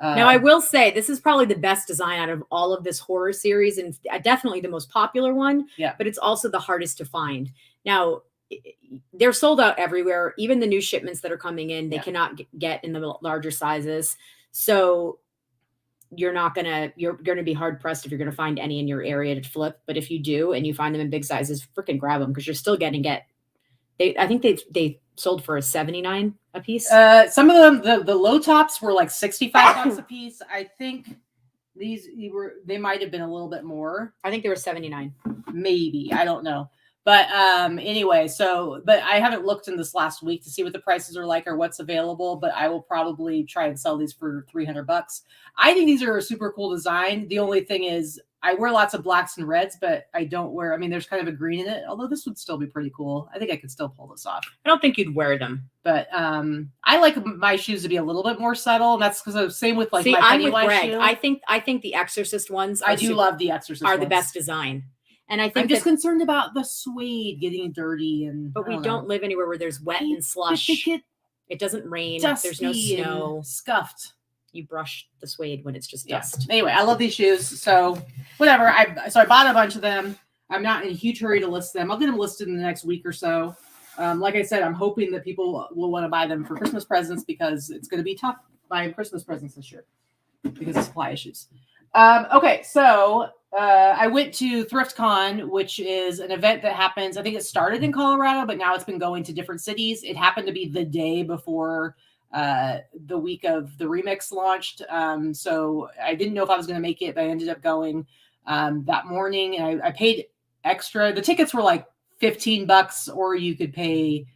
Now, I will say this is probably the best design out of all of this horror series and definitely the most popular one. Yeah. But it's also the hardest to find. Now, they're sold out everywhere. Even the new shipments that are coming in, they cannot get in the larger sizes. So you're going to be hard pressed if you're going to find any in your area to flip. But if you do and you find them in big sizes, freaking grab them because you're still going to get. I think they sold for $79 a piece. Some of them, the low tops were like $65 a piece. I think they might have been a little bit more. I think they were $79. Maybe. I don't know. But anyway, but I haven't looked in this last week to see what the prices are like or what's available, but I will probably try and sell these for $300. I think these are a super cool design. The only thing is I wear lots of blacks and reds, but I don't wear, there's kind of a green in it, although this would still be pretty cool. I think I could still pull this off. I don't think you'd wear them. But I like my shoes to be a little bit more subtle, and that's because I'm same with like my I'm with Pennywise Greg. shoe. I think the Exorcist ones I do love the Exorcist are ones. the best design. And I think I'm just concerned about the suede getting dirty but we don't live anywhere where there's wet and slush. It doesn't rain. There's no snow. Scuffed. You brush the suede when it's just Yes. dust. Anyway, I love these shoes. So whatever. I bought a bunch of them. I'm not in a huge hurry to list them. I'll get them listed in the next week or so. Like I said, I'm hoping that people will want to buy them for Christmas presents because it's going to be tough buying Christmas presents this year because of supply issues. Okay, so I went to ThriftCon, which is an event that happens. I think it started in Colorado, but now it's been going to different cities. It happened to be the day before the week of the remix launched. So I didn't know if I was going to make it, but I ended up going that morning, and I paid extra. The tickets were like $15, or you could pay,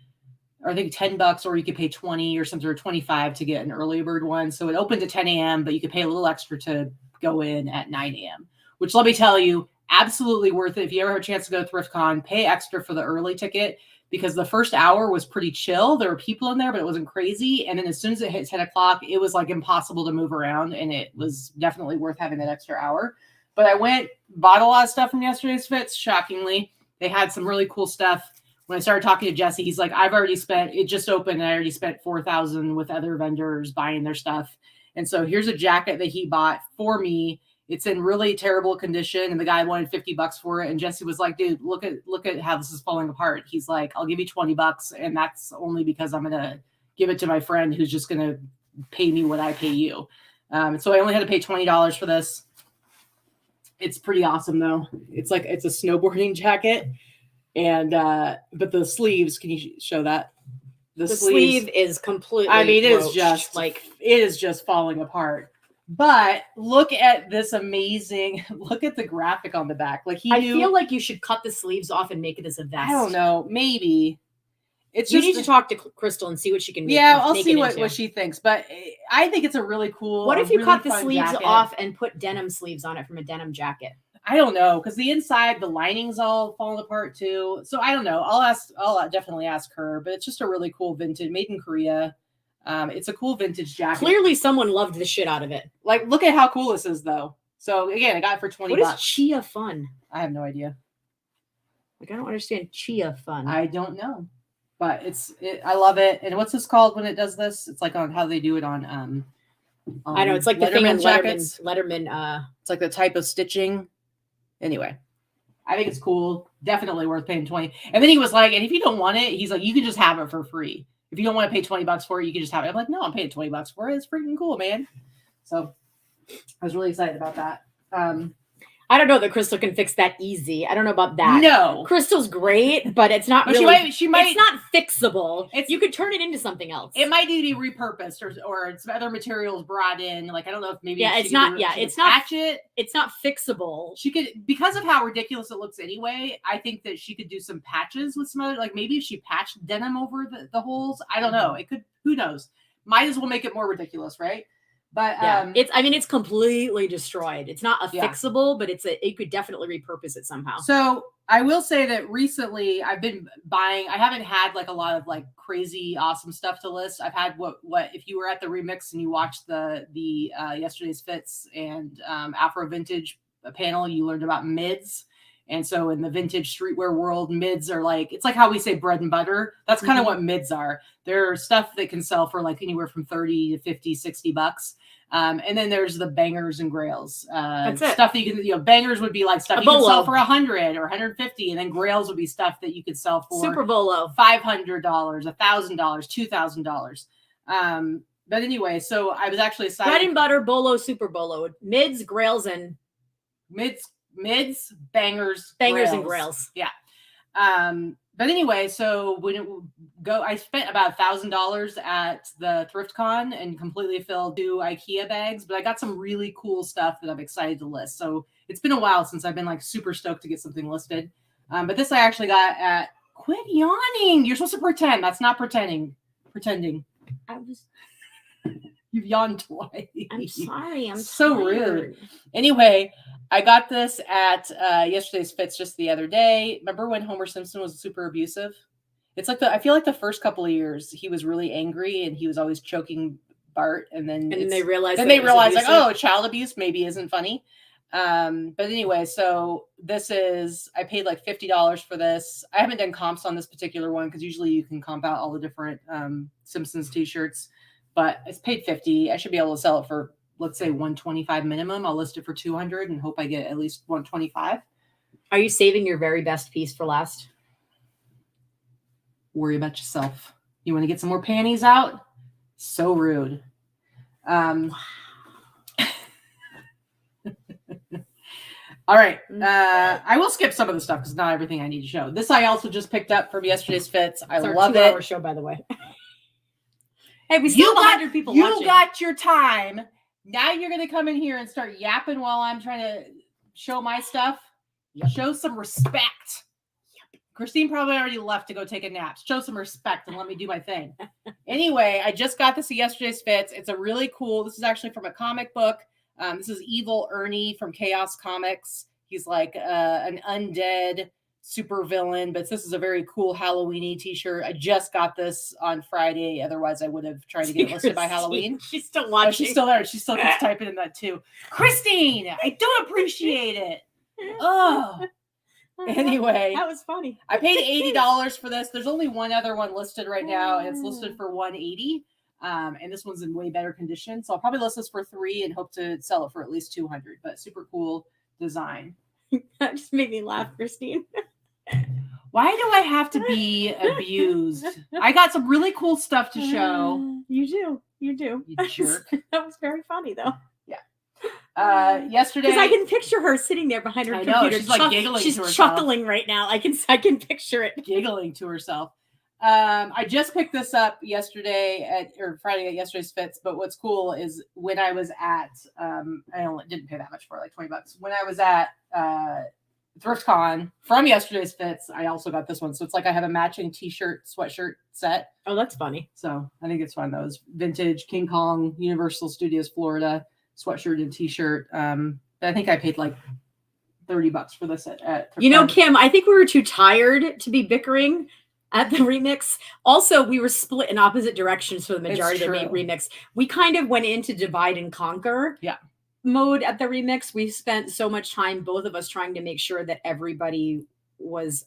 or I think $10, or you could pay 20 or something, or 25 to get an early bird one. So it opened at 10 a.m., but you could pay a little extra to go in at 9 a.m., which, let me tell you, absolutely worth it. If you ever have a chance to go to ThriftCon, pay extra for the early ticket, because the first hour was pretty chill. There were people in there, but it wasn't crazy. And then as soon as it hit 10 o'clock, it was like impossible to move around, and it was definitely worth having that extra hour. But I bought a lot of stuff from yesterday's fits. Shockingly, they had some really cool stuff. When I started talking to Jesse, he's like, it just opened and I already spent $4,000 with other vendors buying their stuff. And so here's a jacket that he bought for me. It's in really terrible condition. And the guy wanted $50 for it. And Jesse was like, dude, look at how this is falling apart. He's like, I'll give you $20. And that's only because I'm going to give it to my friend who's just going to pay me what I pay you. So I only had to pay $20 for this. It's pretty awesome though. It's a snowboarding jacket. And but the sleeves, can you show that? The sleeve is completely it is just falling apart. But look at this look at the graphic on the back. Like I feel like you should cut the sleeves off and make it as a vest. I don't know, maybe. You need to talk to Crystal and see what she can make. Yeah, I'll see what she thinks. But I think it's a really cool. What if you really cut the sleeves jacket off and put denim sleeves on it from a denim jacket? I don't know, because the inside, the lining's all falling apart too. So I don't know. I'll definitely ask her. But it's just a really cool vintage, made in Korea. It's a cool vintage jacket. Clearly, someone loved the shit out of it. Like, look at how cool this is, though. So again, I got it for $20. What is Chia Fun? I have no idea. Like, I don't understand Chia Fun. I don't know, but I love it. And what's this called when it does this? It's like on how they do it on I know it's like the thing on Letterman. It's like the type of stitching. Anyway, I think it's cool. Definitely worth paying $20. And then he was like, and if you don't want it, he's like, you can just have it for free. If you don't want to pay $20 for it, you can just have it. I'm like, no, I'm paying $20 for it. It's freaking cool, man. So I was really excited about that. I don't know that Crystal can fix that easy. I don't know about that. No. Crystal's great, but it's not really. She might. It's not fixable. You could turn it into something else. It might need to be repurposed or some other materials brought in. Like, I don't know if maybe. Yeah, it's not. Yeah, it's not. Patch it. It's not fixable. She could, because of how ridiculous it looks anyway. I think that she could do some patches with some other. Like maybe if she patched denim over the holes. I don't know. It could. Who knows? Might as well make it more ridiculous, right? But yeah, it's completely destroyed. It's not fixable, but it could definitely repurpose it somehow. So I will say that recently I've been buying. I haven't had like a lot of like crazy awesome stuff to list. I've had what if you were at the remix and you watched the yesterday's fits and Afro vintage panel, you learned about mids. And so in the vintage streetwear world, mids are like, it's like how we say bread and butter. That's kind of what mids are. They're stuff that can sell for like anywhere from 30 to 50, $60. And then there's the bangers and grails. That's stuff that you can, bangers would be like stuff you can sell for 100 or 150. And then grails would be stuff that you could sell for Super Bolo, $500, $1,000, $2,000. But anyway, so I was actually excited. Bread and butter, bolo, super bolo, mids, grails, and mids, bangers, and grails. Yeah. But anyway, so I spent about $1,000 at the thrift con and completely filled 2 IKEA bags, but I got some really cool stuff that I'm excited to list. So it's been a while since I've been like super stoked to get something listed. But this I actually got at, quit yawning. You're supposed to pretend. That's not pretending. You've yawned twice. I'm sorry. I'm so rude. Anyway, I got this at yesterday's fits just the other day. Remember when Homer Simpson was super abusive? It's like I feel like the first couple of years he was really angry and he was always choking Bart, and then they realized like, oh, child abuse maybe isn't funny. But anyway, so I paid like $50 for this. I haven't done comps on this particular one because usually you can comp out all the different Simpsons t-shirts. But it's paid $50. I should be able to sell it for, let's say, $125 minimum. I'll list it for $200 and hope I get at least $125. Are you saving your very best piece for last? Worry about yourself. You want to get some more panties out? So rude. All right. I will skip some of the stuff because not everything I need to show. This I also just picked up from yesterday's fits. I love it. It's our 2-hour show, by the way. Hey, we still have 100 people watching. You got your time. Now you're going to come in here and start yapping while I'm trying to show my stuff. Yep. Show some respect. Yep. Christine probably already left to go take a nap. Show some respect and let me do my thing. Anyway, I just got this at yesterday's fits. It's a really cool. This is actually from a comic book. This is Evil Ernie from Chaos Comics. He's like an undead super villain, but this is a very cool Halloween-y t-shirt. I just got this on Friday. Otherwise, I would have tried to get it listed by Halloween. She's still watching. Oh, she's still there. She still keeps typing in that too. Christine, I don't appreciate it. Oh. Anyway, that was funny. I paid $80 for this. There's only one other one listed right now, and it's listed for $180. And this one's in way better condition. So I'll probably list this for $3 and hope to sell it for at least $200. But super cool design. That just made me laugh, Christine. Why do I have to be abused? I got some really cool stuff to show. You do. You jerk. That was very funny, though. Yeah. Yesterday, because I can picture her sitting there behind her computer. She's like giggling to herself. She's chuckling right now. I can picture it. Giggling to herself. I just picked this up yesterday or Friday at yesterday's Fits. But what's cool is when I was at, I didn't pay that much for it, like $20. When I was at ThriftCon from yesterday's Fits, I also got this one. So it's like I have a matching t-shirt, sweatshirt set. Oh, that's funny. So I think it's fun. Those vintage King Kong, Universal Studios, Florida sweatshirt and t-shirt. But I think I paid like $30 for this at Kim, I think we were too tired to be bickering at the remix. Also, we were split in opposite directions for the majority of the remix. We kind of went into divide and conquer mode at the remix. We spent so much time, both of us, trying to make sure that everybody was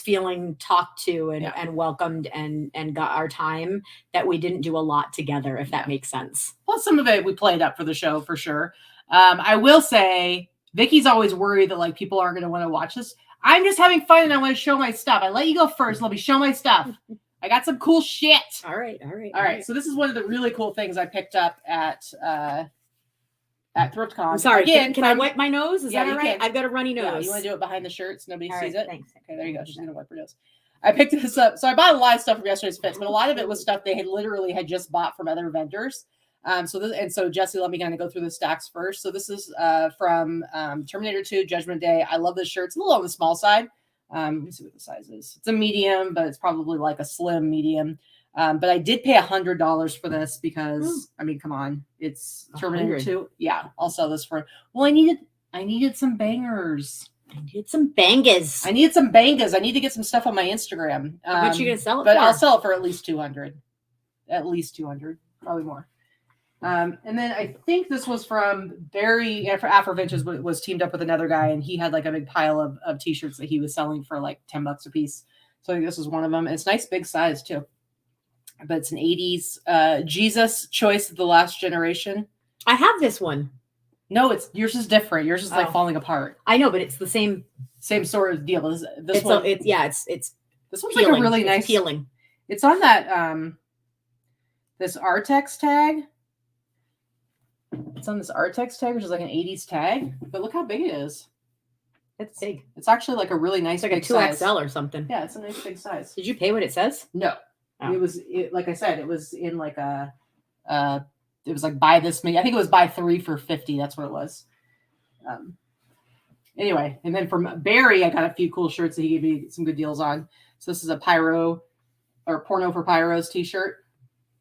feeling talked to and welcomed and got our time, that we didn't do a lot together, if that makes sense. Well, some of it we played up for the show for sure. I will say Vikki's always worried that like people aren't going to want to watch this. I'm just having fun and I want to show my stuff. I let you go first. Let me show my stuff. I got some cool shit. All right. So this is one of the really cool things I picked up at ThriftCon. I'm sorry. Again, can I wipe my nose? Is that all right? I've got a runny nose. Yeah, you want to do it behind the shirt so nobody sees it? Thanks. Okay, there you go. She's going to wipe her nose. I picked this up. So I bought a lot of stuff from yesterday's Fits, but a lot of it was stuff they had literally just bought from other vendors. So Jesse, let me kind of go through the stacks first. So this is from Terminator 2 Judgment Day. I love this shirt. It's a little on the small side. Let me see what the size is. It's a medium, but it's probably like a slim medium. But I did pay $100 for this because I mean, come on, it's Terminator 2. Yeah, I'll sell this for. Well, I needed some bangers. I needed some bangers. I need to get some stuff on my Instagram. How much you gonna sell it but for? I'll sell it for at least 200. At least 200, probably more. And then I think this was from Barry for Afro Vintage was teamed up with another guy, and he had like a big pile of t-shirts that he was selling for like $10 a piece. So I think this was one of them. It's nice big size too. But it's an 80s Jesus choice of the last generation. I have this one. No, yours is different. Yours is like falling apart. I know, but it's the same sort of deal. This it's one, it's this one's peeling. Like a really nice peeling. It's on that this Artex tag. It's on this Artex tag, which is like an 80s tag. But look how big it is. It's big. It's actually like a really nice like big a 2XL or something. Yeah, it's a nice big size. Did you pay what it says? No. Oh. Like I said, it was in like it was like buy this many. I think it was buy 3 for $50. That's what it was. Anyway, and then from Barry, I got a few cool shirts that he gave me some good deals on. So this is a Porno for Pyros t-shirt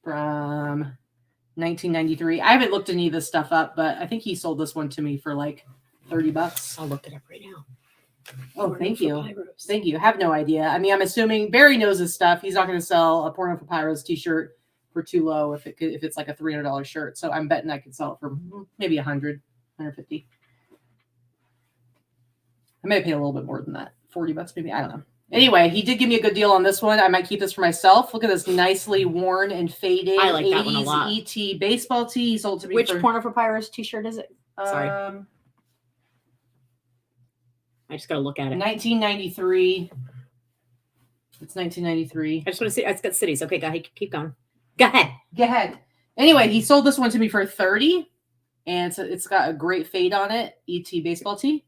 from 1993. I haven't looked any of this stuff up, but I think he sold this one to me for like $30. I'll look it up right now. Oh, thank you. Thank you. I have no idea. I mean, I'm assuming Barry knows his stuff. He's not going to sell a Porno for Pyros t-shirt for too low if it's like a $300 shirt. So I'm betting I could sell it for maybe $100, $150. I may have paid a little bit more than that. $40 maybe. I don't know. Anyway, he did give me a good deal on this one. I might keep this for myself. Look at this nicely worn and faded. I like that one a lot. ET baseball tee. He sold to me. Which Porno for Pyros t-shirt is it? Sorry. I just got to look at it. 1993. It's 1993. I just want to see. It's got cities. Okay, go ahead. Keep going. Go ahead. Anyway, he sold this one to me for $30, and it's got a great fade on it. ET baseball tee,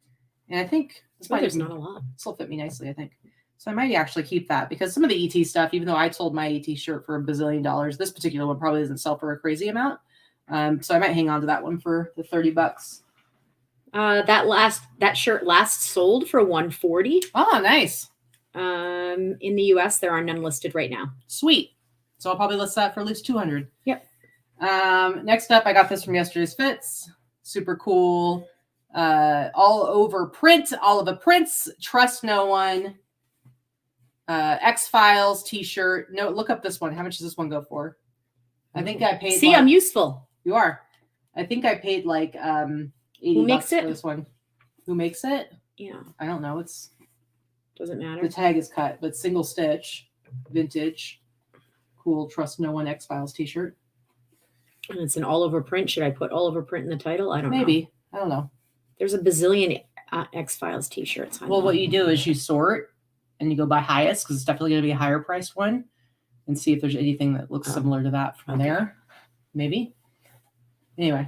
and I think this might there's not a lot. This will fit me nicely, I think. So I might actually keep that because some of the ET stuff, even though I sold my ET shirt for $1 bazillion, this particular one probably doesn't sell for a crazy amount. So I might hang on to that one for the $30. That shirt last sold for $140. Oh, nice. In the US, there are none listed right now. Sweet. So I'll probably list that for at least $200. Yep. Next up, I got this from yesterday's Fits. Super cool. all over print, all of the prints. Trust no one. X-Files t-shirt. No, look up this one. How much does this one go for? I think I paid. See, I'm useful. You are. I think I paid like $80 for this one. Who makes it? Yeah. I don't know. Doesn't matter. The tag is cut, but single stitch, vintage, cool. Trust no one X-Files t-shirt. And it's an all over print. Should I put all over print in the title? I don't know. Maybe. I don't know. There's a bazillion X-Files t-shirts. Well, what you do is you sort and you go by highest because it's definitely going to be a higher priced one and see if there's anything that looks similar to that from there. Maybe. Anyway.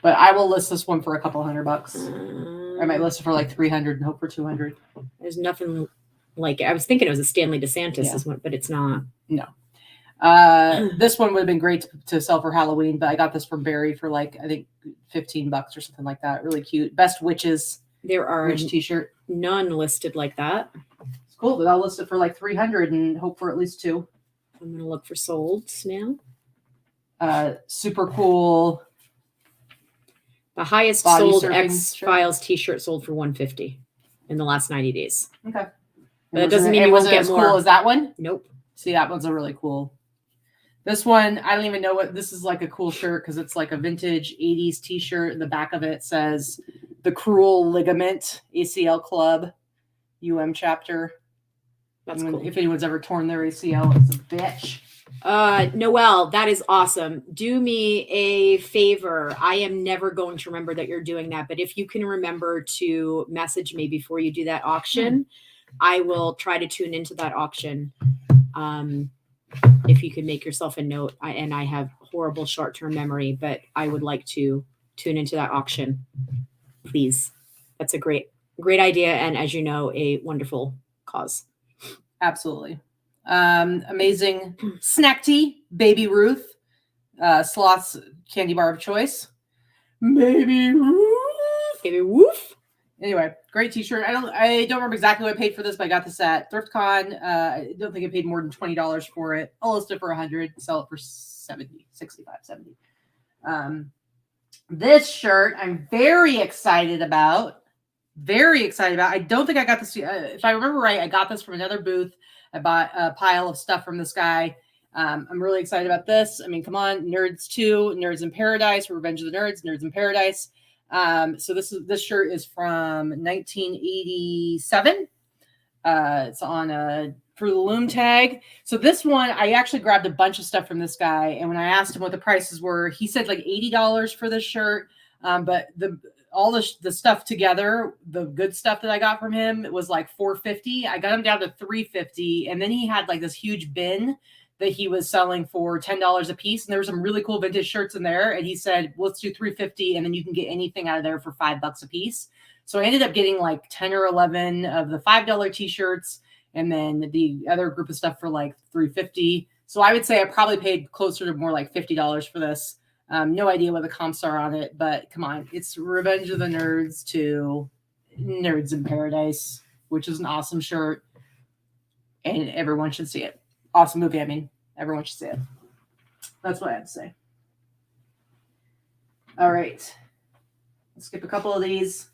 But I will list this one for a couple $100. I might list it for like $300 and hope for $200. There's nothing like it. I was thinking it was a Stanley DeSantis, one, but it's not. No. This one would have been great to sell for Halloween, but I got this from Barry for like, I think $15 or something like that. Really cute. Best witches. There are witch t-shirt. None listed like that. It's cool, but I'll list it for like $300 and hope for at least 2. I'm going to look for solds now. Super cool. The highest sold X-Files t-shirt sold for $150 in the last 90 days. Okay. But that doesn't mean you won't get as more. Cool as that one? Nope. See, that one's a really cool. This one, I don't even know what this is, like a cool shirt because it's like a vintage 80s t-shirt. The back of it says the Cruel Ligament ACL Club Chapter. That's cool. If anyone's ever torn their ACL, it's a bitch. Noelle, that is awesome. Do me a favor. I am never going to remember that you're doing that, but if you can remember to message me before you do that auction, I will try to tune into that auction. If you could make yourself a note, I have horrible short-term memory, but I would like to tune into that auction, please. That's a great idea, and as you know, a wonderful cause. Absolutely. Amazing snack tea, Baby Ruth, Sloth's candy bar of choice. Baby Ruth. Baby Woof. Anyway, great t-shirt. I don't remember exactly what I paid for this, but I got this at ThriftCon. I don't think I paid more than $20 for it. I'll list it for $100, sell it for $65, $70. This shirt I'm very excited about. I don't think I got this. If I remember right, I got this from another booth. I bought a pile of stuff from this guy. I'm really excited about this. I mean, come on, Nerds 2, Nerds in Paradise, Revenge of the Nerds, Nerds in Paradise. So this shirt is from 1987. It's on a for the loom tag. So this one, I actually grabbed a bunch of stuff from this guy, and when I asked him what the prices were, he said like $80 for this shirt. But all the stuff together, the good stuff that I got from him, it was like $450. I got him down to $350, and then he had like this huge bin that he was selling for $10 a piece, and there were some really cool vintage shirts in there. And he said, "Let's do $350, and then you can get anything out of there for $5 a piece." So I ended up getting like 10 or 11 of the $5 t-shirts, and then the other group of stuff for like $350. So I would say I probably paid closer to more like $50 for this. No idea what the comps are on it, but come on. It's Revenge of the Nerds to Nerds in Paradise, which is an awesome shirt. And everyone should see it. Awesome movie, I mean. Everyone should see it. That's what I have to say. All right. Let's skip a couple of these.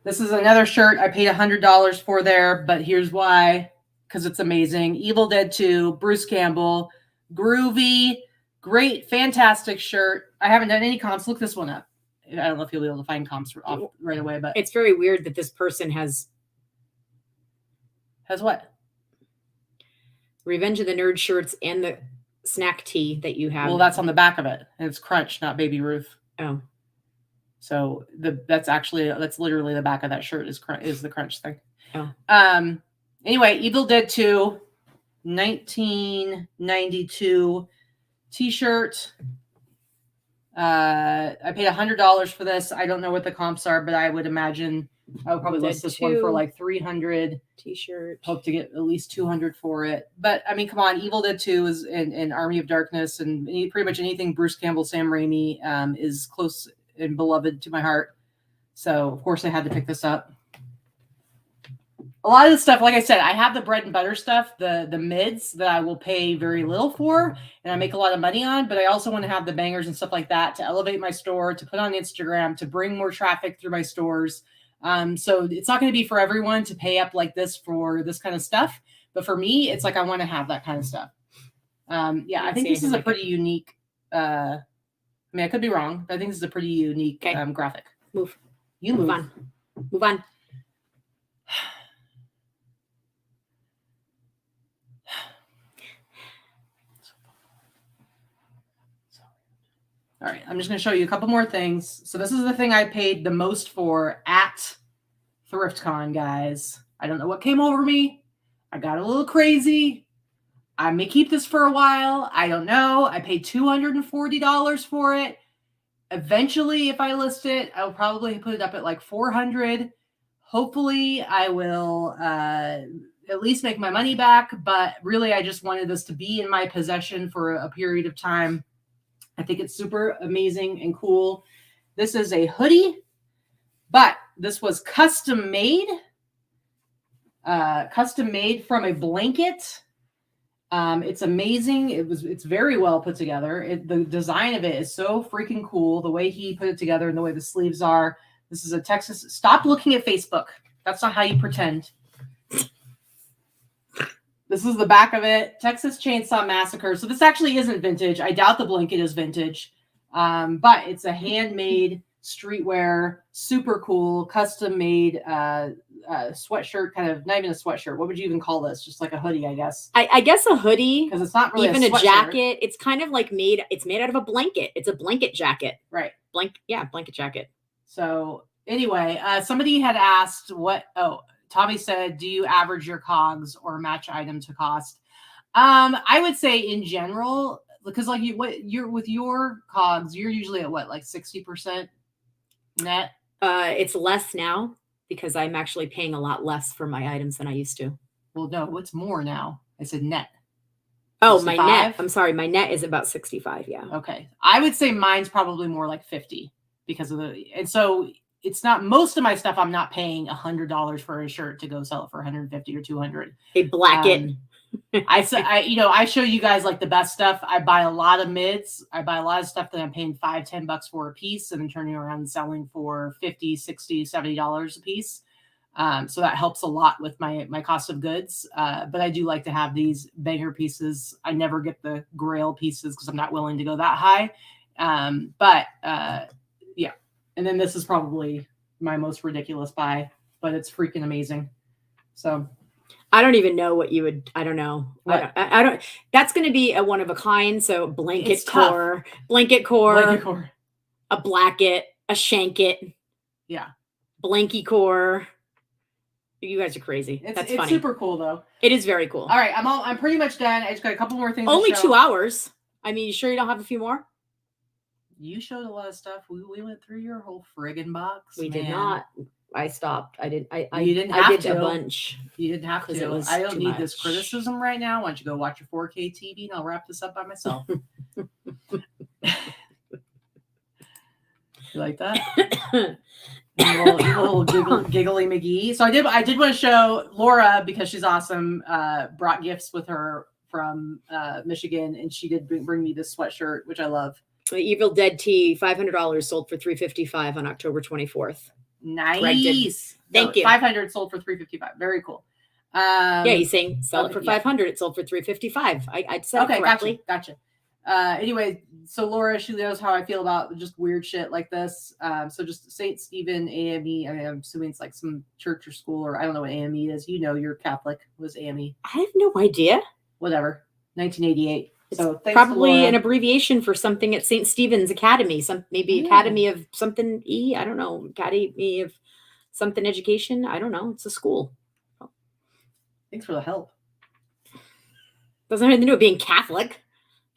This is another shirt I paid $100 for there, but here's why. Because it's amazing. Evil Dead 2, Bruce Campbell, groovy, great, fantastic shirt. I haven't done any comps. Look this one up. I don't know if you'll be able to find comps right away, but it's very weird that this person has what? Revenge of the Nerd shirts and the snack tee that you have. Well, that's on the back of it, and it's Crunch, not Baby Ruth. Oh, so that's literally the back of that shirt is the Crunch thing. Oh. Anyway, Evil Dead 2, 1992 t-shirt. I paid $100 for this. I don't know what the comps are, but I would imagine I would probably list this one for like $300 t-shirt. Hope to get at least $200 for it. But I mean, come on, Evil Dead 2 is in Army of Darkness, and pretty much anything Bruce Campbell, Sam Raimi is close and beloved to my heart. So of course I had to pick this up. a lot of the stuff, like I said, I have the bread and butter stuff, the mids that I will pay very little for and I make a lot of money on, but I also want to have the bangers and stuff like that to elevate my store, to put on Instagram, to bring more traffic through my stores. So it's not going to be for everyone to pay up like this for this kind of stuff. But for me, it's like I want to have that kind of stuff. Yeah, I think this is a pretty unique, I mean, I could be wrong, but I think this is a pretty unique graphic. Move. You move. Move on. Move on. All right, I'm just going to show you a couple more things. So this is the thing I paid the most for at ThriftCon, guys. I don't know what came over me. I got a little crazy. I may keep this for a while. I don't know. I paid $240 for it. Eventually, if I list it, I'll probably put it up at like $400. Hopefully, I will at least make my money back. But really, I just wanted this to be in my possession for a period of time. I think it's super amazing and cool. This is a hoodie, but this was custom made from a blanket. It's amazing. It's very well put together. The design of it is so freaking cool. The way he put it together and the way the sleeves are. This is a Texas. Stop looking at Facebook. That's not how you pretend. This is the back of it. Texas Chainsaw Massacre. So this actually isn't vintage. I doubt the blanket is vintage. But it's a handmade streetwear, super cool, custom made sweatshirt, kind of, not even a sweatshirt. What would you even call this? Just like a hoodie, I guess. I guess a hoodie. Because it's not really even a jacket. It's kind of like it's made out of a blanket. It's a blanket jacket. Right. Blanket jacket. So anyway, somebody had asked Tommy said, do you average your COGS or match item to cost? I would say in general, because like you're with your COGS, you're usually at what, like 60% net? It's less now because I'm actually paying a lot less for my items than I used to. Well, no, what's more now? I said net. Oh, 65? My net. I'm sorry. My net is about 65. Yeah. Okay. I would say mine's probably more like 50 because of and so it's not, most of my stuff I'm not paying $100 for a shirt to go sell it for 150 or 200. A blanket. I show you guys like the best stuff. I buy a lot of mids. I buy a lot of stuff that I'm paying $5-10 for a piece and then turning around and selling for $50, $60, $70 a piece. So that helps a lot with my cost of goods. But I do like to have these banger pieces. I never get the grail pieces because I'm not willing to go that high. Yeah. And then this is probably my most ridiculous buy, but it's freaking amazing. So I don't even know what you would. I don't know. I don't. That's going to be a one of a kind. So blanket core, a blanket, a shanket. Yeah. Blankie core. You guys are crazy. That's funny. It's super cool though. It is very cool. All right. I'm pretty much done. I just got a couple more things. Only 2 hours. I mean, you sure you don't have a few more? You showed a lot of stuff. We went through your whole friggin' box. We did not. I stopped. I did. You didn't have to. A bunch. You didn't have to. I don't need this criticism right now. Why don't you go watch your 4K TV and I'll wrap this up by myself. You like that? You little giggly McGee. So I did want to show Laura, because she's awesome, brought gifts with her from Michigan, and she did bring me this sweatshirt, which I love. The Evil Dead tee, $500, sold for $355 on October 24th. Nice. Thank you. 500 sold for $355. Very cool. Yeah, he's saying sell it for 500. It sold for $355. I said it correctly. Gotcha. Anyway, so Laura, she knows how I feel about just weird shit like this. So just St. Stephen AME. I'm assuming it's like some church or school, or I don't know what AME is. You know, you're Catholic. Was AME? I have no idea. Whatever. 1988. It's probably an abbreviation for something at St. Stephen's Academy. Academy of something I don't know. Academy of something education. I don't know. It's a school. Thanks for the help. Doesn't have anything to do with being Catholic.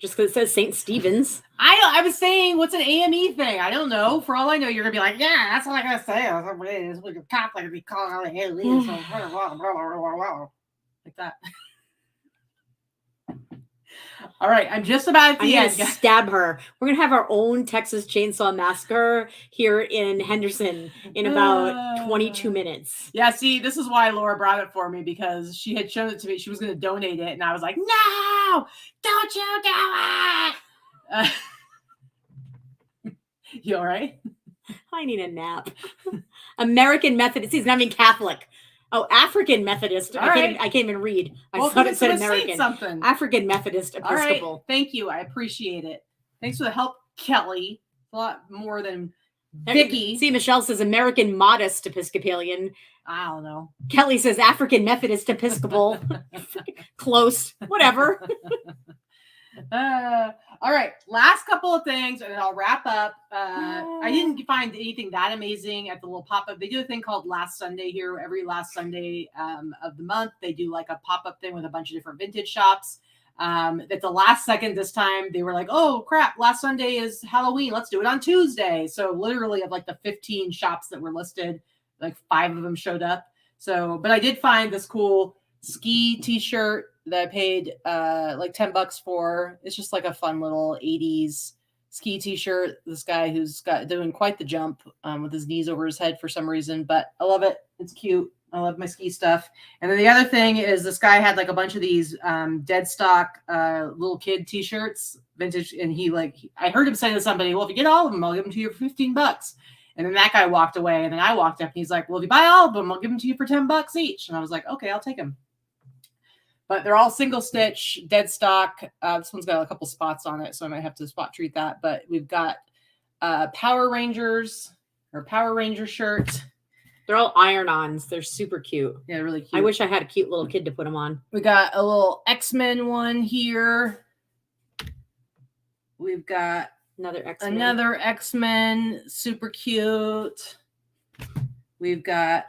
Just because it says St. Stephen's. I was saying, what's an AME thing? I don't know. For all I know, you're gonna be like, yeah, that's what I'm gonna say. It's like a Catholic to be called AME. Like that. All right, I'm just about at the I'm end. gonna stab her. We're gonna have our own Texas Chainsaw Massacre here in Henderson in about 22 minutes. Yeah, see, this is why Laura brought it for me, because she had shown it to me. She was going to donate it, and I was like, "No, don't you do it!" You all right? I need a nap. American Methodist. He's not even Catholic. Oh, African Methodist. I can't even read. I thought it said American. Something. African Methodist Episcopal. All right. Thank you. I appreciate it. Thanks for the help, Kelly. A lot more than Vikki. See, Michelle says American Modest Episcopalian. I don't know. Kelly says African Methodist Episcopal. Close. Whatever. All right, last couple of things, and then I'll wrap up. I didn't find anything that amazing at the little pop-up. They do a thing called Last Sunday here. Every last Sunday of the month, they do like a pop-up thing with a bunch of different vintage shops. At the last second this time, they were like, oh, crap, last Sunday is Halloween. Let's do it on Tuesday. So literally of like the 15 shops that were listed, like 5 of them showed up. So, but I did find this cool ski t-shirt that I paid like $10 for. It's just like a fun little 80s ski t-shirt. This guy who's doing quite the jump with his knees over his head for some reason, but I love it. It's cute. I love my ski stuff. And then the other thing is this guy had like a bunch of these dead stock little kid t-shirts, vintage. And I heard him say to somebody, well, if you get all of them, I'll give them to you for $15. And then that guy walked away. And then I walked up and he's like, well, if you buy all of them, I'll give them to you for $10 each. And I was like, okay, I'll take them. But they're all single stitch, dead stock. This one's got a couple spots on it, so I might have to spot treat that. But we've got Power Ranger shirt. They're all iron-ons. They're super cute. Yeah, really cute. I wish I had a cute little kid to put them on. We got a little X-Men one here. We've got another X-Men, super cute. We've got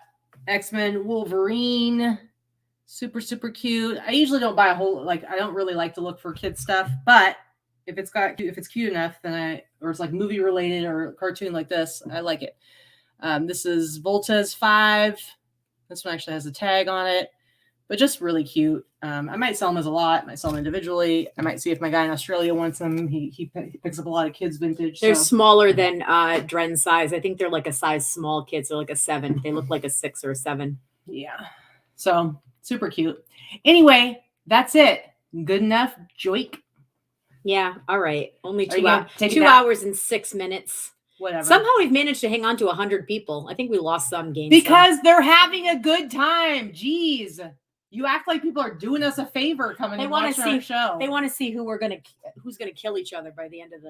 X-Men Wolverine. Super, super cute. I usually don't buy a whole, I don't really like to look for kid stuff, but if it's cute enough, then or it's like movie related or cartoon like this, I like it. This is Volta's 5. This one actually has a tag on it, but just really cute. I might sell them as a lot. I might sell them individually. I might see if my guy in Australia wants them. He picks up a lot of kids vintage. They're smaller than Dren's size. I think they're like a size small kids. They're like a 7. They look like a 6 or a 7. Yeah. So super cute. Anyway, that's it. Good enough, Joik. Yeah. All right. Only 2 hours and 6 minutes. Whatever. Somehow we've managed to hang on to 100 people. I think we lost some games because they're having a good time. Jeez, you act like people are doing us a favor coming and watching our show. They want to see who's gonna kill each other by the end of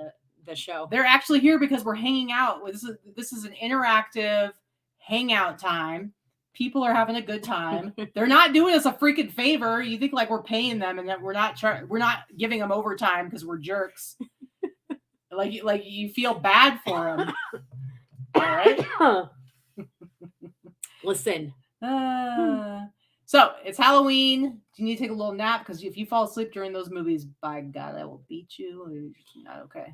the show. They're actually here because we're hanging out. This is an interactive hangout time. People are having a good time. They're not doing us a freaking favor. You think like we're paying them and that we're not giving them overtime because we're jerks. like you feel bad for them. All right. Listen. So it's Halloween. You need to take a little nap because if you fall asleep during those movies, by God, I will beat you. Not okay.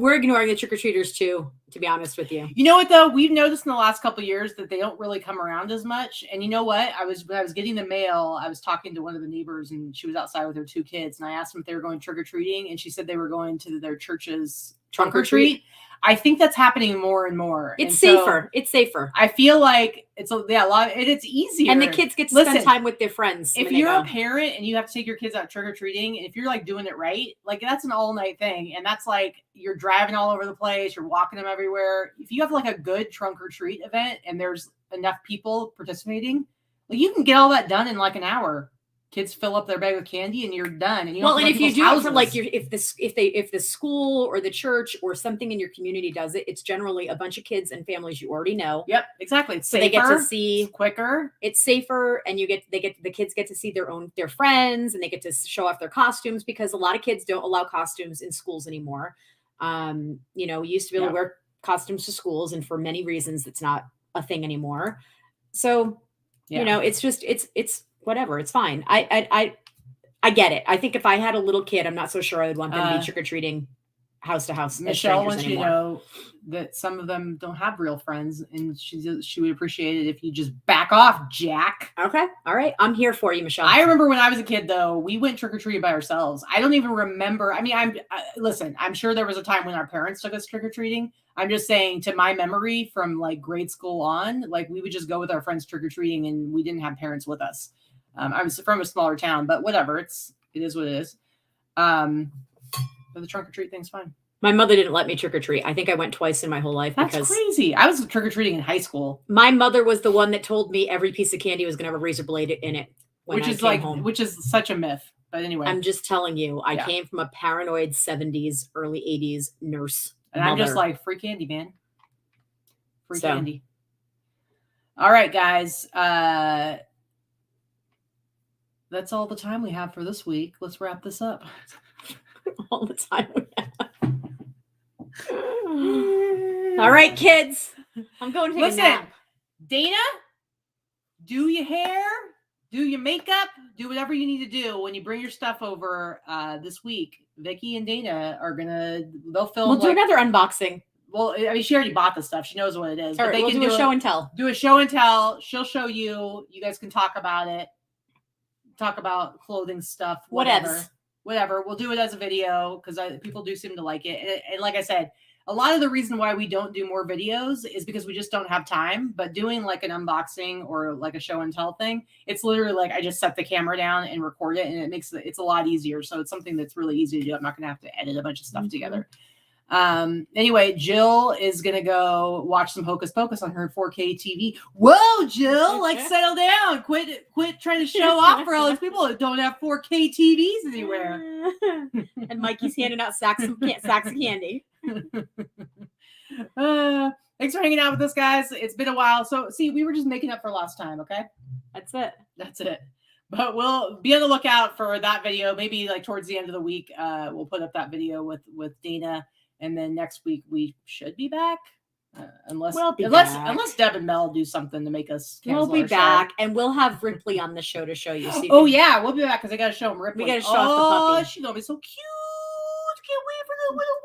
We're ignoring the trick-or-treaters too, to be honest with you. You know what though? We've noticed in the last couple of years that they don't really come around as much. And you know what? When I was getting the mail, I was talking to one of the neighbors and she was outside with her 2 kids. And I asked them if they were going trick-or-treating. And she said they were going to their church's trunk or treat. I think that's happening more and more. It's safer. It's safer. I feel like it's a lot. It's easier. And the kids get to spend time with their friends. If you're a parent and you have to take your kids out trick or treating, and if you're like doing it right, like that's an all night thing, and that's like you're driving all over the place, you're walking them everywhere. If you have like a good trunk or treat event and there's enough people participating, like you can get all that done in like an hour. Kids fill up their bag with candy and you're done. And and if you do it for like if the school or the church or something in your community does it, it's generally a bunch of kids and families you already know. Yep, exactly. It's so safer, they get to see quicker. It's safer, and the kids get to see their friends, and they get to show off their costumes because a lot of kids don't allow costumes in schools anymore. We used to be able to wear costumes to schools, and for many reasons, it's not a thing anymore. So, it's just it's whatever. It's fine. I get it. I think if I had a little kid, I'm not so sure I would want them to be trick-or-treating house to house. Michelle wants you to know that some of them don't have real friends, and she would appreciate it if you just back off, Jack. Okay. All right. I'm here for you, Michelle. I remember when I was a kid, though, we went trick-or-treating by ourselves. I don't even remember. I mean, listen, I'm sure there was a time when our parents took us trick-or-treating. I'm just saying, to my memory from like grade school on, like we would just go with our friends trick-or-treating, and we didn't have parents with us. I was from a smaller town, but whatever. It is what it is. But the trick-or-treat thing's fine. My mother didn't let me trick or treat. I think I went twice in my whole life. That's crazy. I was trick or treating in high school. My mother was the one that told me every piece of candy was going to have a razor blade in it. Which is such a myth. But anyway, I'm just telling you, I came from a paranoid 70s, early 80s nurse. And I'm just like, free candy, man. Free candy. All right, guys. That's all the time we have for this week. Let's wrap this up. All the time we have. All right, kids. I'm going to take a nap. Dana, do your hair, do your makeup, do whatever you need to do when you bring your stuff over this week. Vikki and Dana they'll film. We'll do another unboxing. Well, I mean, she already bought the stuff. She knows what it is. All right, we'll do a show and tell. Do a show and tell. She'll show you. You guys can talk about it. Talk about clothing stuff. Whatever. We'll do it as a video because people do seem to like it. And like I said, a lot of the reason why we don't do more videos is because we just don't have time. But doing like an unboxing or like a show and tell thing, it's literally like I just set the camera down and record it, and it's a lot easier. So it's something that's really easy to do. I'm not going to have to edit a bunch of stuff together. Anyway, Jill is gonna go watch some Hocus Pocus on her 4K TV. Whoa, Jill, like settle down. Quit trying to show off for all these people that don't have 4K TVs anywhere. And Mikey's handing out sacks of candy. Thanks for hanging out with us, guys. It's been a while. So see, we were just making up for lost time, okay? That's it. But we'll be on the lookout for that video. Maybe like towards the end of the week, we'll put up that video with Dana. And then next week we should be back, unless Deb and Mel do something to make us. We'll be back, and we'll have Ripley on the show to show you. So yeah, we'll be back because I got to show him Ripley. We got to show off the puppy. She's gonna be so cute. Can't wait for the little